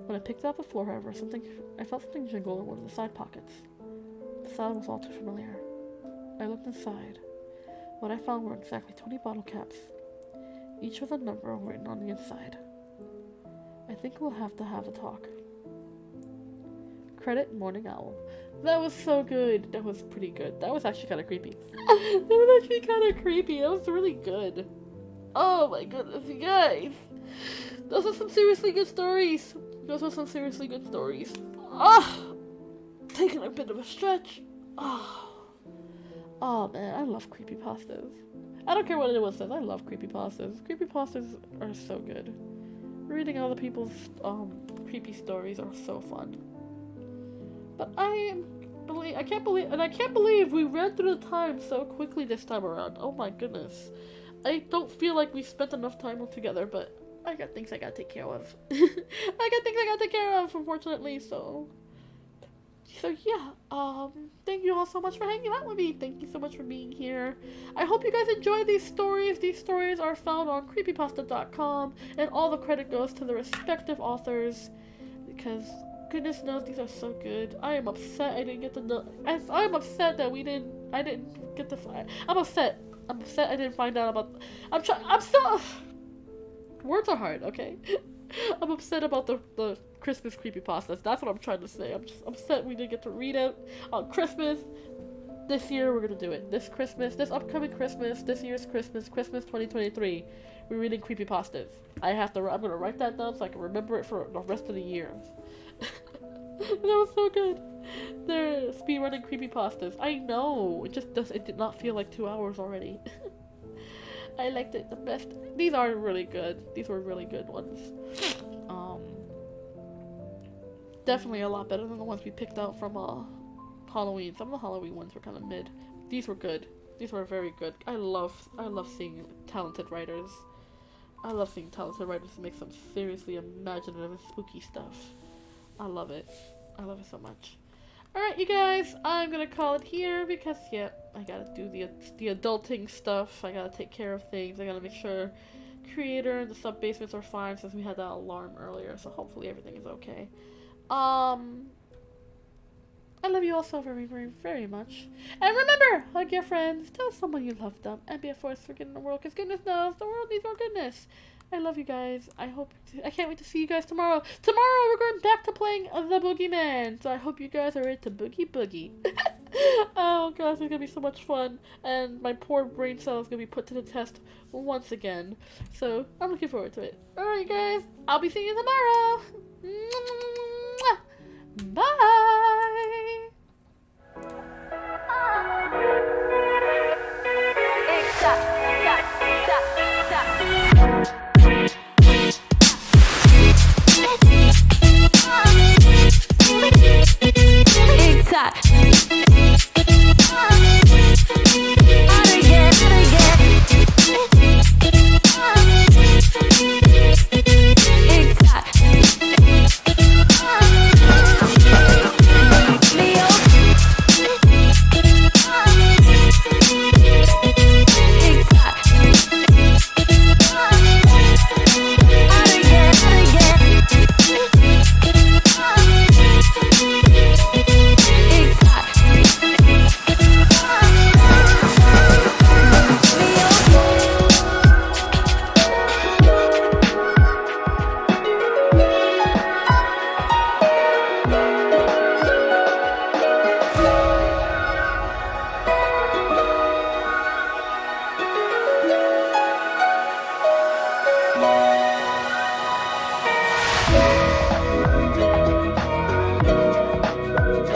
When I picked it up the floor, however, I felt something jingle in one of the side pockets. The sound was all too familiar. I looked inside. What I found were exactly 20 bottle caps, each with a number written on the inside. I think we'll have to have a talk. Credit Morning Owl. That was so good. That was pretty good. That was actually kind of creepy. That was actually kind of creepy. That was really good. Oh my goodness, you guys. Those are some seriously good stories. Taking a bit of a stretch. Oh man, I love creepypastas. I don't care what anyone says, I love creepypastas. Creepypastas are so good. Reading other people's creepy stories are so fun. But I can't believe we ran through the time so quickly this time around. Oh my goodness. I don't feel like we spent enough time together, but I got things I gotta take care of. Unfortunately, so yeah, thank you all so much for hanging out with me. Thank you so much for being here. I hope you guys enjoy these stories. These stories are found on creepypasta.com, and all the credit goes to the respective authors, because goodness knows these are so good. I am upset I didn't get to know. I'm upset that I didn't get to find. I'm upset I didn't find out about. I'm still. Words are hard, okay? I'm upset about the Christmas creepypastas. That's what I'm trying to say. I'm just upset we didn't get to read it on Christmas. This year we're gonna do it. This Christmas, this upcoming Christmas, this year's Christmas, Christmas 2023. We're reading creepypastas. I'm gonna write that down so I can remember it for the rest of the year. That was so good. They're speedrunning creepypastas. I know. It did not feel like 2 hours already. I liked it the best. These are really good. These were really good ones. Definitely a lot better than the ones we picked out from Halloween. Some of the Halloween ones were kind of mid. These were good. These were very good. I love seeing talented writers. I love seeing talented writers make some seriously imaginative and spooky stuff. I love it. I love it so much. Alright, you guys, I'm gonna call it here because, yeah, I gotta do the adulting stuff. I gotta take care of things. I gotta make sure Creator and the sub-basements are fine since we had that alarm earlier, so hopefully everything is okay. I love you all so very, very, very much. And remember, hug your friends, tell someone you love them, and be a force for good in the world, because goodness knows the world needs more goodness. I love you guys. I can't wait to see you guys tomorrow. Tomorrow we're going back to playing the Boogeyman, so I hope you guys are ready to boogie. Oh gosh, it's gonna be so much fun, and my poor brain cell is gonna be put to the test once again. So I'm looking forward to it. Alright guys, I'll be seeing you tomorrow. Mwah!